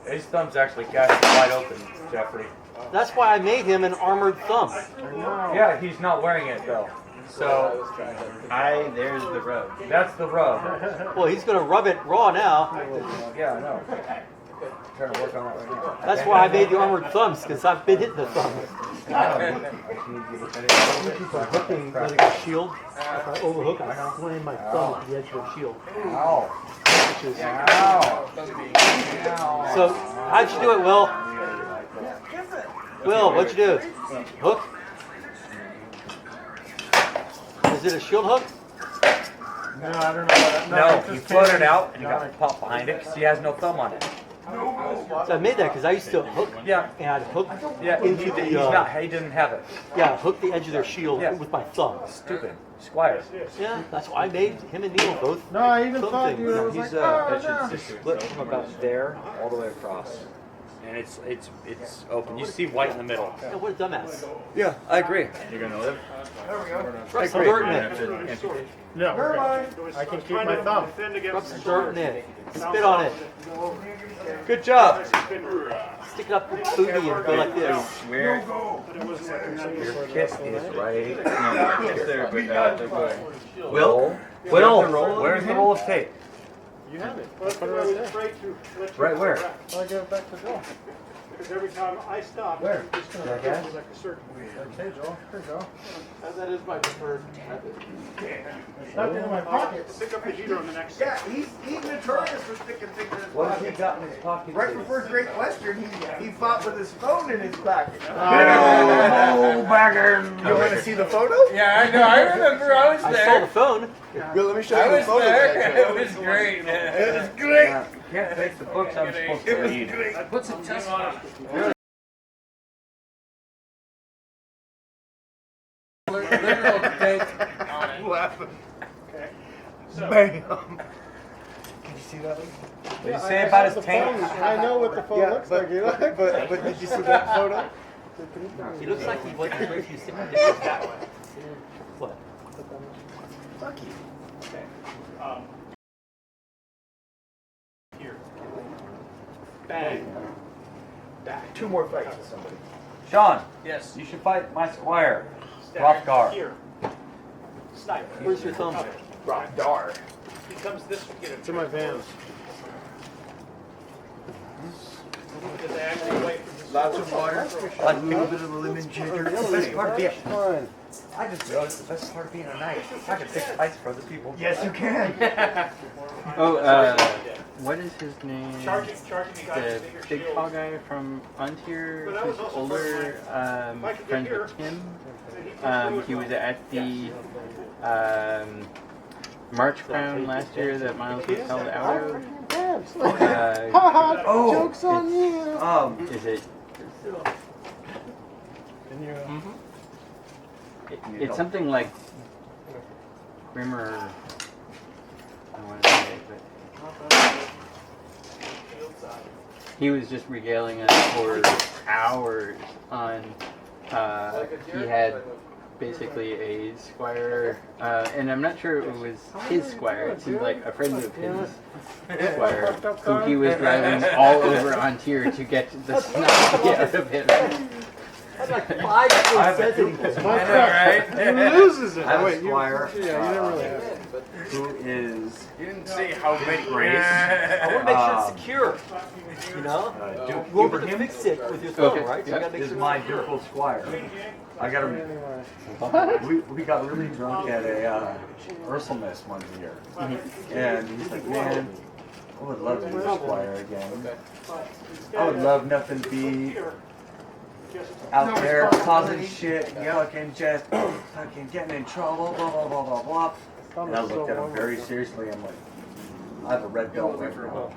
his thumb's actually casted wide open, Jeffrey. That's why I made him an armored thumb. Yeah, he's not wearing it though. So, there's the rub. That's the rub. Well, he's going to rub it raw now. Yeah, I know. Trying to work on that right now. That's why I made the armored thumbs, because I've been hitting the thumb. Hooking with a shield. If I overhook, I slam my thumb at the edge of the shield. Ow. So, how'd you do it, Will? Will, what'd you do? Hook? Is it a shield hook? No, I don't know. No, you floated out and you got the pop behind it because he has no thumb on it. So I made that because I used to hook. Yeah. And I'd hook into the. He didn't have it. Yeah, hook the edge of their shield with my thumb. Stupid. Squire. Yeah, that's why I made him and Neil both. No, I even thought things. you were He's like, that should split from about there all the way across, and it's open. You see white in the middle. Yeah, what a dumbass. Yeah, I agree. You're gonna live. Rub some dirt in it. No, I can keep my thumb. Rub some dirt in it. Spit on it. Good job. Stick it up with booty and go like this. Where your kiss is right. Will, where's the roll of tape? You have it. Put it right there. Right where? I'll give it back to Joel. Because every time I stop, Where? it's just Jackass? going to like a circle. Okay, Joel. Here you go. That is my preferred method. It's not in my pocket. Pick up the heater on the next Yeah, he's notorious for sticking things in his What has he pocket. got in his pocket? Right before Great Western, he fought with his phone in his pocket. Oh, bagger! You want to see the photo? Yeah, I know. I remember. I was I saw there. the phone. Well, let me show I you the was photo. there. It was great. It was great. Can't take the books I'm supposed to read. Put some test on it. Literal date on it. Laughing. Okay. So, Bam. see that one? What did you say about his tank? I know what the phone looks like, you know? But did you see that photo? He looks like he wasn't sure if you stick his dick that way. What? Fuck you. Okay. Here. Bang. Back. 2 more fights with somebody. Sean, Yes. you should fight my squire. Stagger. Rock guard. Here. Snipe. Where's your thumb? Rock Dar. He comes this way. Get him. To my van. Because they actually wait for this. Lots of water. A little bit of a lemon ginger. It's the best part of being. Fine. I just realized the best part of being a knight. I can fix fights for other people. Yes, you can. What is his name? Charging you guys The with your big shield. tall guy from Ontier, who's older, friends with Tim. He was at the March Crown last year that Miles was held out of. Joke's on you. Is it? It's something like Grimmer. I want to say, but he was just regaling us for hours on. He had basically a squire, and I'm not sure it was his squire. It seemed like a friend of his squire, who he was driving all over Ontier to get the snot out of him. That's like 5 sentences. I know, right? Who loses it? I have a Wait, squire. You never really have. Who is You didn't say how many Grace? I want to make sure it's secure. You know? Duke You won't be able to Ibrahim fix it with your thumb, right? So you gotta make is sure my it's secure. ducal squire. I got him. We got really drunk at a Ursulmus one year, and he's like, man, I would love to be a squire again. I would love nothing to be out there causing shit, fucking just fucking getting in trouble, blah blah blah blah blah. And I looked at him very seriously. I'm like, I have a red belt right now.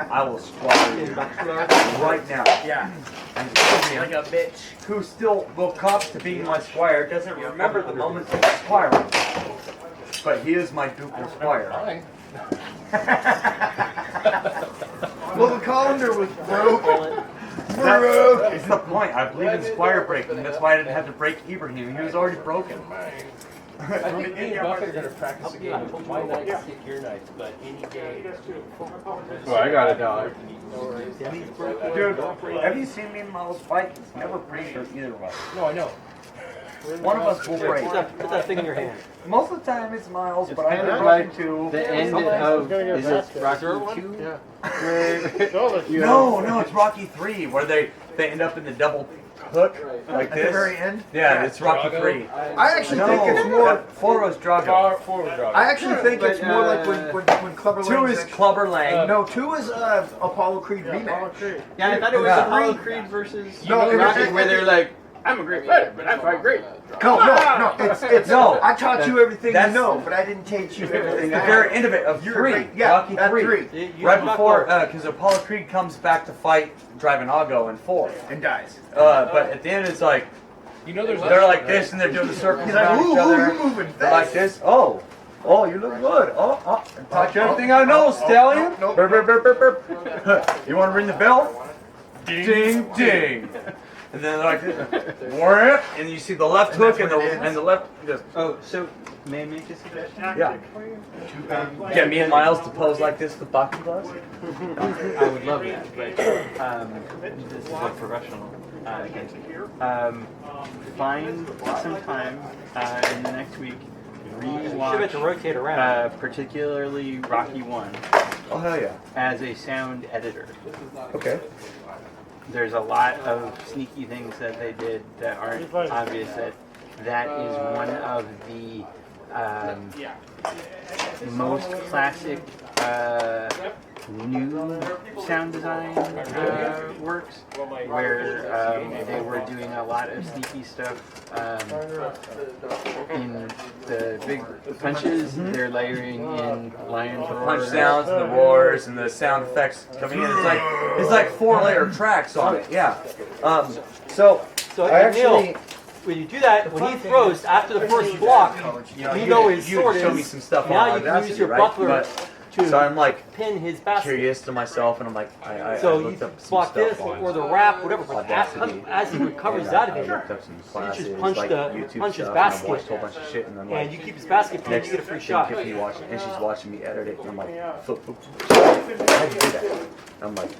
I will squire you right now. Yeah. And Ibrahim, Like a bitch. who still will cop to being my squire, doesn't remember the moments of squiring. But he is my ducal squire. Well, the colander was broke. That's the point. I believe in squire breaking. That's why I didn't have to break Ibrahim. He was already broken. I think me and Buffett are going to practice a game. My knights kick your knights, but any game. Well, I got $1. Dude, have you seen me and Miles fight? It's never pretty for either of us. No, I know. One of us will break. Put that thing in your hand. Most of the time it's Miles, but I've kind been of broken like too. the end of, is it Rocky 2? Yeah. No, it's Rocky 3, where they end up in the double hook like At this. the very end? Yeah, it's Rocky 3. I actually think it's more. 4 was Drago. I actually think it's more like when Clubber 2 is Clubber Lang. No, 2 is Apollo Creed rematch. Yeah, I thought it was Apollo Creed versus Rocky, where they're like, I'm a great fighter, but I fight great. No, it's No, I taught you everything you that's- know, but I didn't teach you everything. the very end of it, of You're 3. right. Yeah, Rocky that's 3. 3. Right before, because Apollo Creed comes back to fight Dragonago in 4. And dies. But at the end it's like, You know there's they're like this and they're doing the circles He's like, around ooh, each other. you're moving They're like fast. this. Oh, you look good. Taught you everything I know, Stallion. nope. Burp, burp, burp, burp, burp. You want to ring the bell? Ding, ding. And then like this, whap, and you see the left hook and the left. Just, Oh, so may I make a suggestion? yeah. Get me and Miles to pose like this with boxing gloves. I would love that, but this is a professional against me. Find some time in the next week. should have to rotate around. Particularly Rocky 1 Oh hell yeah. as a sound editor. Okay. There's a lot of sneaky things that they did that aren't obvious. That is one of the most classic new sound design works, where they were doing a lot of sneaky stuff in the big punches. They're layering in lion roar, Punch sounds and the roars and the sound effects coming in. It's like 4-layer tracks on it. Yeah. So I actually. When you do that, when he throws after the first block, you know his you sword show is. me some stuff Now on you can Audacity, use your right? buckler But, to. so I'm like, pin his basket. curious to myself, and I'm like, I So looked you up some block stuff this on or the wrap, whatever. But Audacity. as he recovers and out of I it, looked up some classes, just punch like the- YouTube punch his stuff, and I basket. watched a whole bunch of shit, and then like, and you keep his basket pin, next you get a free thing shot. Tiffany watching, and she's watching me edit it, and I'm like, flip. How'd you do that? I'm like,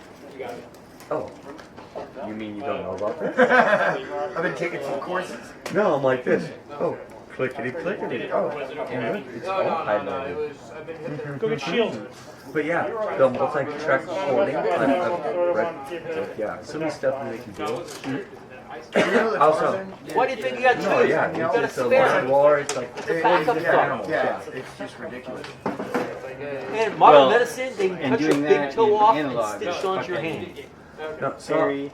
oh, you mean you don't know about this? I've been taking some courses. No, I'm like this. Oh, clickety. Oh, and look, it's all highlighted. Go get shielded. But yeah, the multi-track recording, I've read, yeah, so many stuff that they can do. Also, Why do you think you got two? no, yeah, You got a it's a spare. war, it's like, backup yeah, stuff. animals, Yeah, it's just ridiculous. And modern Well, medicine, they and cut your doing big that toe in off analog and stitch is onto your fucking hand. No, so Harry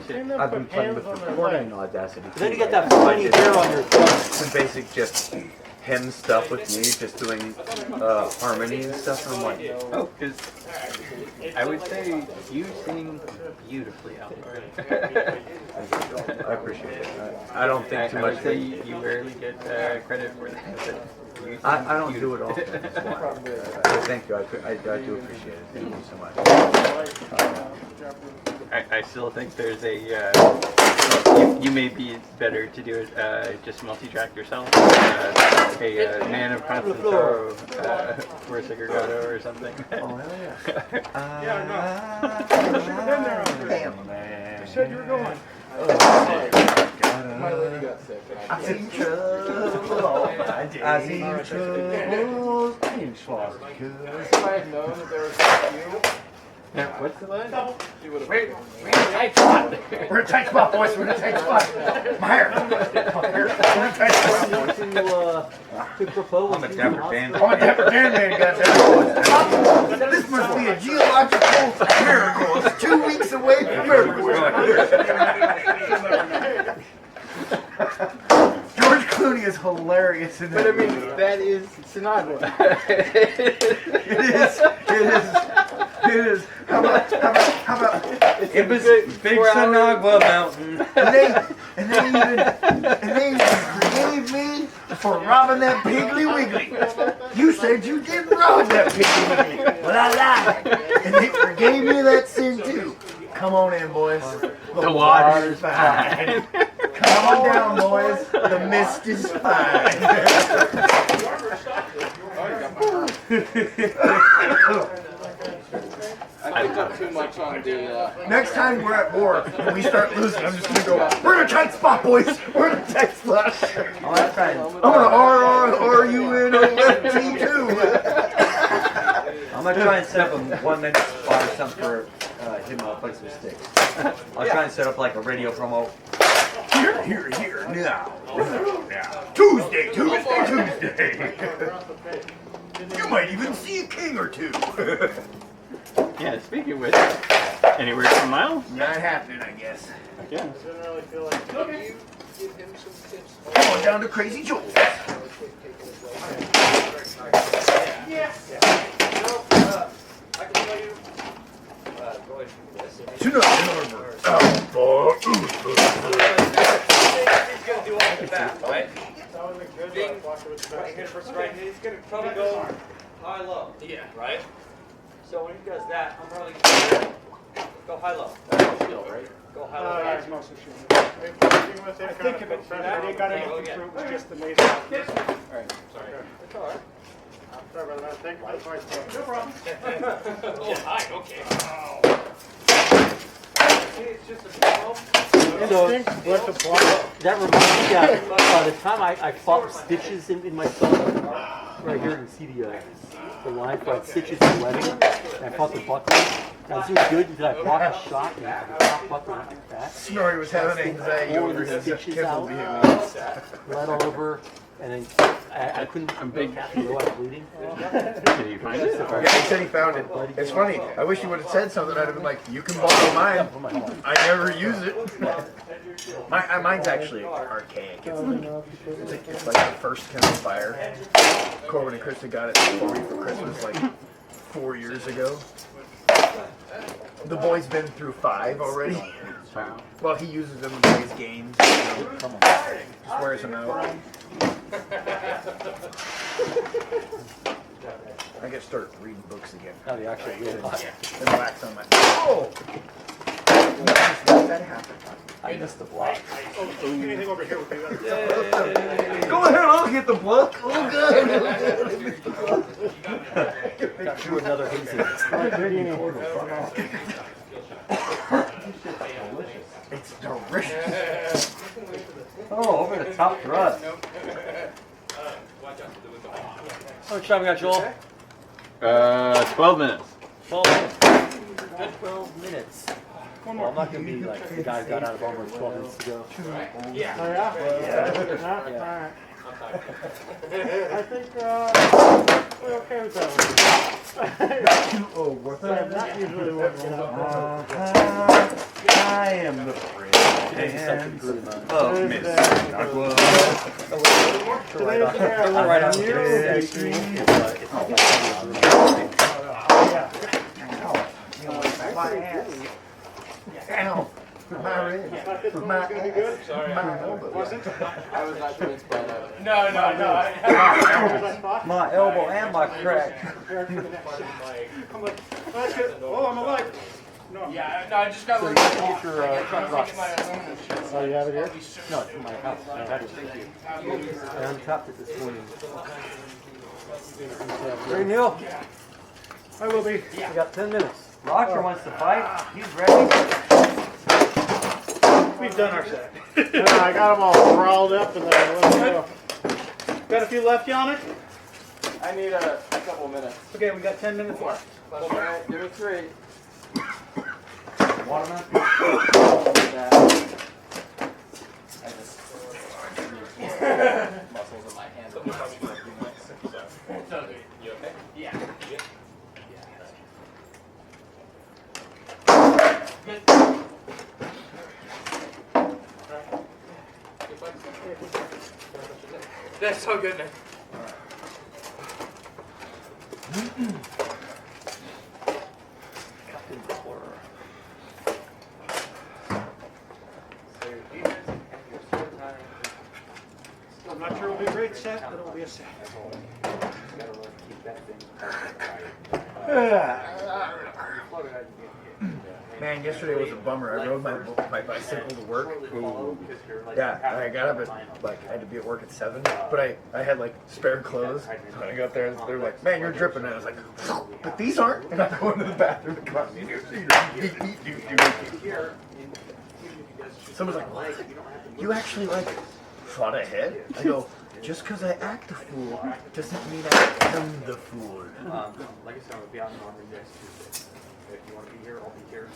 shit. I've been playing with recording in Audacity. But then you too, got that right? funny hair on your thumb. Some basic just hymn stuff with me, just doing harmony and stuff, and I'm like, Oh, because I would say you sing beautifully out there. I appreciate it. I don't think too I much. would say you rarely get credit for that. But you sing I don't do it beautifully. often. That's why. So thank you. I do appreciate it. Thank you so much. I still think there's a you may be better to do it just multi-track yourself. A man of constant sorrow, for Segregato or something. Oh hell yeah! Damn. You said you were going. My lady got sick. And I seen trouble. I seen trouble. if I had known that there was a few, Yeah, what's the line? she would have. We're in a tight spot, boys. We're in a tight spot. My hair. We're in a tight spot. To propose I'm a dapper Dan. I'm a dapper Dan man, goddamn. This must be a geological miracle. It's 2 weeks away from everywhere. George Clooney is hilarious in But I that mean, movie. that is Sinatra. It is. How about? It was Big Sanagua Mountain. And they even forgave me for robbing that Piggly Wiggly. You said you didn't rob that Piggly Wiggly. Well, I lied. And they forgave me that sin too. Come on in, boys. The water's fine. Come on down, boys. The mist is fine. I picked up too much on the. Next time we're at war and we start losing, I'm just gonna go, we're in a tight spot, boys. We're in a tight spot. I'm gonna RRRUNOFT too. I'm gonna try and set up a 1 minute spot or something for him to play some sticks. I'll try and set up like a radio promo. Here, now. Tuesday. You might even see a king or two. Yeah, speaking of which, anywhere from Miles? Not happening, I guess. Yeah. Didn't really feel like. Can you give him some tips? Come on down to Crazy Joel. Yeah. I can tell you. Go ahead and do this. Tonight in Arbor. He's gonna do all of that, right? Being right here, first right here, he's gonna probably go high low. Yeah. Right. So when he does that, I'm probably gonna go high low. Right? Go high low. It's mostly shooting. I think of it better. They got anything through. It was just amazing. Alright, sorry. It's all right. Sorry about that. Thank you for the advice. No problem. Oh, high. Okay. See, it's just a So Instinct, what the block. that reminds me that by the time I fought stitches in my thumb, right here you can see the line for stitches and webbing, and I fought the buckle. I was doing good until I blocked a shot and the top buckle went like that. Snorri was having anxiety All over the his stitches kibble out, being bled all over, and then I couldn't make half the row out bleeding. Did you find it? Yeah, he said he found it. It's funny. I wish he would have said something. I'd have been like, you can borrow mine. I never use it. Mine's actually archaic. It's like the first Kindle Fire. Corbin and Krista got it for me for Christmas like 4 years ago. The boy's been through 5 already. Well, he uses them in his games. Just wears them out. I gotta start reading books again. Now the actual real hot. And wax on my. Oh! That happened. I missed the block. Anything over here would be better. Go ahead, I'll get the book. Oh, good. Got through another hazy. It's delicious. Oh, over the top thrust. How much time we got, Joel? 12 minutes. 12 minutes. 12 minutes. Well, I'm not going to be like the guy who got out of armor 12 minutes ago. Yeah. Oh, yeah? Yeah. Alright. I think we're okay with that one. Not usually what we're I am the president of Miss Aqua. Right on the Ow. My ribs. My ass. Sorry. My elbow. Wasn't? I was not convinced by that. No. My elbow and my crack. That's good. Oh, I'm alive. No. Yeah, no, I just got So one. you can get your truck rocks. Oh, you have it here? No, it's from my house. I had it. I untapped it this morning. Ready, Neil? I will be. We got 10 minutes. Roger wants to fight. He's ready. We've done our set. I got them all riled up and let's go. Got a few left, Yannick? I need a couple minutes. Okay, we got 10 minutes left. Okay, give me 3. Watermelon? Muscles in my hands. You okay? Yeah. That's so good, man. I'm not sure it'll be a great set, but it'll be a set. Man, yesterday was a bummer. I rode my bicycle to work. Yeah, I got up at, I had to be at work at 7, but I had, spare clothes. When I got there, they were like, man, you're dripping. And I was like, but these aren't. And I go into the bathroom and come out. Someone's like, what? You actually, thought ahead? I go, just because I act the fool doesn't mean I am the fool. Like I said, I'll be out in Norman next Tuesday. If you want to be here, I'll be here.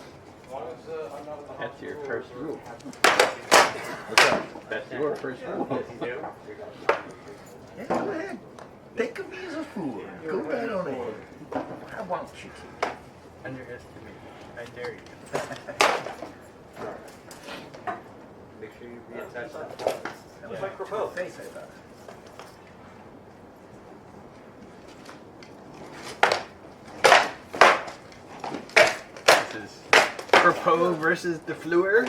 As long as I'm not in the That's your first rule. What's up? That's your first rule. If you do, Yeah, go ahead. Think of me as a fool. Go right on ahead. I want you to. Underestimate. I dare you. make sure you reattach that. That was like propose. Face, I thought. This is Propos versus the Fleur.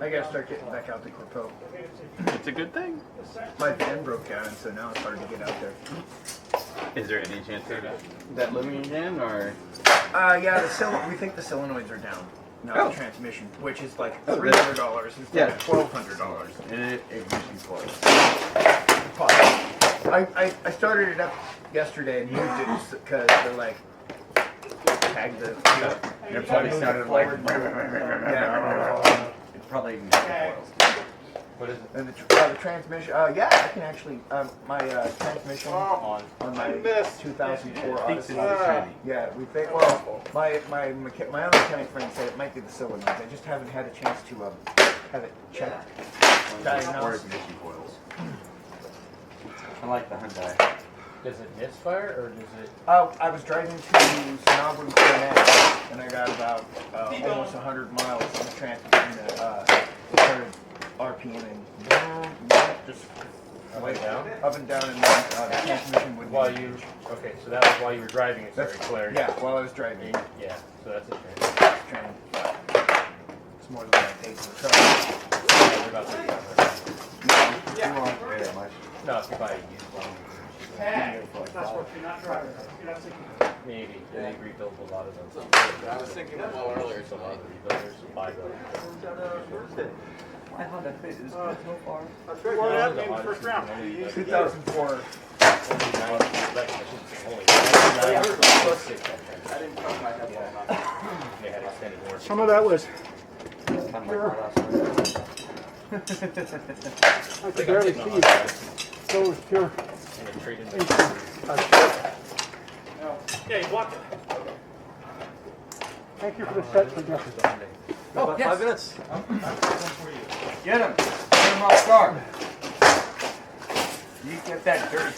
I gotta start getting back out to Corpo. It's a good thing. My van broke down, so now it's hard to get out there. Is there any chance of that living again, or? Yeah, we think the solenoids are down. No, the transmission, which is like $300 instead of $1,200. And it usually flows. I started it up yesterday and moved it because they're like, tag the. It probably sounded like. Yeah. It probably even oils. What is it? And the transmission. Yeah, I can actually. My transmission on my 2004 Odyssey. Yeah, we think. Well, my other mechanic friend said it might be the solenoids. I just haven't had a chance to have it checked. Diagnosed. I like the Hyundai. Does it misfire or does it? I was driving to Sonoma and Cornet, and I got about almost 100 miles on the transmission. Started RPMing. Just Way down? up and down, and then the transmission would. Okay, so that was while you were driving. It started flaring. Yeah, while I was driving. Yeah, so that's a train. It's more than I paid for the truck. They're about $6. You won't pay that much. No, if you buy a used one. Hey, that's what you're not driving. You're not thinking. Maybe. They rebuild a lot of those. I was thinking well earlier So a lot of the rebuilders buy those. My Honda Fit is good so far. What happened in the first round? 2004. Some of that was. I could barely see you. So it was pure. Yeah, you blocked it. Thank you for the set suggestion. Oh, about 5 minutes. Get him. Get him off guard. You get that dirty.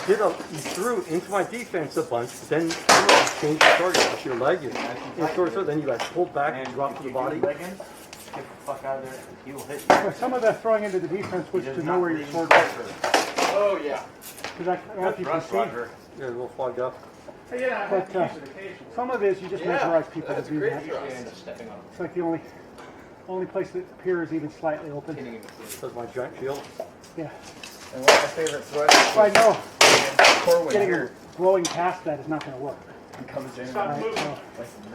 You threw into my defense a bunch, but then you changed the target. That's your leg. Then you got pulled back and dropped to the body. Get the fuck out of there. He will hit you. Well, some of that throwing into the defense was to know where your sword was. Oh, yeah. Because I don't know if you can see. Yeah, a little fogged up. Yeah, but some of it is you just mesmerize people to do that. It's like the only place that appears even slightly open. That's my giant shield. Yeah. And what's my favorite thrust? I know. Corwin Getting here. blowing past that is not going to work. He comes in. Right, so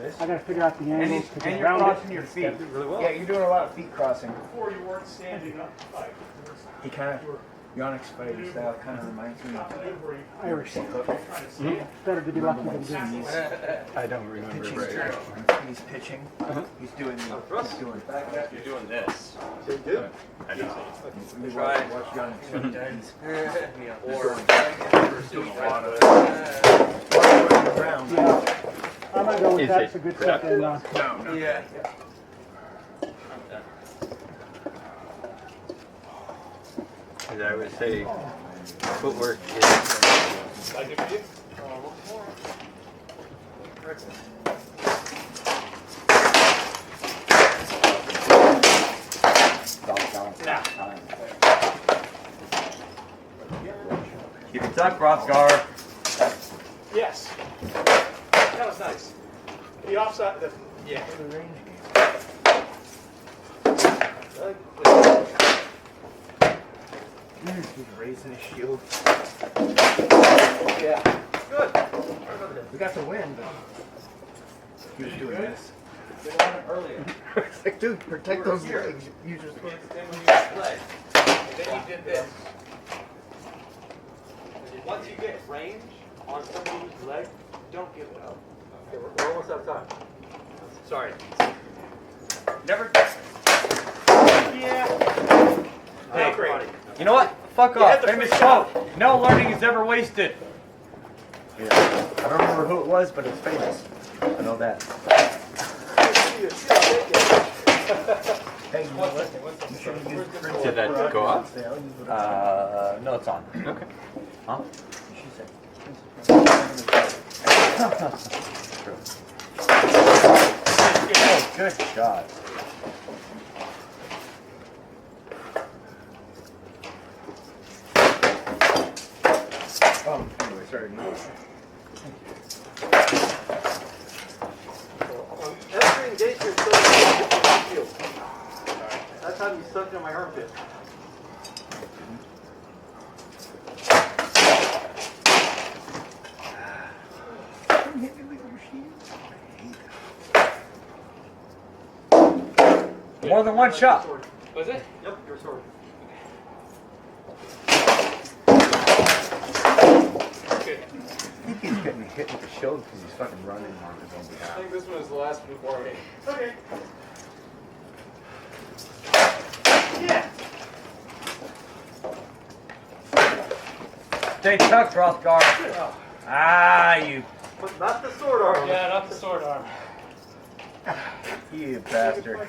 This. I got to figure out the And, angles to and get you're around crossing it. your feet. Really well. Yeah, you're doing a lot of feet crossing. Before you weren't standing up to fight. He kind of, Yannick Spidey style kind of reminds me of Irish. Better to be lucky than good. I don't remember. He's pitching. He's doing the You're doing this. They do. I know. Watch Yannick Spidey. He's doing a lot of ground. Yeah. I'm going to go with that's a good set then. No. Yeah. As I would say, footwork is. I give it to you? Keep it tucked, Rothgar. Yes. That was nice. The offside. Yeah. He's raising his shield. Yeah. Good. We got the win. He was doing this. They won it earlier. It's like, dude, protect those legs. You just Then you did this. Once you get range on somebody's leg, don't give it up. Okay, we're almost out of time. Sorry. never. Yeah. Hey, you know what? Fuck off. Famous quote. No learning is ever wasted. Yeah. I don't remember who it was, but it's famous. I know that. Hey, you know what? You should have used Principality. Did that go off? No, it's on. Okay. Huh? She said. Oh, good shot. Oh, anyway, sorry. No. Every engagement still shield. That time you stuck in my armpit. More than one shot. Was it? Yep, your sword. Good. I think he's getting hit with the shield because he's fucking running on his own I behalf. think this one is the last one for me. Okay. Yeah. Stay tucked, Rothgar. Ah, you. But not the sword arm. Yeah, not the sword arm. You bastard.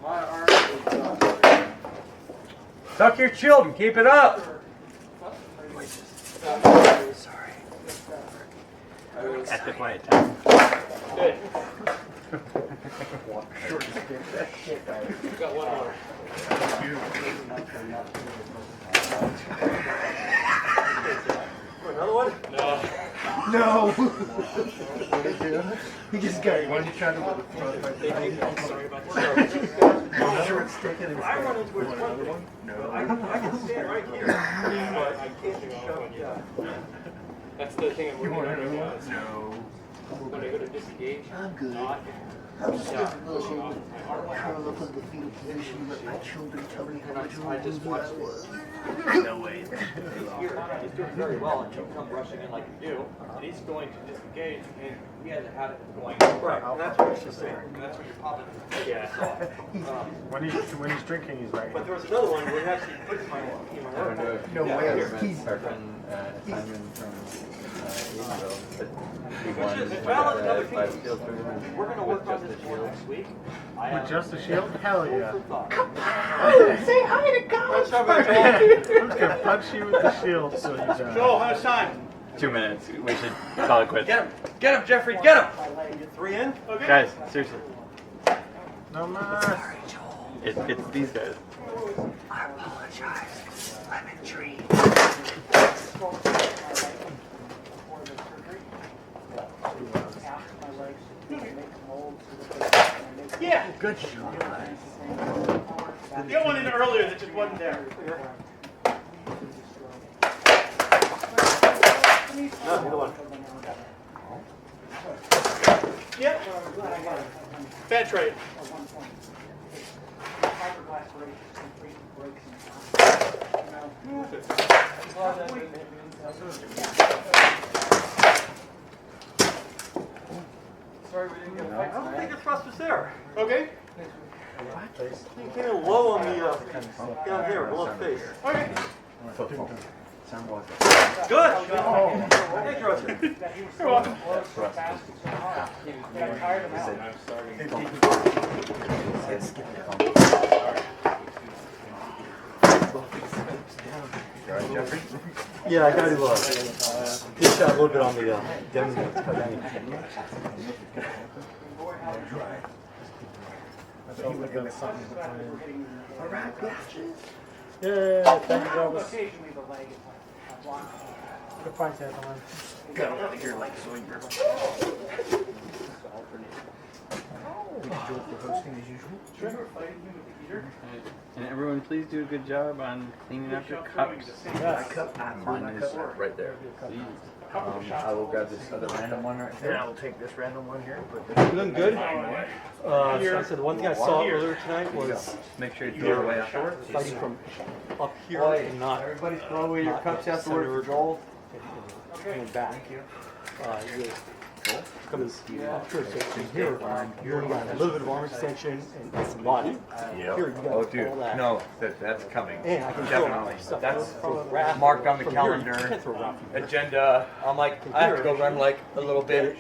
My arm is Tuck your children. Keep it up. sorry. At the quiet time. Good. Got one more. No. What did he do? He just got. Why did you try to with the front? Sorry about that. I'm sure it's sticking. I run into it one thing. No. I can stand right here, but I can't shove. That's the thing I'm You working want on another right now. one? Is No. when I go to disengage, I'm good. not I'm just yeah, gonna go pushing off my arm. curl up in the fetal position, let my children tell me how much I just watched I was. it. No way. He's doing very well until you come rushing in like you do, and he's going to disengage, and he has a habit of going. Right, and that's what he's saying. And that's when you're popping. Yeah. When he's drinking, he's right. But there was another one where he actually put my team I don't know if No you way. remember He's- our friend Simon from Asianville, but he Which won is valid another 5 piece. shield tournaments We're going to with work on just this a more shield. next week. With just a shield? Hell yeah. Say hi to God. I'm just gonna punch you with the shield so you die. Joel, how much time? 2 minutes. We should call it quits. Get him, Jeffrey, get him. 3 in? Okay. Guys, seriously, No more. it's these guys. I apologize. Lemon tree. Yeah, Good shot. get one in earlier that just wasn't there. No, neither one. Yep. Bad trade. Sorry we didn't get a fight. I don't think the thrust was there. Okay. You came in low on the, down here, below the face. Okay. Good. Thank you, Roger. You're welcome. Yeah, I gotta get that a little bit on the demo notes. Yeah, thank you, Jarvis. Good fight, Tantalon. Got out of here like Zoidberg. Joel for hosting as usual. And everyone, please do a good job on cleaning up your cups. Mine is right there. Please. I will grab this other random one right Then there. I'll take this random one here. and put this- Doing good. So I said the one thing I saw earlier tonight was Make sure you throw it away after. fighting from up here and not Everybody throw away your cups afterward for Joel. coming back. Because up here, so here, you're got a little bit of arm extension and some body. Here, you got Oh, dude, all that. no, that's coming. And I can Definitely. throw That's throw wrap marked on the from here. You calendar. can't throw wrap from here. Agenda. I'm like, I have to go run like a little bit.